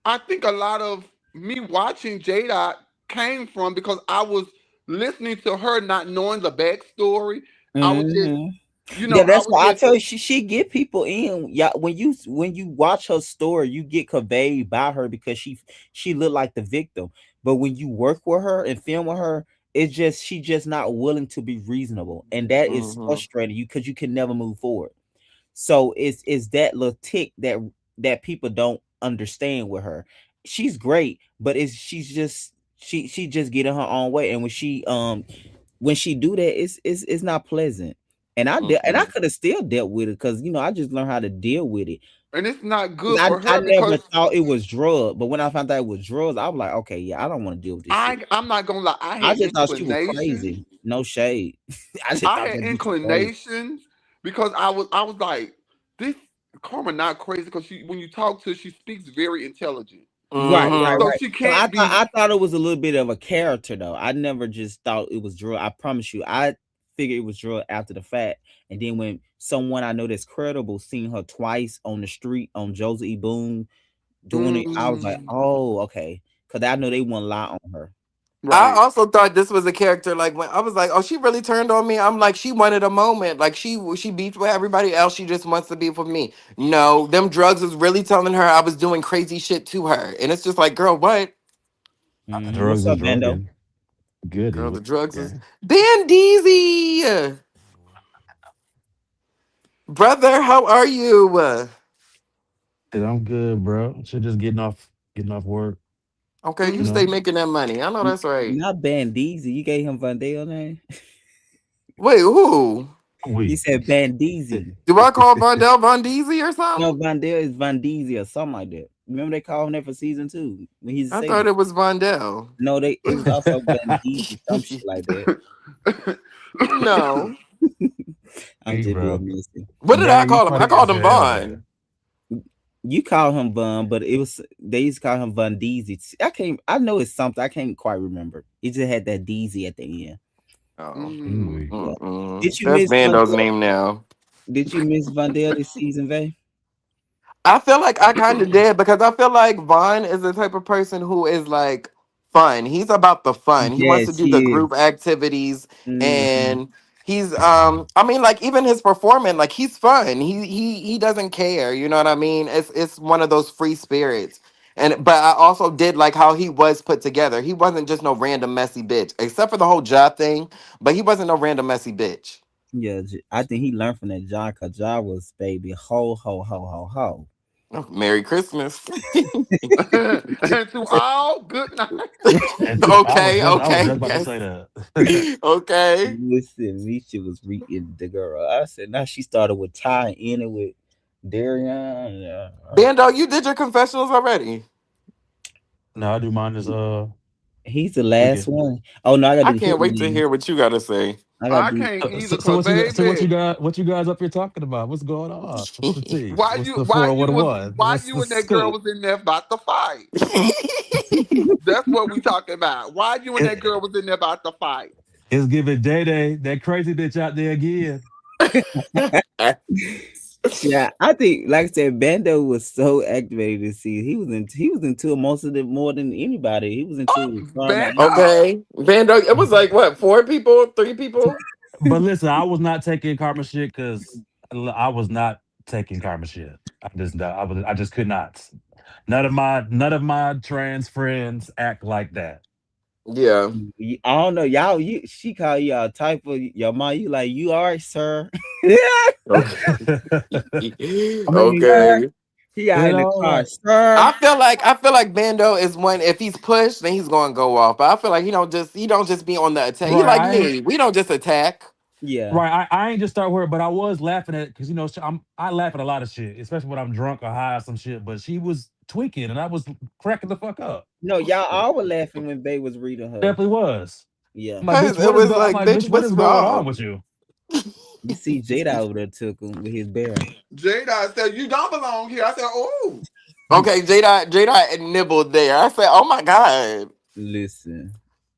I think a lot of me watching Jada came from because I was listening to her, not knowing the backstory. I was just, Hmm you know, Yeah, I that's was why I just tell you she get people in. Yeah, when you watch her story, you get conveyed by her because she looked like the victim. But when you work with her and film with her, it's just she just not willing to be reasonable, and that is Hmm. frustrating you because you can never move forward. So it's that little tick that people don't understand with her. She's great, but she's just getting her own way, and when she do that, it's not pleasant. And I Hmm. could have still dealt with it because I just learned how to deal with it. and it's not 'Cause good I for I her never because thought it was drug, but when I found out it was drugs, I was like, okay, yeah, I don't want to deal with this shit. I'm not gonna lie, I I had just thought she was inclinations. crazy. No shade. I just I thought had that bitch was crazy. inclinations because I was like, this Karma not crazy because she when you talk to her, she speaks very intelligent. Right, right, Hmm. So right. she So can't I be thought it was a little bit of a character though. I never just thought it was drug. I promise you. I figured it was drug after the fact. And then when someone I know that's credible seen her twice on the street on Joseph E. Boone doing it, I was like, mm, oh, okay. Cause I know they wouldn't lie on her. I Right. also thought this was a character like when I was like, oh, she really turned on me. I'm like, she wanted a moment. Like she beefed with everybody else. She just wants to beef with me. No, them drugs was really telling her I was doing crazy shit to her, and it's just like, girl, what? What's Drugs is up, Bando? drugging. Goody. Girl, the drugs is Okay. Bandeezy. Brother, how are you? Shit, I'm good, bro. Shit, just getting off work. Okay, you You stay know. Mm-hmm. making that money. I know that's right. Not Bandeezy. You gave him Vandale name. Wait, who? You We. said Bandeezy. Do I call Vondell Vondeezy or No, something? Vandale is Vandeezy or something like that. Remember they called him that for season 2 when he's a I thought sadist. it was Vondell. No, it was also Bandeezy, some shit like that. No. I'm Hey, just bro. being messy. What did I Gang, you call him? I funny called as him hell, Vaughn. man. You call him Bun, but it was they used to call him Vandeezy. I know it's something I can't quite remember. It just had that Deezy at the end. Oh. Mm-hmm. We. Yeah. Mm-mm. Did you That's miss Vando's Vandale? name now. Did you miss Vandale this season, Vay? I feel like I kind of did because I feel like Vaughn is the type of person who is like fun. He's about the fun. He wants to Yes, do the he is. group activities Hmm. and he's I mean like even his performing like he's fun. He doesn't care, you know what I mean? It's one of those free spirits. And but I also did like how he was put together. He wasn't just no random messy bitch, except for the whole job thing, but he wasn't no random messy bitch. Yeah, I think he learned from that John because John was baby ho ho ho ho ho. Oh, Merry Christmas. And to all, good night. And two, Okay, I was okay, just about to yes. say that. Okay. Listen, Misha was reading the girl. I said, now she started with Ty and ended with Darian. Yeah. Bando, you did your confessionals already. No, I do mine this He's the last weekend. one. Oh no, I gotta I do can't wait to Hitman. hear what you gotta say. I gotta I do. can't either, So cause what you baby, got? What you guys up here talking about? What's going on? What's the tea? What's the you was 411? why What's the you and that girl scoop? was in there about to fight. That's what we talking about. Why you and that It, girl was in there about to fight. it's giving Day Day that crazy bitch out there again. Yeah, I think, like I said, Bando was so activated this season. He was into most of it more than anybody. He was into Karma. Bando. Okay. Bando, it was like what, 4 people, 3 people? But listen, I was not taking karma shit because I was not taking karma shit. I just could not. None of my trans friends act like that. Yeah. I don't know, y'all. She call you all type of your mom. You like you all right, sir? Okay. I mean, Sir. Okay. He out you in the know, car, like sir. I feel like Bando is one if he's pushed, then he's gonna go off. But I feel like he don't just be on the attack. He right. like me. We don't just attack. Yeah. Right. I ain't just start with her, but I was laughing at because I laugh at a lot of shit, especially when I'm drunk or high or some shit. But she was tweaking and I was cracking the fuck up. No, y'all all were laughing when Bay was reading her. Definitely was. Yeah. I'm like, bitch, Cause it was I'm like, like, bitch, bitch, what what's is going on with wrong? you? You see Jada over there took him with his bear. Jada said, you don't belong here. I said, oh. Okay, Jada nibbled there. I said, oh my God. Listen.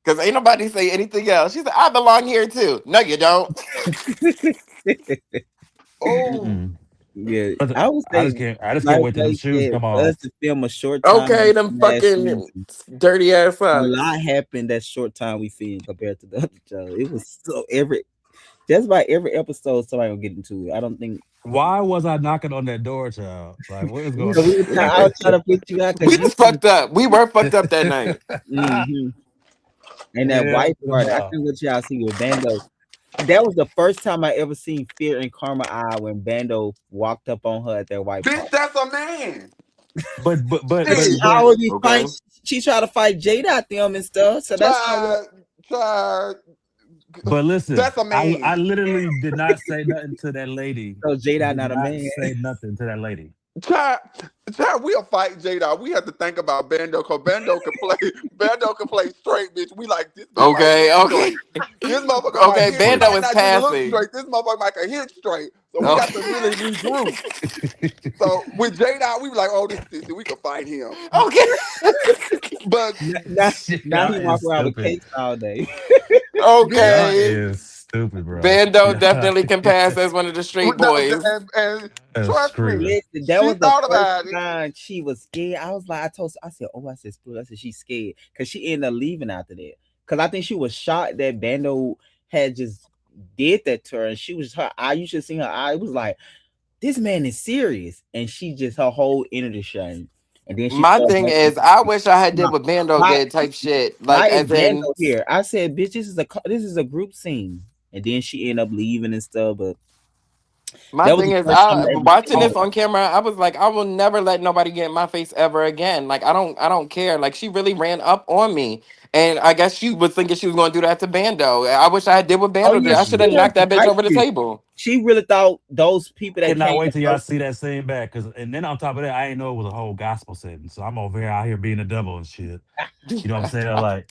Cause ain't nobody say anything else. She said, I belong here too. No, you don't. Oh. Mm-mm. Yeah, But I would I say, just can't. I just can't like wait till them they shoes said, come for us off. to film a short time Okay, them last fucking season, dirty ass a socks. lot happened that short time we filmed compared to the other show. It was so just about every episode somebody will get into it. I don't think Why was I knocking on that door, child? Like, what is going because I was trying to put you out We because you was see, fucked up. We were fucked up that night. on? hmm and that Yeah, white what part. I about? think what y'all see with Bando. That was the first time I ever seen fear in Karma eye when Bando walked up on her at that white Bitch, park. that's a man. But she Shit. always be Okay. fighting. She try to fight Jada at them and stuff. So that's why. Child, child, But listen, that's a I man. literally did not say nothing to that lady. So Jada Did not a not man. say nothing to that lady. Child, child, we'll fight Jada. We have to think about Bando because Bando can play. Bando can play straight, bitch. We like this bitch might hit Okay, okay. straight. This motherfucker might Okay, hit. He Bando might is not just look passing. straight. This motherfucker might can hit straight. So we got Okay. to really regroup. So with Jada, we be like, oh, this sissy, we can fight him. Okay. But Now, now Y'all he walk is around with stupid. case all day. Y'all Okay. is stupid, bro. Bando Yeah, definitely can pass as one of the street boys. and that's trust me, screaming. Listen, that she was the thought first about it. time she was scared. I was like, I said, oh, I said, Split. I said, she's scared because she ended up leaving after that. because I think she was shocked that Bando had just did that to her, and she was her eye. You should see her eye. It was like this man is serious, and she just her whole energy shine, and then she My started thing making. is, I wish I had did Why, what Bando why, did type shit. why Like is as in, Bando here? I said, bitch, this is a group scene, and then she ended up leaving and stuff. But my that was thing the is, first time I I ever watching saw this it. on camera, I was like, I will never let nobody get in my face ever again. Like I don't care. Like she really ran up on me, and I guess she was thinking she was going to do that to Bando. I wish I had did what Oh Bando did. yeah, I she should have did have knocked to that bitch fight over the you. table. She really thought those people that came Cannot wait the till y'all first. see that scene back. Cause and then on top of that, I ain't know it was a whole gospel setting. So I'm over here out here being a devil and shit. You know what I'm saying? Like,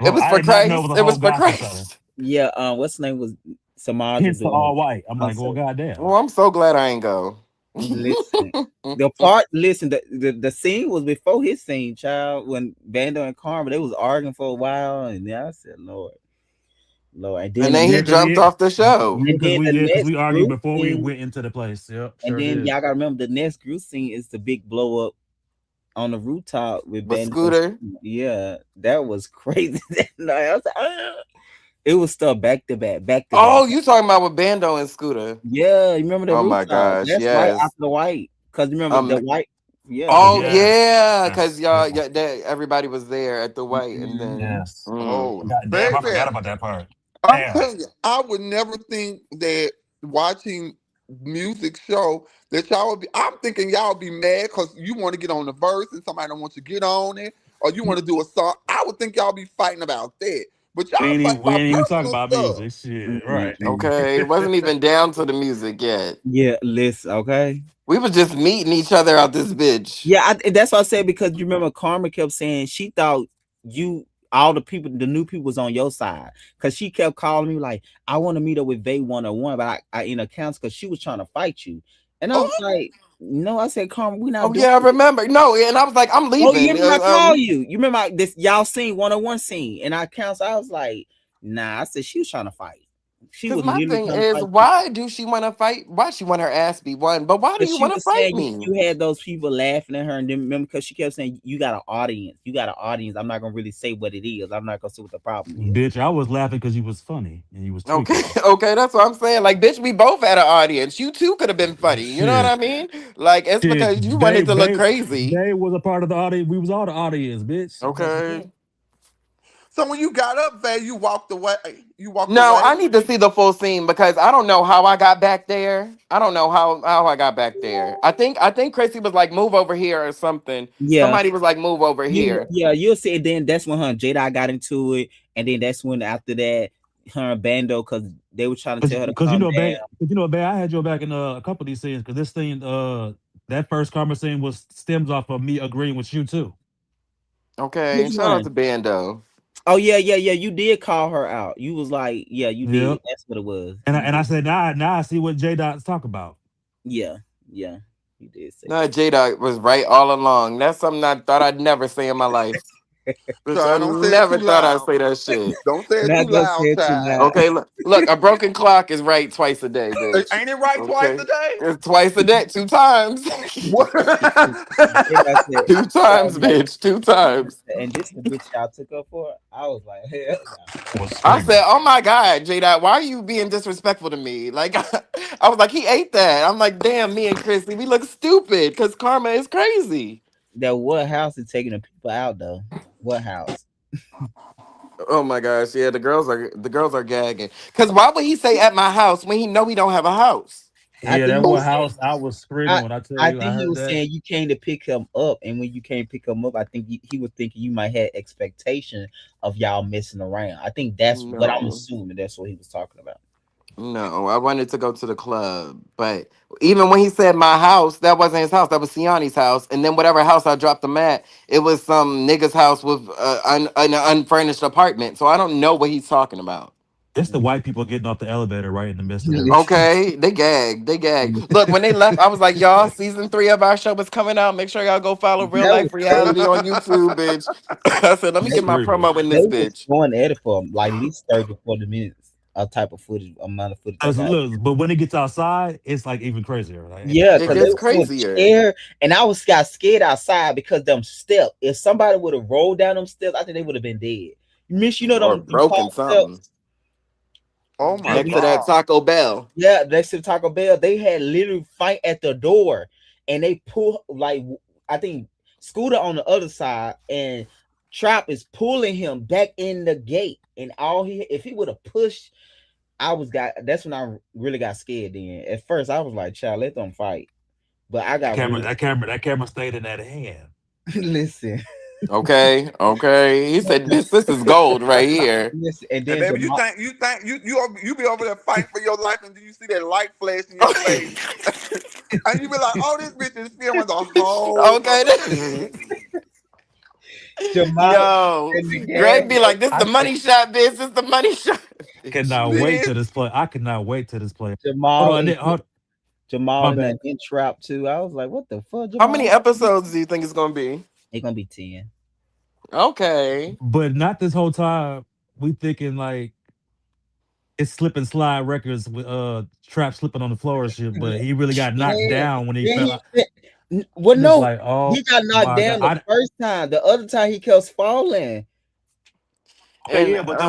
It bro, was I for did not know it was Christ. a It whole was for gospel setting. Christ. Yeah, what's the name was Samaj was Hence the doing all a white. I'm like, well, concert. goddamn. Well, I'm so glad I ain't go. Listen, listen, the scene was before his scene, child. When Bando and Karma they was arguing for a while, and then I said, Lord, Lord, And then he Yeah, cause jumped yeah, off the show. the cause next we argued group before we scene, went into the place. Yep, and sure then did. y'all gotta remember the next group scene is the big blow up on the rooftop with But Bando. Scooter. Yeah, that was crazy. That night. I was like, "Ah." It was stuff back to back, back to back. Oh, you talking about with Bando and Scooter? Yeah, you remember the Oh my rooftop? gosh, That's right yes. after the white. Cause remember the Um. white. Yeah, Oh the Oh white. yes, yeah, cause yes, y'all, yeah, yeah, that everybody was there at the white, and then. Mhm. yes. Mm. Oh, God damn, I baby. forgot about that part. I'm Damn. telling you, I would never think that watching music show that y'all would be. I'm thinking y'all would be mad because you want to get on the verse and somebody don't want you to get on it, or you want to do a song. I would think y'all be fighting about that, but y'all fight We about ain't even talk personal about stuff. music. Shit, right. Mm-mm. Okay, it wasn't even down to the music yet. Yeah, listen, okay. We was just meeting each other out this bitch. Yeah, that's what I said because you remember Karma kept saying she thought you all the people, the new people was on your side because she kept calling me like, I want to meet up with Vay 101, but I in accounts because she was trying to fight you, and I was Oh, like, no, I said, Karma, we not Oh doing yeah, I it. remember. No, and I was like, I'm Oh, you leaving. remember I call you? You remember this y'all seen 101 scene and I counts? I was like, nah, I said she was trying to fight. She Cause was my literally thing trying to is, fight you. why do she want to fight? Why she want her ass be won? But why do But you she want to was fight saying me? you had those people laughing at her, and then remember because she kept saying you got an audience, you got an audience. I'm not gonna really say what it is. I'm not gonna say what the problem is. Bitch, I was laughing because you was funny and you was Okay, tweaking. okay, that's what I'm saying. Like, bitch, we both had an audience. You too could have been funny. You know what I Shit. mean? Like, it's Shit. because you wanted to look crazy. They was a part of the audience. We was all the audience, bitch. That's what's Okay. up. so when you got up there, you walked away. You walked No, away. I need to see the full scene because I don't know how I got back there. I don't know how I got back there. I think Chrissy was like, move over here or something. Yeah, Somebody was like, move over here. yeah, you'll see. It. Then that's when her and Jada got into it, and then that's when after that her and Bando because they were trying to tell her to Cause calm Bay, down. I had your back in a couple of these scenes. Cause this thing, that first karma scene was stems off of me agreeing with you too. Okay, Which and shout out to one? Bando. Oh yeah. You did call her out. You was like, yeah, you did. Yep. That's what it was. And You I did. said now I see what J Dot's talk about. Yeah, yeah. You did say No, Jada was right all along. That's something I thought I'd never say in my life. Bitch, I Child, don't say it never too thought I'd loud. say that shit. Don't say it not too gonna loud, say it too child. loud. Okay, look, a broken clock is right twice a day, bitch. Ain't it right twice Okay, a day? it's twice a day, two times, What? Then I said, two I was times, like, bitch, two times. and this the bitch y'all took her for. I was like, hell no. I was I said, screaming. "Oh my god, Jada, why are you being disrespectful to me?" Like, I was like, "He ate that." I'm like, "Damn, me and Chrissy, we look stupid because karma is crazy." That what house is taking the people out though? What house? Oh my gosh, yeah, the girls are gagging. Cause why would he say at my house when he know he don't have a house? I Yeah, think that he Who what was said? saying. house I was screaming I when I tell I you I think he heard was that. saying you came to pick him up, and when you can't pick him up, I think he was thinking you might have expectation of y'all messing around. I think that's what I'm No, assuming. That's what he was talking about. no, I wanted to go to the club, but even when he said my house, that wasn't his house. That was Siani's house, and then whatever house I dropped him at, it was some nigga's house with an unfurnished apartment. So I don't know what he's talking about. It's the white people getting off the elevator right in the midst of this. Okay, they gagged. They gagged. Look, when they left, I was like, y'all, season 3 of our show is coming out. Make sure y'all go follow Real That was Life crazy. Reality on YouTube, bitch. I said, let me Was They, get my screaming. promo in they this was bitch. going at it for like at least 30 to 40 minutes. A type of footage, amount of footage I got. Look, but when it gets outside, it's like even crazier. Like, Yeah, It because they gets were so crazier. scared, and I was got scared outside because them steps. If somebody would have rolled down them steps, I think they would have been dead. Miss, you know or them broken tall something steps. Oh my And next we to that God. Taco Bell. Yeah, next to Taco Bell, they had literally fight at the door, and they pull like I think Scooter on the other side, and Trap is pulling him back in the gate, and all he if he would have pushed, I was got that's when I really got scared. Then at first I was like, "Child, let them fight," but I That got camera, really that camera, that camera stayed in that hand. listen, Okay, okay. He said this is gold right here. listen, and And then baby, Jamal, you be over there fighting for your life, and then you see that light flash in your face, and you be like, "Oh, this bitch is filming the whole Okay. other movie." Jamal, Yo, and the gas, Greg be like, this I the money shot, bitch. This the money shot. bitch. cannot wait to Sis, this play. I cannot wait to this play. Hold Jamal, on, and my Jamal in bad. that in Trap too. I was like, "What the fuck, How many Jamal?" episodes do you think it's gonna be? It gonna be 10. Okay. But not this whole time. We thinking like it's slip and slide records with Trap slipping on the floor and shit. But he really got knocked Man, down when he then fell he out. well, I'm just no, like, oh he got knocked my god. down the first time. The other time he kept falling. Okay, And yeah, but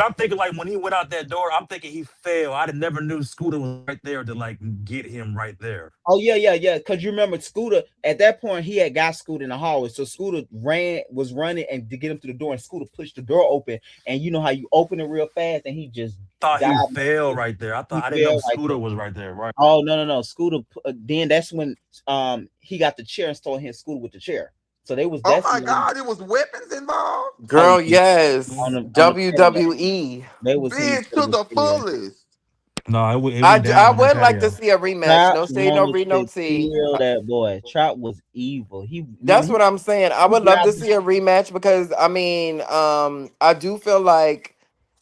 I'm thinking like when he went out that door, I'm thinking he fell. I never knew Scooter was right there to like get him right there. Oh yeah, yeah, yeah. Because you remember Scooter at that point he had got Scooter in the hallway, so Scooter was running and to get him through the door, and Scooter pushed the door open, and you know how you open it real fast, and he just Thought he dived. fell right there. He I didn't know fell right Scooter there. was right there. Right. Oh no, no, no. Scooter. Then that's when he got the chair and stole his Scooter with the chair. So they was oh that's my when, God, it was weapons involved. oh girl, yeah, yes. on the patio. WWE. They was hitting Bitch, each other to with the chairs. fullest. No, it I, went d- down I on that would like to patio. see a rematch. Trap No shade, no wanted read, no to tea. kill that boy. Trap was evil. He remember That's what I'm saying. I he would love to grabbed see a rematch because I mean, I do feel like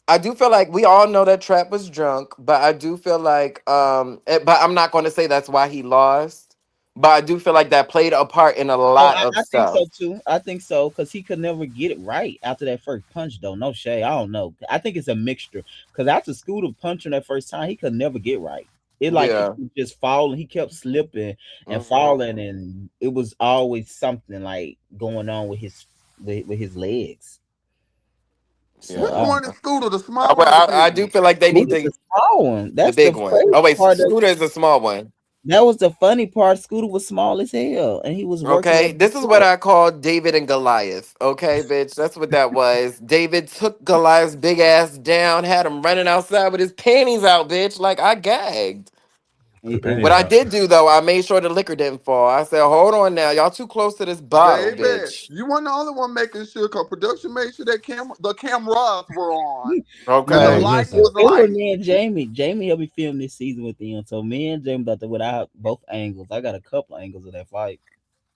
we all know that Trap was drunk, but I do feel like but I'm not going to say that's why he lost. But I do feel like that played a part in a Oh, lot of I think stuff. so too. I think so because he could never get it right after that first punch, though. No shade. I don't know. I think it's a mixture because after Scooter punching that first time, he could never get right. It like he Yeah. was just falling. He kept slipping and Hmm. falling, and it was always something like going on with his legs. So Yeah. Which one is Scooter, the I, small one or the I, big I do one? feel like they need Scooter's to a small one. the That's the big one. funny Oh wait, part. Scooter is a small one. That was the funny part. Scooter was small as hell, and he was working Okay, at this is what the I call David and Goliath. Okay, bitch, that's what that was. David took Goliath's big ass down, had him running outside with his panties out, bitch. Like I gagged. It What Panties was I out. did do though, I made sure the liquor didn't fall. I said, "Hold on now, y'all too close to this bottle, Baby, bitch." you weren't the only one making sure, cause production made sure that the cameras were on and the no, Man, Okay. light listen. was it was light. me and Jamie. Jamie helped me film this season with them. So me and Jamie about to without both angles. I got a couple angles of that fight.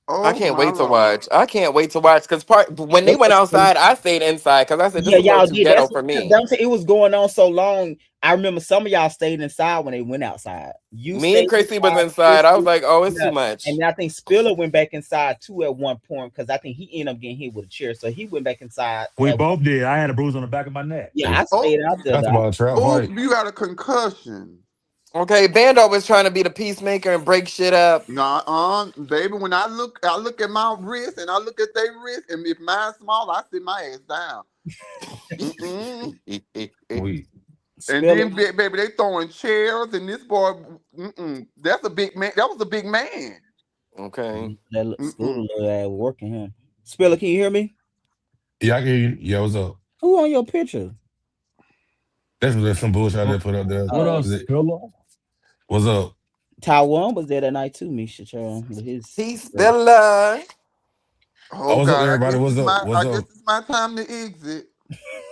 I Oh can't my wait to Lord. watch. I can't wait to watch because part when they They went was outside, I stayed inside because I said this Yeah, is a little y'all too did. ghetto That's for because me. it was going on so long. I remember some of y'all stayed inside when they went outside. You Me and stayed Chrissy was inside, inside. I was Christy, like, "Oh, it's yeah, too much." and then I think Spiller went back inside too at one point because I think he ended up getting hit with a chair, so he went back inside We at one. both did. I had a bruise on the back of my neck. Yeah, I Hey, stayed Oh, out there. that's Though. about a trap oh, fight. you got a concussion. Okay, Bando was trying to be the peacemaker and break shit up. Nah, baby. When I look at my wrist and I look at their wrist, and if mine's small, I sit my ass down. Mm-mm. We And Spiller, then, baby, they throwing chairs, and this boy, that's a big man. That was a big man. Okay. Scooter Mm-mm. little ass working him. Spiller, can you hear me? Yeah, I can hear you. Yeah, what's up? Who on your picture? That's just some bullshit I What, just put up there. what Oh, else, Is it- Spiller? What's up? Taiwan was there that night too, Misha Chow, with his. Peace, Bella. Oh, Oh what's up, God, everybody? What's up? I What's guess up? it's my time to exit.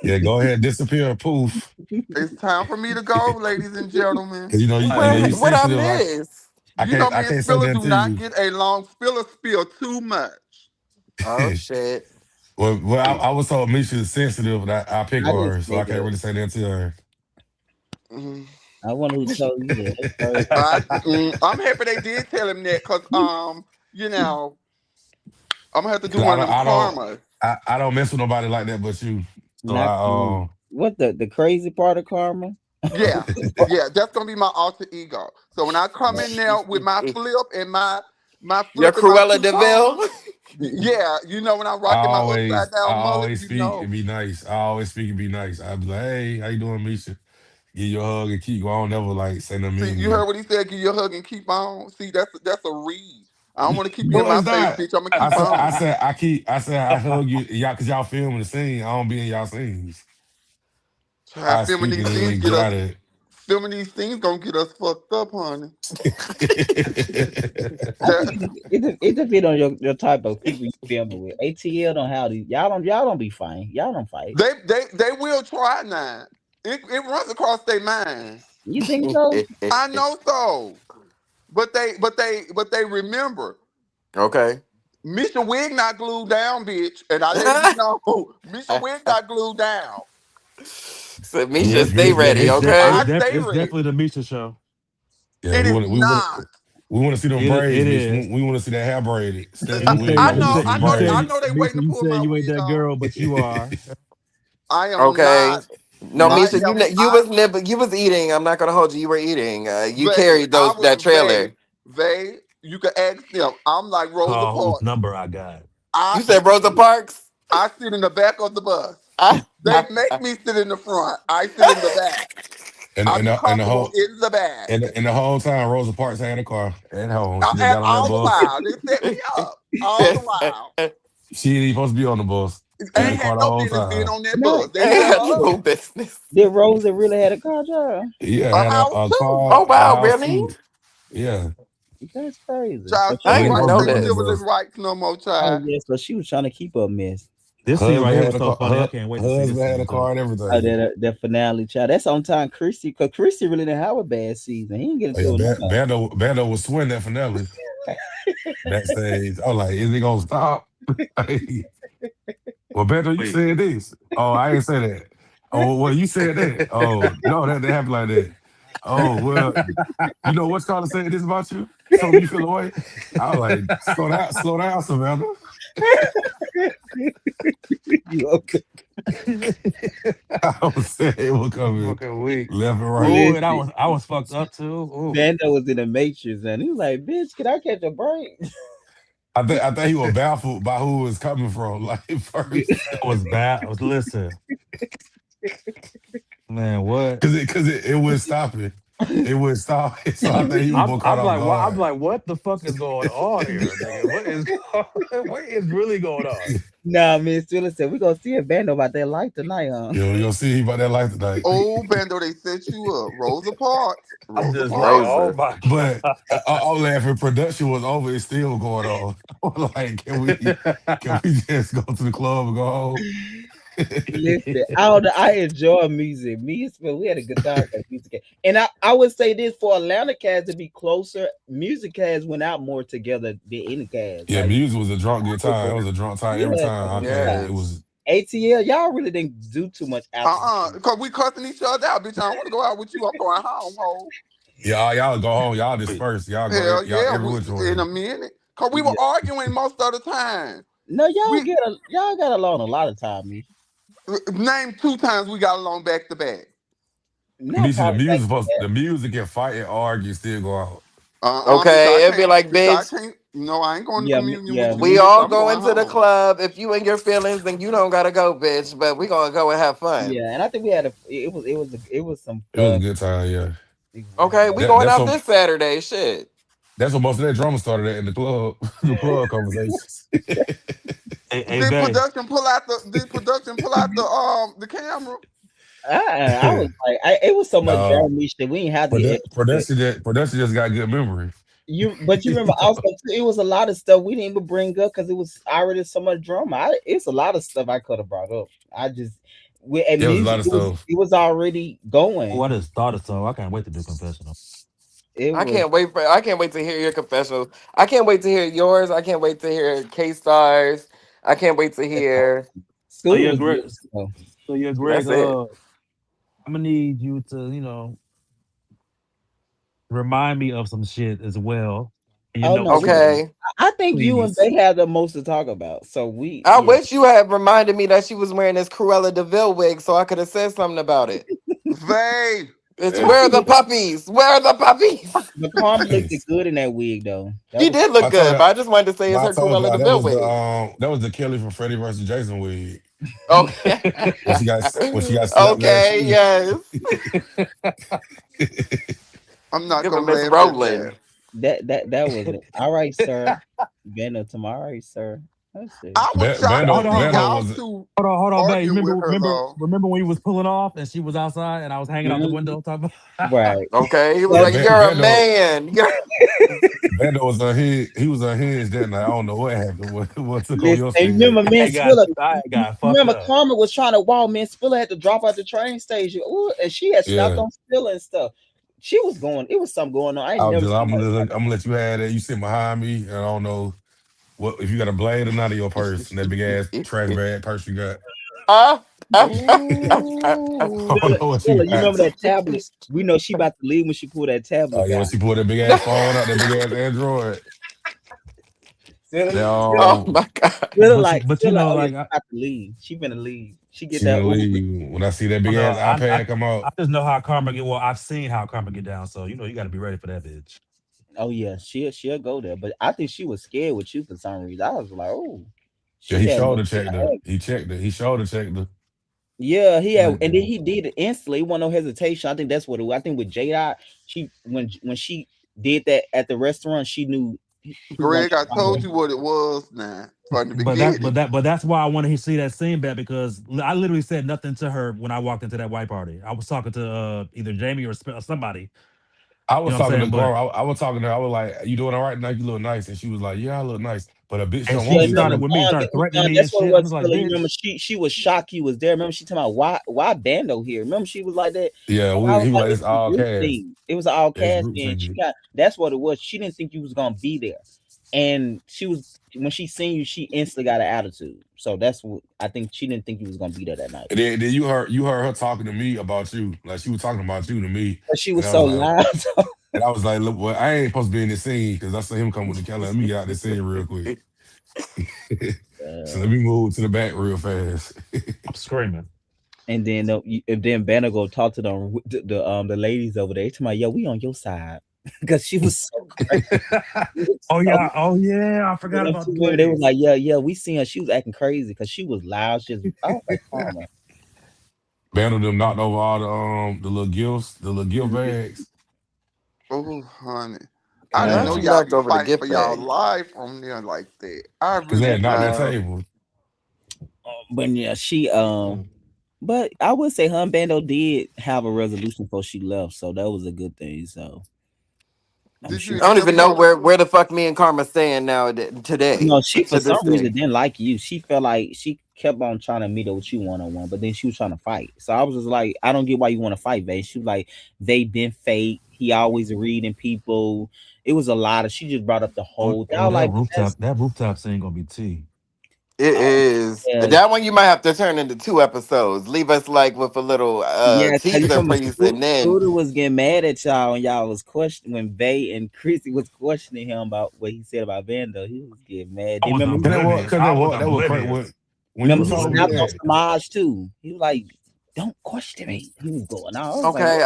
Yeah, go ahead, disappear, poof. It's time for me to go, ladies and gentlemen. Cause Why, you know you What I sensitive. miss? You know I me and can't say Spiller nothing do to not you. get a long Spiller spill too much. Oh shit. I was told Misha's sensitive, and I pick I on didn't her, so say I can't that. really say that to her. Mhm. I wonder who told you that. That's crazy. I'm happy they did tell him that, cause you know, I'm gonna have to do Cause one of them karmas. I don't mess with nobody like that but you. So Not you. What the crazy part of karma? Yeah, yeah, that's gonna be my alter ego. So when I come in there with my flip and my Your flip and my Cruella two Deville. combs, Yeah, you know when I'm I rocking my upside I down mullet, always you speak know. and be nice. I always speak and be nice. I be like, hey, how you doing, Misha? Give you a hug and keep going. I don't never like say nothing See, mean to you you. heard what he said. Give you a hug and keep on. See, that's a read. I don't want to keep you in No, my it's face, not. bitch. I'm gonna keep on. I said I hug you, y'all, cause y'all filming the scene. I don't be in y'all scenes. Try I filming speak these and things then get get us. out of Filming these things gonna get us fucked up, honey. it. I think it depends on your type of people you filming with. ATL don't have these. Y'all don't be fighting. Y'all don't fight. They will try now. It runs across their mind. You think so? I know so. But they remember. Okay. Misha Wig not glued down, bitch. And I let it be known. Misha Wig not glued down. So Yeah, Misha, stay ready, I okay? stay it's ready. definitely the Misha show. Yeah, It is not. we want to see them braids, It bitch. is. We want to see that hair braided. Snatch that You say wig I off. We you want know, to see say I them know, I you know braids. they Misha, waiting to you pull say my you ain't wig that off. girl, but you are. I am Okay. not. No, I Misha, am you I was you was eating. I'm not gonna hold you. You were eating. You Vay. carried those that trailer. Vay, you can ask them. I'm like Rosa Call whose Parks. number I got. I You said Rosa Parks. I sit in the back of the bus. I, They make me sit in the front. I sit in the back. And I and be the, and the comfortable whole in the back. and the whole time Rosa Parks had a car at home. She just And got on that all the bus. while, they set me up. All the while. She ain't even supposed to be on the bus. Had Ain't a had car the no whole business being time. on that No, bus. They ain't set had her no up. business. did Rosa really had a car job? Yeah, A had house a too. Oh car, a wow, house really? too. Yeah. That's crazy. So Child, she I civil She didn't ain't even rights supposed know to be ain't on the this. civil bus. rights no more, Oh child. yeah, so she was trying to keep her mess. This scene right Husband here had was a so car. funny. I can't wait to see this Husband had a scene car too. and Oh, everything. that finale child. That's on time, Christy, because Christy really didn't have a bad season. He didn't get Oh, yeah, into it no Bando was swinging that finale backstage. I was like, is he gonna stop? Well, Bando, you Wait. said this. Oh, I ain't say that. Oh, well, you said that. Oh, no, that didn't happen like that. Oh, well, you know what's called to say this about you? Something you feel away. I was like, slow down, Savannah. more. I was saying it was coming Fucking weak. left and right. Oh, and Listen, I was fucked up too. Ooh. Bando was in the Matrix, and he was like, "Bitch, can I catch a break?" I think he was baffled by who it was coming from. Like first, I was bad. I was listen, man. What? it would stop it. It would stop it. So I think he was more caught I'm off like, I'm guard. like, what the fuck is going on here, nigga? What is really going on? Nah, man, Stiller said we gonna see a Bando about that life tonight, huh? You'll see he about that life tonight. Oh, Bando, they set you up. Rosa Parks. I'm Rosa just like, Parks. oh Rosa. my But god. I'm laughing. Production was over. It's still going on. I'm like, can we just go to the club and go home? Listen, I enjoy music. Me and Smith, we had a good time at music. And I would say this for Atlanta cast to be closer, music cast went out more together than any cast. Yeah, Like music was a drunk good was time. It was a drunk time every yeah, time I came. It Yes. was ATL, y'all really didn't do too much after the show. Because we cussing each other out, bitch. I don't want to go out with you. I'm going home, ho. y'all go home. Y'all Wait, disperse. Y'all go Hell y'all yeah, every which in way. a minute. Because we were Yeah. arguing most of the time. No, We y'all got along a lot of time, me. Name 2 times we got along back to back. Not probably back to back. The music and fight and argue still go out. Bitch, I Okay, it'd be can't. like, Bitch, I bitch, can't. No, I ain't going to Yeah, communion yeah, with you, we me. bitch. all I'm going going to the home. club. If you in your feelings, then you don't gotta go, bitch. But we gonna go and have fun. Yeah, and I think we had it was some It was a fun. good time. Yeah, It Okay, we was. going out this Saturday. Shit. that's what most of that drama started at in the club. The club conversations. hey, Bay. Did production pull out the camera? I was like, it was so much No, damage that we didn't have to get extra. production just got good memory. But you remember also too, it was a lot of stuff we didn't even bring up because it was already so much drama. It's a lot of stuff I could have brought up. I just and It was a music lot of stuff. it was already Oh, going. I just started so I can't wait to do confessional. It I was can't wait for. I can't wait to hear your confessionals. I can't wait to hear yours. I can't wait to hear K Stars. I can't wait to hear. So Scooter yeah, was Greg. good. So So yeah, Greg. That's it. I'm gonna need you to remind me of some shit as well. In your oh no, notes we for me, Okay. I think you and please. they had the most to talk about. So I yeah. wish you had reminded me that she was wearing this Cruella Deville wig so I could have said something about it. Vay. It's I where are the think puppies? Where are the puppies? But Karma looked good in that wig though. That She was did I look told good, you, but I just wanted to say but it's I her told Cruella y'all de Vil wig. that was the Kelly from Freddie versus Jason wig Okay. when she got slapped last Okay, year. yes. I'm not Give a gonna Miss laugh at that. Rowland. that was it. All right, sir. Bando tomorrow, all right, sir. Let's see. I was shocked to Hold on, see hold on, Bando y'all was two hold on, babe. arguing with her though. Remember when he was pulling off and she was outside and I was hanging out the Mhm. window talking Right. Okay. He was That, like, You're a Bando. man. Bando was he was unhinged that night. I don't know what happened. What took on listen, your and side? remember, man, Spiller. I got fucked Remember, up. Karma was trying to walk. Man, Spiller had to drop out the train station. Ooh, and she had snapped Yeah. on Spiller and stuff. She was going. It was something going on. I ain't never seen her. I'm gonna let you have that. You sit behind me, and I don't know what if you got a blade or not in your purse, and that big ass trash bag purse you got. Ah, ah, ah, ah, ah, ah. I Spiller, don't know what you Spiller, you got. remember that tablet? We know she about to leave when she pulled that Oh tablet yeah, guy. when she pulled that big ass phone out, that big ass Android. Spiller, That Oh my God. But you Spiller, know, oh yeah, like she about to leave. She finna leave. She get she that gonna Uber. leave when I see that oh big no, ass iPad come I out. just know how karma get. Well, I've seen how karma get down, so you know you got to be ready for that bitch. Oh yeah, she'll go there. But I think she was scared with you for some reason. I was like, oh, Yeah, she he had shoulder checked her. He checked her. He shoulder checked her. yeah, he had, Like, and then he did it instantly. It wasn't no hesitation. I think that's what it was. I think with J. She when she did that at the restaurant, she knew he was gonna Greg, try I to find told her. you what it was now from the but beginning. that's why I want to see that scene back because I literally said nothing to her when I walked into that white party. I was talking to either Jamie or somebody. I You was know what I'm talking to saying? But Gar. I was talking to her. I was like, "You doing all right tonight? You look nice." And she was like, "Yeah, I look nice." But a bitch and don't she want Yeah, me remember, started to. with me, started threatening me and that's what it shit. I'm was. just like, Spiller. You remember, bitch. she was shocked you was there. Remember, she talking about why Bando here. Remember, she was like that. Yeah, And I was he was like, like, "It's it's a all group cast. thing. It was an all It's cast group thing. She singing." got that's what it was. She didn't think you was gonna be there, and she was when she seen you, she instantly got an attitude. So that's what I think. She didn't think you was gonna be there that night. And then you heard her talking to me about you. Like she was talking about you to me, But she and was I was so like, loud. "Look, well, I ain't supposed to be in this scene because I saw him come with the camera. Let me get out this scene real quick. So let uh, me move to the back real fast." I'm screaming. and then if then Banner go talk to the ladies over there, they tell me, yo, we on your side because she was so crazy. She was so, Oh yeah, I forgot them about two the women, they was ladies. like, yeah, we seen her. She was acting crazy because she was loud. She just, I was like, Karma. Band of them knocked over all the little gifts, the little gift Mhm. bags, Oh, honey. I didn't Not know you Uh, y'all knocked be over the fighting for gift y'all bag. life on there like that. I because they really had knocked that didn't. Uh, table. but yeah, but I would say her and Bando did have a resolution before she left, so that was a good thing. So I'm Did you sure. I don't end up even know talking? where the fuck me and Karma staying now No, today she for to some this reason day. didn't like you. She felt like she kept on trying to meet up with you one on one, but then she was trying to fight. So I was just like, I don't get why you want to fight, babe. She was like, they been fake. He always reading people. It was a lot of. She just brought up the whole thing. I was like, that's That rooftop scene gonna be tea. It oh, is yeah, that one you might have to turn into 2 episodes. Leave us like with a little yeah. Cause you teaser, remember please, and then Scooter was getting mad at y'all when y'all was questioning when Bay and Chrissy was questioning him about what he said about Vando. He was getting mad. I Then was remember, Cause that was oblivious. because I was that was crazy oblivious. when remember you he told me snapped on that. Samaj too. He was like, "Don't question me." He was going out. I was like, okay, "What?"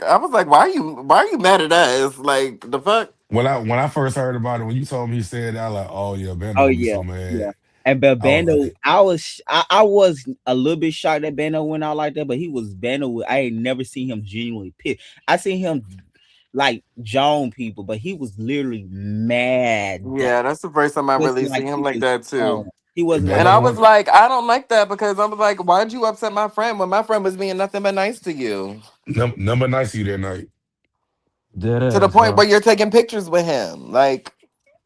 I was like, why are you mad at us? Like the fuck? When I first heard about it, when you told me he said that, I was like, oh yeah, Bando Oh gonna be yeah, so yeah. mad. And but I was Bando, like, I was a little bit shocked that Bando went out like that, but he was Bando. I ain't never seen him genuinely pissed. I seen him like Joan people, but he was literally mad. Yeah, that's the first time I Wasn't really like see him he like was that too. he wasn't like And Bando I the was one. like, I don't like that because I was like, why'd you upset my friend when my friend was being nothing but nice to you? Number nice to you that night. Dead To the ass, point where bro. you're taking pictures with him. Like,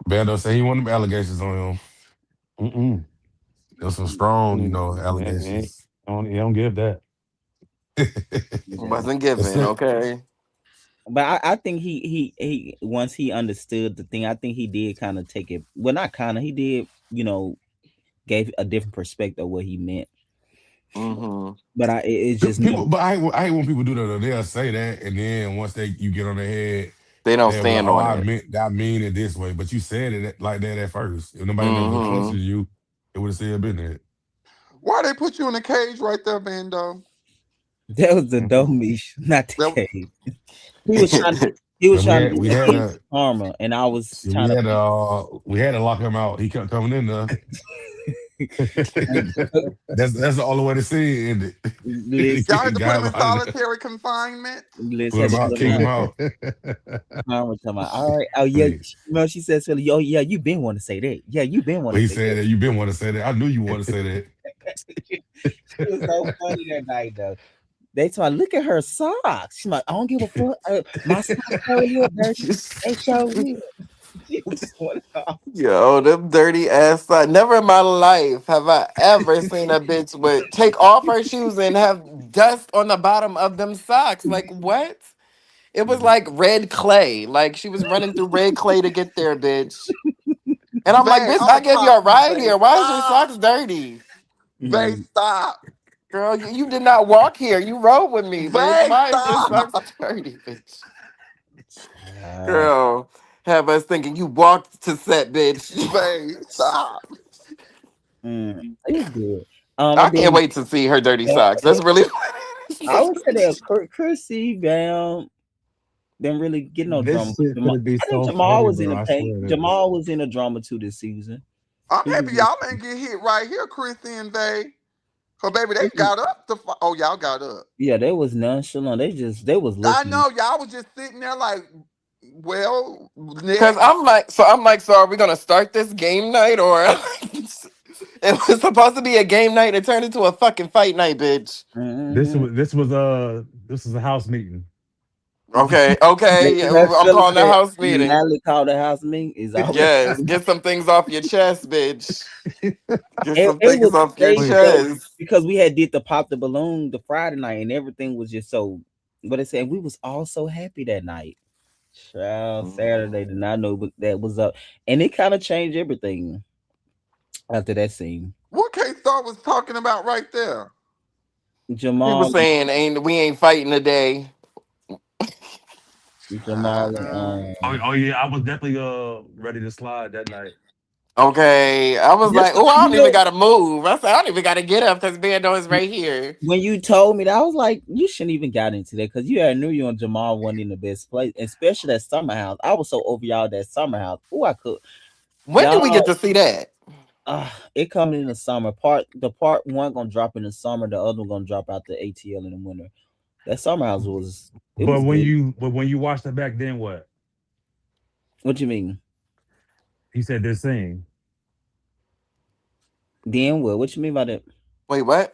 Bando said he wanted them allegations on him. Mm-mm. There was some strong, Mm, allegations. he don't give that. yeah. wasn't given, Except okay? But I think he once he understood the thing, I think he did kind of take it. Well, not kind of. He did, gave a different perspective of what he meant. Hmm. But it's just people, no. but I hate when people do that. Though. They'll say that, and then once you get on their head, They don't they'll be like, stand "Oh, on it. I mean it this way," but you said it like that at first. If nobody never Hmm. questioned you, it would have still been that. Why they put you in a cage right there, Bando? That was the Mhm. dumb not the That cave. He was trying. He was And trying to get we that had pink to karma, and I was see, trying to be. we had to lock him out. He kept coming in there. That's the only way to see it ended. Listen, Y'all had to put Got him him in out of there. solitary confinement. listen, Put had him to out, put him kicked him out. out. Karma talking about, all right, oh yeah, she says, Philly, oh yeah, you been want to say that. Yeah, you been want But to he say said that you been want to say that. I knew you want to say that. that. She was so funny that night though. They told me, look at her socks. She's like, I don't give a fuck. My socks so real dirty. They so real. She was going off. Yo, them dirty ass socks. Never in my life have I ever seen a bitch with take off her shoes and have dust on the bottom of them socks. Like what? It was like red clay. Like she was running through red clay to get there, bitch. And I'm like, Vay, bitch, I I'ma gave you pop a you, ride Vay. here. Why is your Stop. socks dirty? Vay, Mm, stop. Girl, you did not walk here. You rode with me, bitch. Vay, Why is your socks stop. dirty, bitch? uh, Girl, have us thinking you walked to set, bitch. Vay, stop. it was good. I And can't then wait to see her dirty uh, socks. That's really I would say that Chrissy Bam didn't really get no drama. This shit Jamal, gonna be I think so Jamal funny, was in bro. the I paint. swear to Jamal was in the drama too this season. I'm He was happy y'all ain't get hit right here, Chrissy and Vay. Cause baby, they in, got up to oh, y'all got up. yeah, they was nonchalant. They was I looking. know y'all was just sitting there like, well, because next. I'm like, so are we gonna start this game night or it was supposed to be a game night and it turned into a fucking fight night, bitch. Mm-hmm. this was a house meeting. Okay, okay, yeah, That I'm Philly calling the said, house meeting. Natalie called the house meeting is always. Yes, get some things off your chest, bitch. Get some It things was off your crazy Wait, though chest. because we had did the pop the balloon the Friday night and everything was just so. But it said we was all so happy that night. Child, Saturday did not know what that was up, and it kind of changed everything after that scene. What K Star was talking about right there? He was Jamal, saying, "Ain't we ain't fighting today." Jamal, oh yeah, I was definitely ready to slide that night. Okay, I was that's like, what "Oh, I you don't even know. gotta move." I said, "I don't even gotta get up because Bando is right here." When you told me that, I was like, you shouldn't even got into that because you already knew you and Jamal wasn't in the best place, especially that summer house. I was so over y'all that summer house. Oh, I could When do we get y'all. to see that? It coming in the summer. Part one gonna drop in the summer. The other one gonna drop out the ATL in the winter. That summer house was it But was good. when you watched it back, then what? What you mean? He said this scene. Then what? What you mean by that? Wait, what?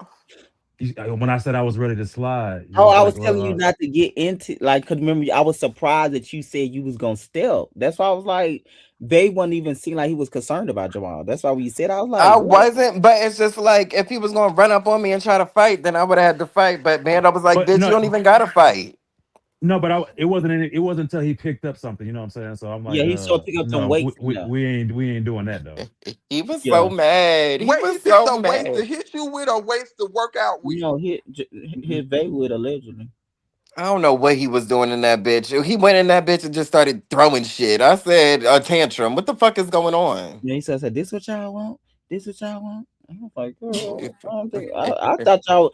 When I said I was ready to slide, you Oh, was I like, was telling you not to get into like. Cause remember, I was surprised that you said you was gonna step. That's why I was like, they wasn't even seem like he was concerned about Jamal. That's why when you said, I was like, I what? wasn't, but it's just like if he was gonna run up on me and try to fight, then I would have had to fight. But Bando was like, but "Bitch, you no, don't even gotta fight." no, but it wasn't it wasn't until he picked up something. You know what I'm saying? So I'm Yeah, like, he started picking up them no, weights. Yeah, we ain't doing that though. He was yeah. so mad. He Wait, he was picked so up weights to mad. hit you with or weights to work out You with? know, hit Baywood allegedly. I don't know what he was doing in that bitch. He went in that bitch and just started throwing shit. I said a tantrum. What the fuck is going on? Yeah, he said, "This what y'all want? This what y'all want?" I was like, "Girl, I don't think." I thought y'all.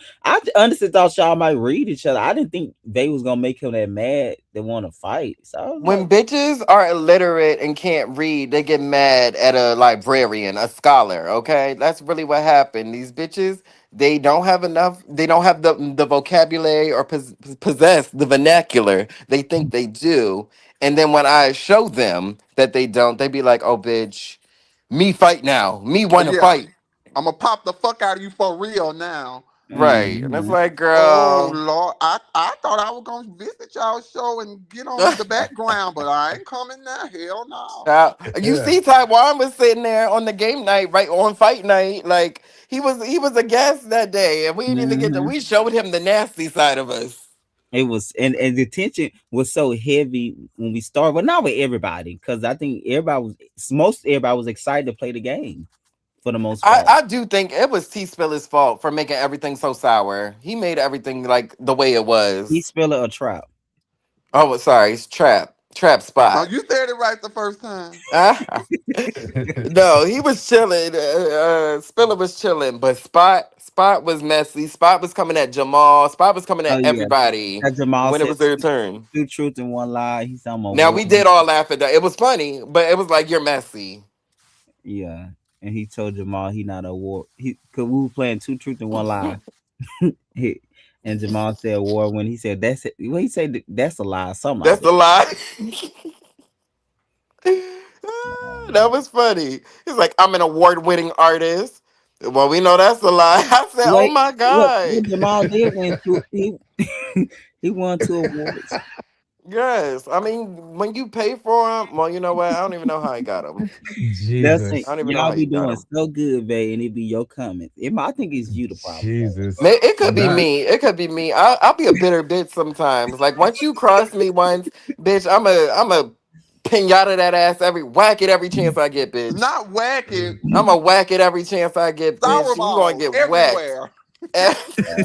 Honestly thought y'all might read each other. I didn't think they was gonna make him that mad. They want to fight. So I was like, When bitches are illiterate and can't read, they get mad at a librarian, a scholar. Okay, that's really what happened. These bitches, they don't have enough. They don't have the vocabulary or possess the vernacular. They think they do, and then when I show them that they don't, they be like, "Oh, bitch, me fight now. Me Oh want to yeah, fight." I'm gonna pop the fuck out of you for real now. Right, and it's mm-hmm. like, Oh girl. Lord, I thought I was gonna visit y'all show and get on the background, but I ain't coming now. Hell no. Child, you Yeah. see, Taiwan was sitting there on the game night, right on fight night. Like he was a guest that day, and we didn't even get to. Mm-hmm. We showed him the nasty side of us. It was, and the tension was so heavy when we started. But not with everybody, because I think everybody was excited to play the game for the most I part. I do think it was T Spiller's fault for making everything so sour. He made everything like the way it He was. spelled a trap. Oh, sorry, it's trap. Trap Oh, spot. you said it right the first time. Ah. No, he was chilling. Spiller was chilling, but Spot was messy. Spot was coming at Jamal. Spot was coming Oh at yeah, everybody that Jamal when it said was their turn. two truth and one lie. He's on my Now war. we did all laugh at that. It was funny, but it was like you're messy. Yeah, and he told Jamal he not a war. He cause we were playing two truth and one lie. He, and Jamal said war when he said that's it. Well, he said that's a lie. Something like That's that. the lie. That Um, was funny. He's like, I'm an award-winning artist. Well, we know that's a lie. I said, oh wait, my what god. Jamal did win two. He he won two awards. Yes, I mean when you pay for him. Well, you know what? I don't even know how he got him. That's it. I Jesus. don't even know Y'all how be he got doing him. so good, babe, and it be your comments. I think it's you the problem. Jesus. It could be Not me. It could be me. I'll be a bitter bitch sometimes. Like once you cross me once, bitch, I'm a pinata that ass whack it every chance I get, bitch. Not whacking, I'm a whack it every chance I get, bitch. sour You gonna balls get whacked. everywhere.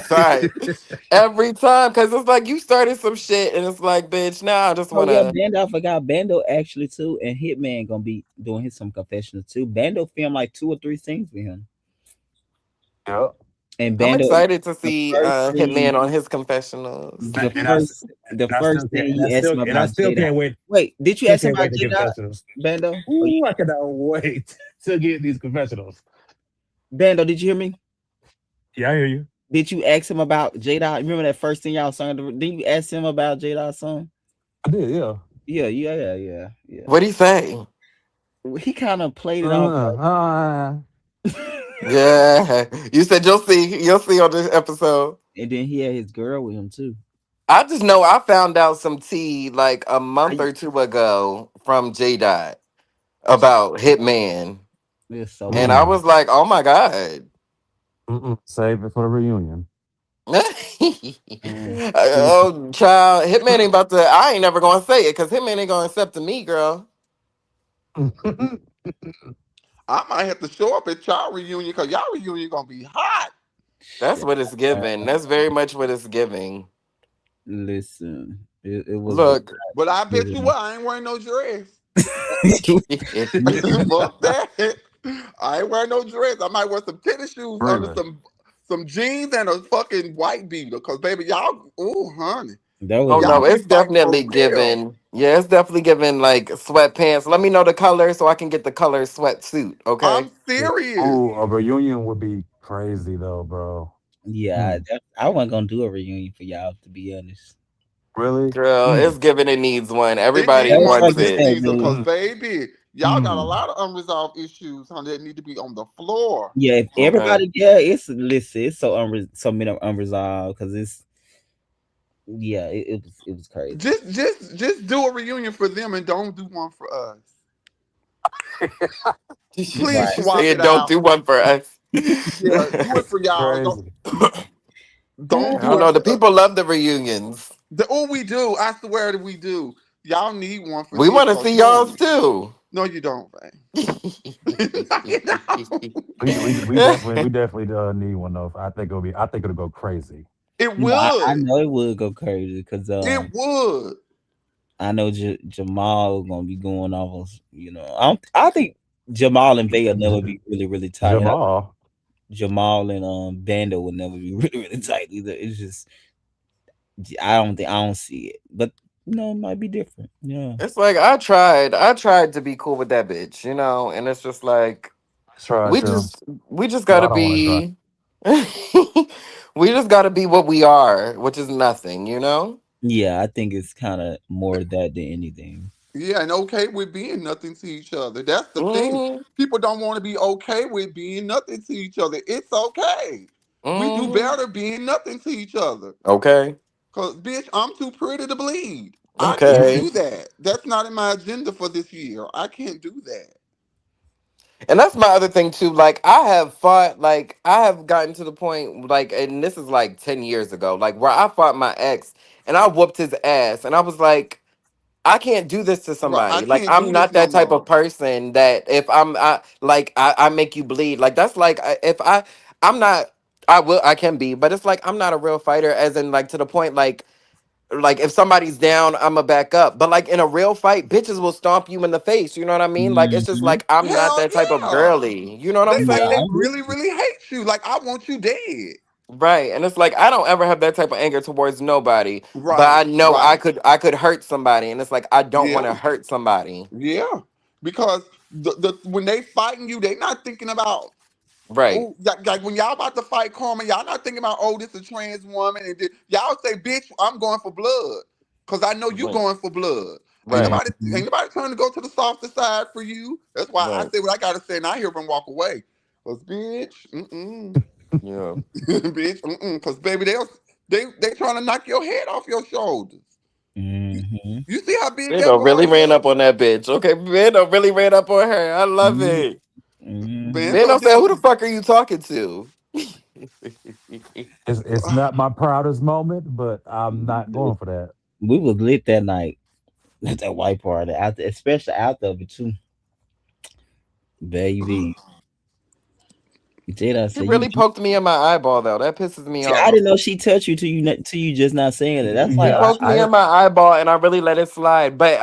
Sorry. Every time, cause it's like you started some shit, and it's like, bitch. Now I just Oh yeah, wanna. Bando. I forgot Bando actually too, and Hitman gonna be doing his some confessions too. Bando filmed like two or three scenes with him, yeah. and I'm Bando excited to the see first scene, Hitman on his confessionals. the And I s- the and I first still thing can't and I you asked still him and I about still J Dot. can't wait. Wait, did you Still ask him can't about wait to J get Dot, confessionals. Bando? Ooh, I cannot wait to get these confessionals. Bando, did you hear me? Yeah, I hear you. Did you ask him about J Dot? Remember that first thing y'all sung? Did you ask him about J Dot song? I did, yeah. Yeah. What'd he say? He kind of played it off, Uh, Yeah, you said you'll see. You'll see on this episode. and then he had his girl with him too. I just know I found out some tea like a month I, or two ago from J Dot about Hitman, there's so and much. I was like, oh my god. Save it for the reunion. Mm. Oh, child, Hitman ain't about to. I ain't never gonna say it because Hitman ain't gonna accept to me, girl. I might have to show up at y'all reunion because y'all reunion gonna be hot. That's Yeah, what it's giving. That's very much what it's giving. listen, it was very Look, But I bet you giving. what, I ain't wearing no dress. You- Fuck that. I ain't wearing no dress. I might wear some tennis shoes under Really? some jeans and a fucking white beater. Cause baby, y'all, ooh, honey, That was oh gonna no, y'all be be it's fighting for definitely real. giving. Yeah, it's definitely giving like sweatpants. Let me know the color so I can get the color sweatsuit. I'm Okay. serious. Oh, a reunion would be crazy though, bro. yeah. Hmm. I wasn't gonna do a reunion for y'all to be honest. Really? Girl, Mm. it's giving it needs one. It Everybody need That's one what for wants I'm this it. saying, season, cause man. Mm. baby, y'all got a Mm. lot of unresolved issues, honey, that need to be on the floor. Yeah, if Okay. everybody, yeah, it's listen, it's so many unresolved because it's yeah, it was crazy. Just do a reunion for them and don't do one for us. She Please Right. swap said, it "Don't out. do one for us." Yeah, do it for y'all. Crazy. Don't I do don't it know. The for us. people love the reunions. Oh, we do. I swear that we do. Y'all need one for We this, want to cause see y'all's honey. too. No, you don't, man. No, you don't. We definitely need one though. I think it'll go crazy. It No, I would. know it would go crazy because It would. I know Jamal gonna be going off on I think Jamal and Vay will never J- be really tight. Jamal. Jamal and Bando would never be really tight either. It's just I don't see it, but it might be different. Yeah, It's like I tried to be cool with that bitch, and it's just like Let's try we to. just we just Well, gotta I don't want to try. be we just gotta be what we are, which is nothing. yeah, I think it's kind of more that than anything. Yeah, and okay with being nothing to each other. That's the thing. Hmm. People don't want to be okay with being nothing to each other. It's okay. We do Hmm. better being nothing to each other. Okay. Cause bitch, I'm too pretty to bleed. I can't Okay. do that. That's not in my agenda for this year. I can't do that. And that's my other thing too. Like I have gotten to the point and this is like 10 years ago, like where I fought my ex and I whooped his ass, and I was like, I can't do this to Right. I somebody. Like can't I'm do this not no that type of more. person that if I make you bleed. Like that's like if I'm not. I can be, but it's like I'm not a real fighter, as in like to the point like like if somebody's down, I'ma back up. But like in a real fight, bitches will stomp you in the face. You know what I mean? Like it's just Mm-hmm. like I'm not Hell that type of yeah. girly. You know what I'm They like they Yeah. saying? really, really hate you. Like I want you dead. Right. And it's like I don't ever have that type of anger towards nobody, but Right, I know right. I could hurt somebody, and it's like I don't want Yeah, to hurt somebody. yeah. Because the when they fighting you, they not thinking about Right. oh like when y'all about to fight Karma, y'all not thinking about oh this a trans woman and y'all say bitch I'm going for blood because I know you Right. going for blood. Right. Ain't nobody trying to go to the softer side for you. That's why I Right. say what I gotta say and I hear them walk away. Cause bitch, Yeah. bitch, cause baby they trying to knock your head off your shoulders. You, Mm-hmm. you see how big that Vando really boy ran is? up on that bitch. Okay, Vando really ran up on her. I love it. Mm-hmm. Bando Vando said, "Who did. the fuck are you talking to?" It's not my proudest moment, but I'm not going for that. We was lit that night at that white party, after, especially after of it too, baby. Jada She said really poked me in my eyeball though. That pisses me I off. didn't know she touched you till till you just not saying it. That's She like, Yeah, poked me in my eyeball and I really let it slide. But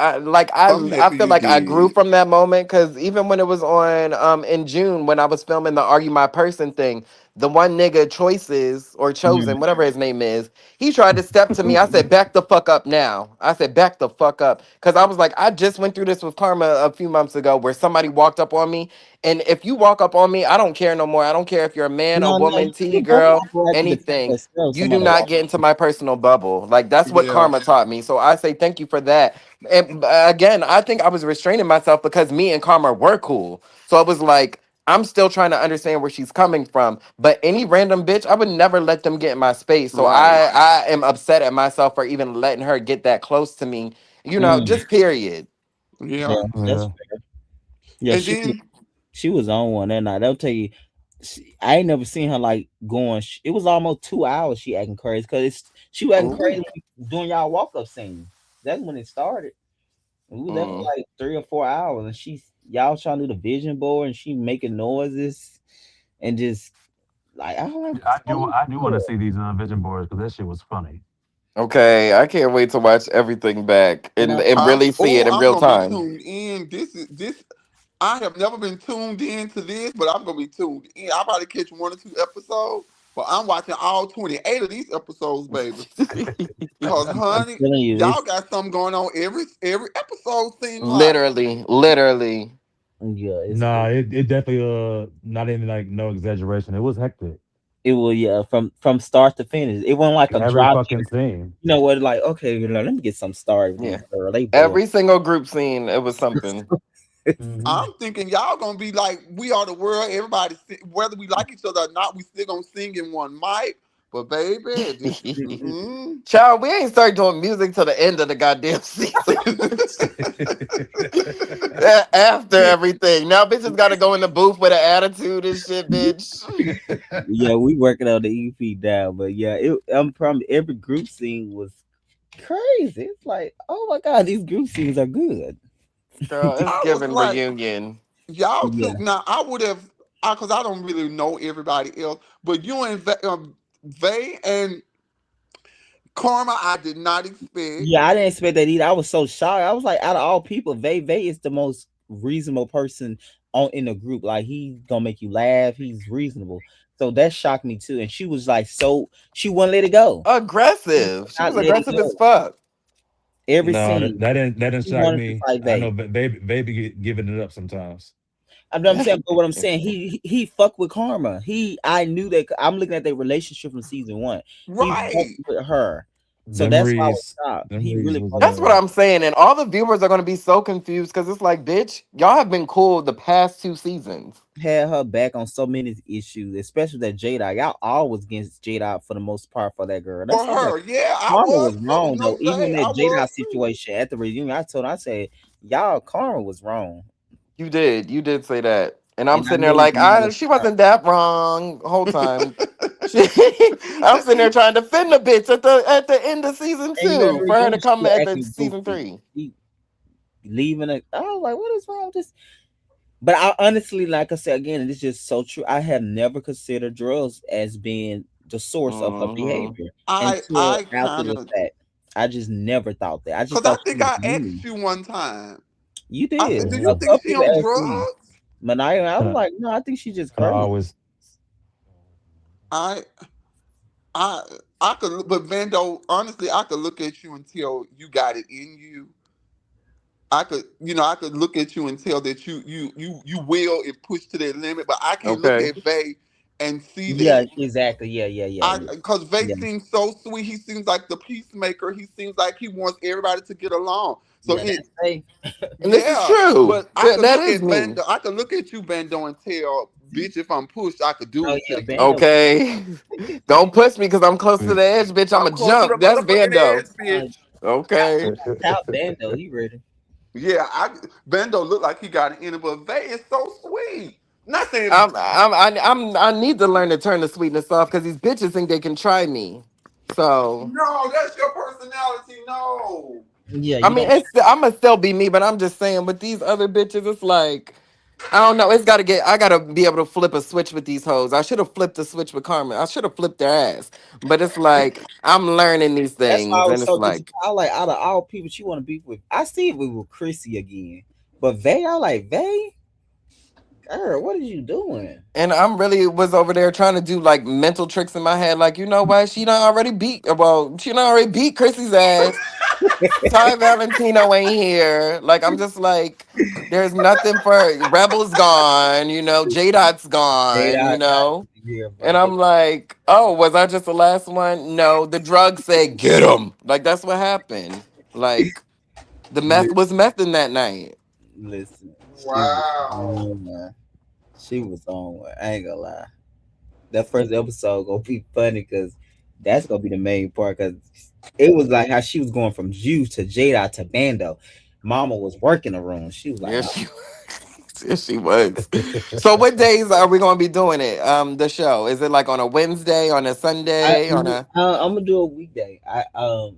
I'm I happy feel you like I grew did. from that moment because even when it was on in June when I was filming the Are You My Person thing, the one nigga choices or chosen, whatever his name is, he tried to step to me. I said, back the fuck up now. I said, back the fuck up. Cause I was like, I just went through this with Karma a few months ago where somebody walked up on me. And if you walk up on me, I don't care no more. I don't care if you're a man, a no, no, woman, you T should never girl, operate to defend anything. yourself. You do Somebody not walk. get into my personal bubble. Like that's what Yeah. karma taught me. So I say thank you for that. And again, I think I was restraining myself because me and karma were cool. So it was like I'm still trying to understand where she's coming from. But any random bitch, I would never let them get in my space. So Right. I am upset at myself for even letting her get that close to me. You know, Mm, just period. yeah, Yeah. that's yeah. yeah. And then She was on one that night. They'll tell you, I ain't never seen her like going. It was almost 2 hours. She acting crazy because she was acting oh crazy during y'all walk up scene. That's when it started. We was there for Mm. like 3 or 4 hours, and y'all trying to do the vision board, and she making noises and just like I don't like I do want to see these vision boards because that shit was funny. Okay, I can't wait to watch everything back and really see it in I'm real gonna be time. tuned in. This I have never been tuned in to this, but I'm gonna be tuned in. I'll probably catch 1 or 2 episodes, but I'm watching all 28 of these episodes, baby. Cause I'm honey, telling you, y'all it's got something going on every episode seem like. Literally, literally. yeah, Nah, it definitely not even like no exaggeration. It was hectic. it will yeah from start to finish. It wasn't like a Every drop. fucking scene. You know what? Like okay, let me get some started with Yeah. these girls. They bored. Every single group scene, it was something. Hmm. I'm thinking y'all gonna be like we are the world. Everybody, whether we like each other or not, we still gonna sing in one mic. But baby, this Child, we ain't started doing music till the end of the goddamn season. After everything. Now bitches gotta go in the booth with an attitude and shit, bitch. Yeah, we working on the EP down, but yeah, I'm probably every group scene was crazy. It's like, oh my god, these group scenes are good. Girl, it's I was giving like, reunion. y'all too. Yeah, Now I would have, because I don't really know everybody else, but you and Vay and Karma, I did not expect. yeah, I didn't expect that either. I was so shocked. I was like, out of all people, Vay is the most reasonable person on in the group. Like he's gonna make you laugh. He's reasonable. So that shocked me too. And she was like, so she wouldn't let it go. She would Aggressive. She not was let it aggressive as go. fuck. Every No, scene, that didn't she shock wanted to me. fight I know, Vay. baby giving it up sometimes. I'm saying, but what I'm saying, he fucked with Karma. I knew that. I'm looking at their relationship from season one. He fucked Right. with her, so Them that's why I was reads, shocked. them He reads really was fucked That's with what her. I'm saying. And all the viewers are gonna be so confused because it's like, bitch, y'all have been cool the past 2 seasons. Had her back on so many issues, especially that J-Dot. Y'all always against J-Dot for the most part for that girl. For That's why I'm like, her, yeah, I Karma was was too. wrong No though. Even in shade, I that was J-Dot too. situation at the reunion, I said, y'all, Karma was wrong, You did say that. And I'm and I sitting there made like, it mad I as she fuck. wasn't that wrong the whole time. I'm sitting there trying to defend the bitch at the end of season And you at two the for her reunion, to she come was at the acting season goofy. three. He leaving it. I was like, what is wrong with this? But I honestly, like I said again, and it's just so true. I have never considered drugs as being the source of her Hmm. behavior I until I after kind the of fact. I just never thought that. I just Cause I thought she think was I asked mean. you one time. You I did. said, "Do A you think couple she people on asked me. drugs?" But I And was like, no, I think she's just I crazy. always I I I could, but Vando, honestly, I could look at you and tell you got it in you. I could, I could look at you and tell that you will if pushed to that limit. But I can't look Okay. at Vay and see Yeah, that. exactly. Yeah, yeah, yeah, I yeah. Because Vay Yeah, seems so sweet. He seems like the peacemaker. He seems like he wants everybody to get along. So yeah, it, that's safe. And this is yeah. true. But I could That look is at me. Bando. I could look at you, Bando, and tell, bitch, if I'm pushed, I could do Oh it to yeah, the Bando. Okay. Don't push me because I'm close to the edge, bitch. I'm I'm a close to the jump. That's motherfucking Vando. edge, bitch. Okay. Top Bando, he ready. Yeah, Bando looked like he got it in it, but Vay is so sweet. Not saying I need to learn to turn the sweetness off because these bitches think they can try me. So no, that's your personality. No. Yeah, I you mean, don't. I'm gonna still be me, but I'm just saying with these other bitches, it's like I don't know. I gotta be able to flip a switch with these hoes. I should have flipped the switch with Carmen. I should have flipped their ass. But it's like I'm learning these That's why I things, and was it's so disappointed. like, I like out of all people she want to be with. I see it with Chrissy again, but Vay, I like Vay. Girl, what are you doing? and I'm really was over there trying to do like mental tricks in my head, like you know what? She done already beat Chrissy's ass. Ty Valentino ain't here. Like I'm just like, there's nothing for Rebel's gone. J Dot's Jade, gone. I got here, And bro. I'm like, oh, was I just the last one? No, the drug said get him. Like that's what happened. Like the meth was mething that night. Listen, she was Wow. on one. She was on one. I ain't gonna lie. That first episode gonna be funny because that's gonna be the main part. Because it was like how she was going from Jew to Jada to Bando. Mama was working the room. She was like, Yeah, she yeah, she was. So what days are we gonna be doing it? The show. Is it like on a Wednesday, on a Sunday, on a I'm gonna do a weekday.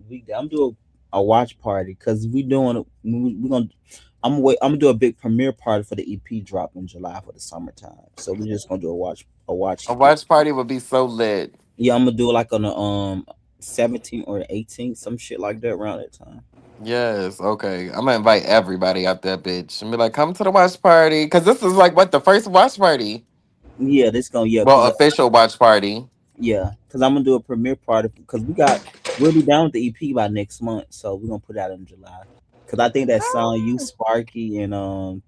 Weekday. I'm gonna do a watch party because we gonna. I'm gonna do a big premiere party for the EP drop in July for the summertime. So we're just gonna do a watch. a watch party would be so lit. Yeah, I'm gonna do it like on the 17th or the 18th, some shit like that around that time. Yes, okay. I'm gonna invite everybody out there, bitch. And be like, come to the watch party. Cause this is like what, the first watch party? Yeah, this gonna yeah, Well, cause official watch party. yeah, cause I'm gonna do a premiere party because we'll be done with the EP by next month, so we're gonna put it out in July. Cause I think that song you Sparky and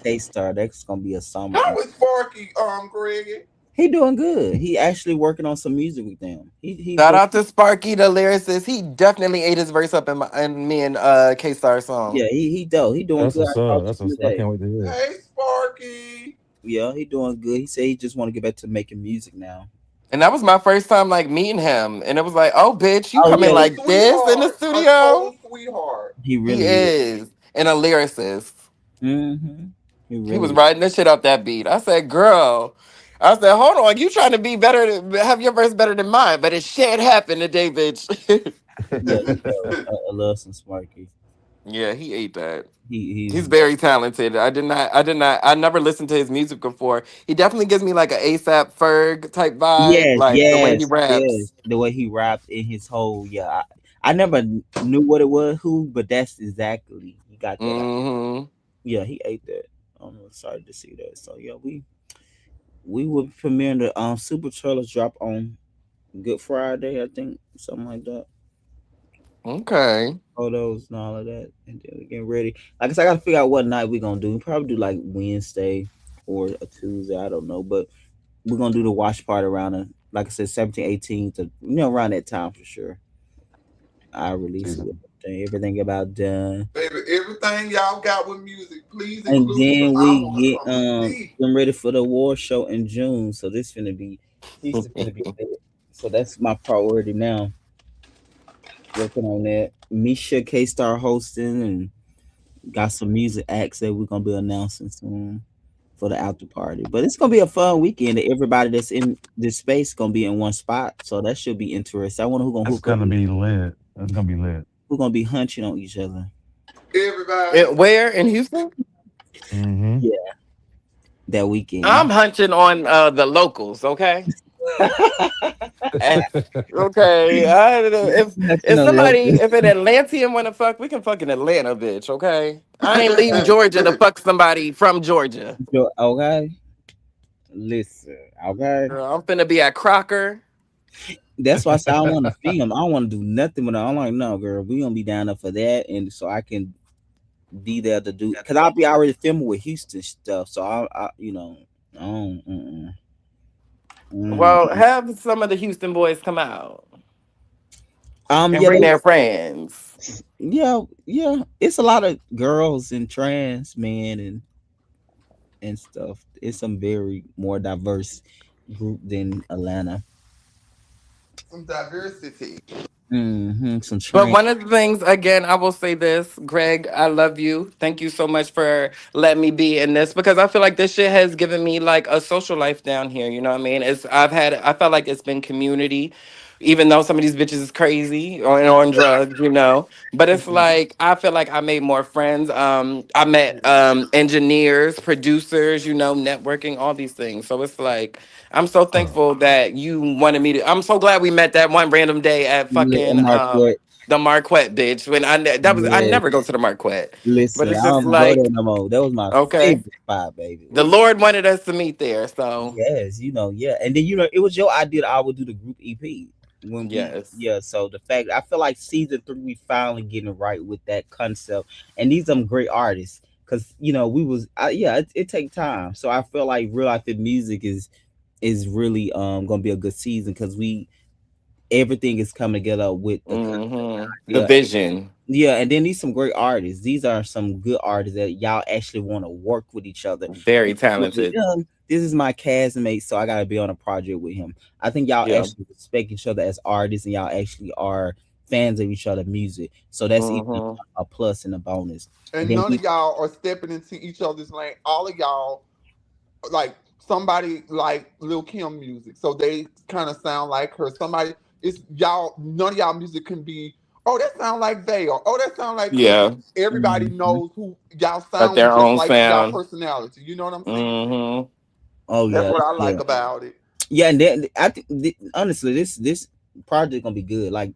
K Star that's gonna be a summer. How is Sparky, Greg? He doing good. He actually working on some music with them. He Shout work, out to Sparky, the lyricist. He definitely ate his verse up in me and K Star song. yeah, he dope. He doing that's good. I what's up. talked That's to him what's I today. can't wait to hear it. Hey, Sparky. Yeah, he doing good. He said he just want to get back to making music now. And that was my first time like meeting him. And it was like, oh bitch, you Oh coming yeah, He's a like this in the sweetheart. A studio? total sweetheart. he He really is. is. And a lyricist. Mm-hmm. He He was really. writing the shit out that beat. I said, girl. I said, hold on, you trying to be better have your verse better than mine, but it shit happened today, bitch. Yeah, he dope. I love some Sparky. Yeah, he ate that. He's He's very talented. I never listened to his music before. He definitely gives me like an ASAP Ferg type vibe, yes, like the way he yes, raps. yes. The way he rapped in his whole yeah. I never knew what it was who, but that's exactly he got that. Hmm. Yeah, he ate that. I'm excited to see that. So yeah, we will be premiering the Super Trailers drop on Good Friday, I think, something like that. Okay. Photos and all of that, and then we getting ready. Like I said, I gotta figure out what night we gonna do. We probably do like Wednesday or a Tuesday. I don't know, but we're gonna do the watch party around like I said, 17, 18 to around that time for sure. I release it with everything about done, Baby, everything y'all got with music, please and include me because then I we want to get come see. getting ready for the award show in June. So this is gonna be lit. So that's my priority now. Working on that. Misha K Star hosting and got some music acts that we're gonna be announcing soon for the after party. But it's gonna be a fun weekend. Everybody that's in this space gonna be in one spot, so that should be interesting. I wonder who gonna That's hook up gonna with be lit. That's gonna be lit. who gonna be hunching on each other. Everybody. Where in Houston? Mm-hmm. Yeah, that weekend. I'm hunching on the locals, okay? Eh, okay, I don't know Nothing if on love. somebody if an Atlantean want to fuck, we can fuck an Atlanta bitch. Okay, I ain't leave Georgia to fuck somebody from Georgia. Okay, listen. Okay, Girl, I'm finna be at Crocker. that's why I said I don't want to film. I don't want to do nothing with her. I'm like, no, girl, we gonna be down there for that, and so I can be there to do because I'll be already filming with Houston stuff. So I I don't, Well, mm. have some of the Houston boys come out and Yeah, bring their friends. yeah. It's a lot of girls and trans men and stuff. It's some very more diverse group than Atlanta. Some diversity. Some But trans. one of the things, again, I will say this, Greg, I love you. Thank you so much for letting me be in this because I feel like this shit has given me like a social life down here. You know what I mean? I felt like it's been community, even though some of these bitches is crazy or on drugs, you know. But it's like I feel like I made more friends. I met engineers, producers, you know, networking, all these things. So it's like I'm so thankful that you wanted me to. I'm so glad we met that one random day at Yeah, fucking Marquette. the Marquette, bitch. When I Yeah, never go to the Marquette, but listen, it's I just don't go there like no more. That was my okay, favorite spot, baby. the Ooh, Lord wanted us to meet there, so yes, yeah. And then it was your idea that I would do the group EP when yes. so the fact I feel like season 3 we finally getting right with that concept, and these some great artists because we was it take time, so I feel like real life and music is really gonna be a good season because we everything is coming together with the The yeah. vision, Yeah, and then these some great artists. These are some good artists that y'all actually want to work with each other. very talented. This is my castmate, so I gotta be on a project with him. I think y'all Yeah. actually respect each other as artists, and y'all actually are fans of each other' music. So that's even hmm a plus and a bonus. And And then none of y'all are stepping into each other's lane. All of y'all like somebody like Lil Kim music, so they kind of sound like her. Somebody, it's y'all. None of y'all music can be. Oh, that sound like they, or oh, that sound like Chris. Yeah, Everybody Mhm. knows who y'all but sound their just own like y'all sound. personality. You know what I'm saying? hmm Oh That's yeah, what I yeah. like about it. Yeah, and then I think honestly, this project gonna be good. Like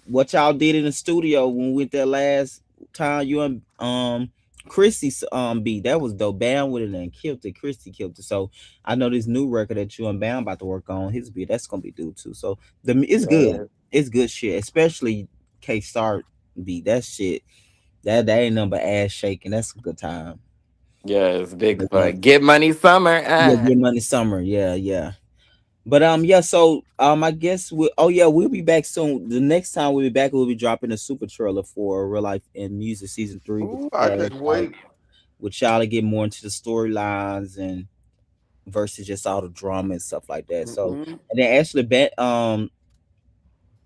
what y'all did in the studio when we went there last time, you and Chrissy beat that was dope. Bam with it and killed it. Chrissy killed it. So I know this new record that you and Bam about to work on his beat that's gonna be due too. So it's good. Yeah, It's good shit, especially K Start beat that shit. That ain't number ass shaking. That's a good time. yes, big But yeah, fun. Get money summer. yeah, Ah. Get Money Summer. Yeah, yeah. But yeah, so I guess we'll be back soon. The next time we'll be back, we'll be dropping a super trailer for Real Life and Music season 3 with Ooh, I Cash, can't like wait. with y'all to get more into the storylines and versus just all the drama and stuff like that. So Hmm. and then actually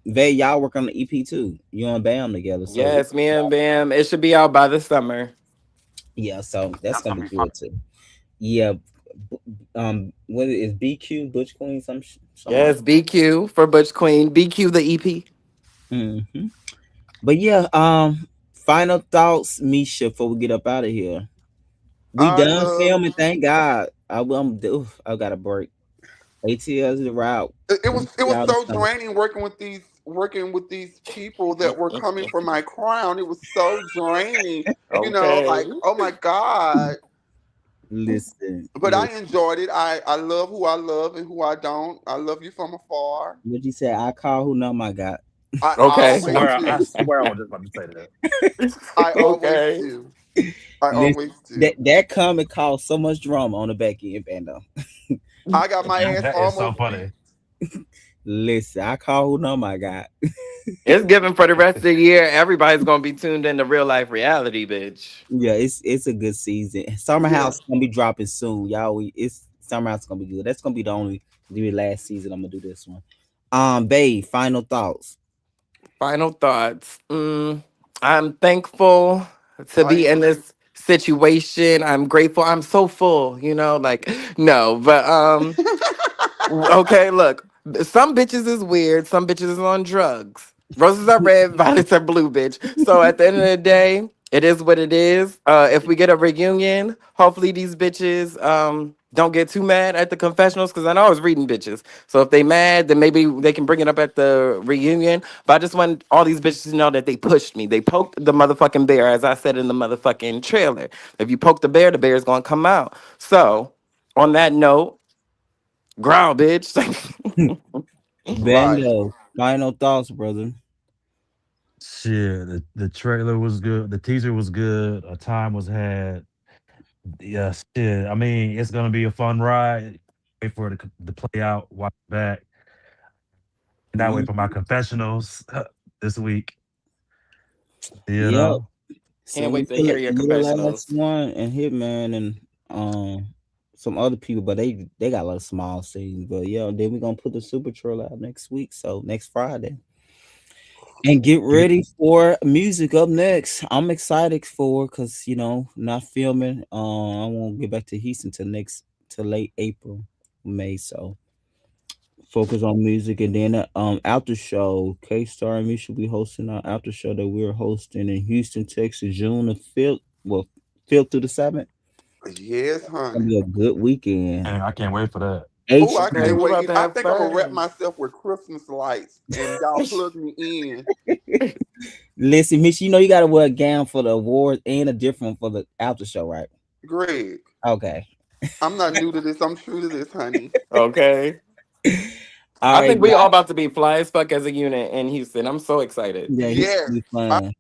Vay, y'all work on the EP too. You and Bam together. So Yes, me and Bam. It should be out by the summer. yeah, so that's gonna be good too. Yeah. What is BQ Butch Queen something like Yes, BQ for Butch Queen. BQ the EP. that. But yeah, final thoughts, Misha, before we get up out of here. We I done love. filming, thank God. I got a break. ATL's the route. It I'm was see it was y'all this so summer. draining working with these people that were coming for my crown. It was so draining. Okay. Like, oh my God. Listen, But I enjoyed it. I love who I love and who I don't. I love you from afar. what you say? I call who number I got. I Okay. always I do. swear I was just about to say that. I always Okay. do. I Listen, always do. that comment caused so much drama on the back end, Bando. I got my ass That is so almost beat. funny. Listen, I call who number I got. It's given for the rest of the year. Everybody's gonna be tuned into real life reality, bitch. Yeah, it's a good season. Summer Yeah. House gonna be dropping soon, y'all. It's Summer House gonna be good. That's gonna be the last season. I'm gonna do this one. Babe, final thoughts. Final thoughts. I'm thankful to I be in am too. this situation. I'm grateful. I'm so full, like no, but okay, look. Some bitches is weird, some bitches is on drugs. Roses are red, violets are blue, bitch. So at the end of the day, it is what it is. If we get a reunion, hopefully these bitches don't get too mad at the confessionals because I know I was reading bitches. So if they mad, then maybe they can bring it up at the reunion. But I just want all these bitches to know that they pushed me. They poked the motherfucking bear, as I said in the motherfucking trailer. If you poke the bear's gonna come out. So on that note, growl, bitch. Right. Bando, final thoughts, brother. Shit, the trailer was good. The teaser was good. A time was had. Yeah, shit. I mean, it's gonna be a fun ride. Wait for it to play out. Watch it back. And I wait for my Mhm. confessionals this week. You Yep. know. So Can't wait to hear your you're the last confessionals. one, and Hitman and some other people, but they got a lot of small scenes. But yeah, then we're gonna put the super trailer out next week, so next Friday. And get You- ready for music up next. I'm excited for because not filming. I won't get back to Houston till late April, May. So focus on music, and then after show. K Star and me should be hosting our after show that we're hosting in Houston, Texas, June the 5th. Well, 5th through the 7th. Yes, Gonna honey. be a good weekend. And I can't wait for that. Oh, I Okay, can't we're about wait. to I have think I'm gonna wrap fun. myself with Christmas lights and y'all plug me in. Listen, Miss, you gotta wear a gown for the awards and a different one for the after show, right? Greg, Okay. I'm not new to this. I'm true to this, honey. Okay. All I right, think we guys. all about to be fly as fuck as a unit in Houston. I'm so excited. Yeah, he's Yes. gonna be I, fun.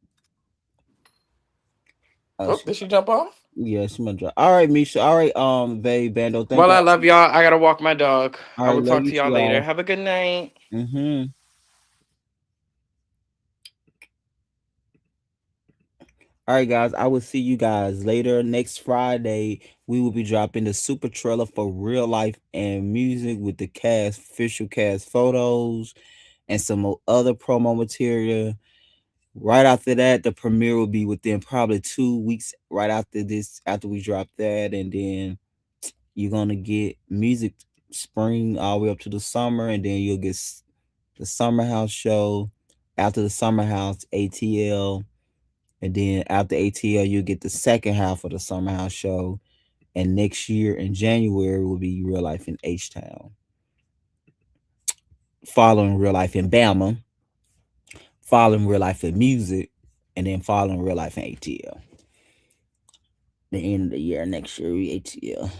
Oh, Oh, did she jump off? yeah, she might drop. All right, Misha. All right, babe, Bando. Thank Well, y'all. I love y'all. I gotta walk my dog. All I right, will love talk you to y'all too, later. all. Have a good night. Mm-hmm. All right, guys. I will see you guys later next Friday. We will be dropping the super trailer for real life and music with the cast, official cast photos, and some other promo material. Right after that, the premiere will be within probably 2 weeks. Right after this, after we drop that, and then you're gonna get music spring all the way up to the summer, and then you'll get the summer house show. After the summer house, ATL, and then after ATL, you'll get the second half of the summer house show. And next year in January will be real life in H Town, following real life in Bama, following real life in music, and then following real life in ATL. The end of the year next year, we ATL.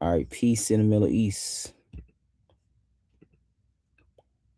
All right, peace in the Middle East.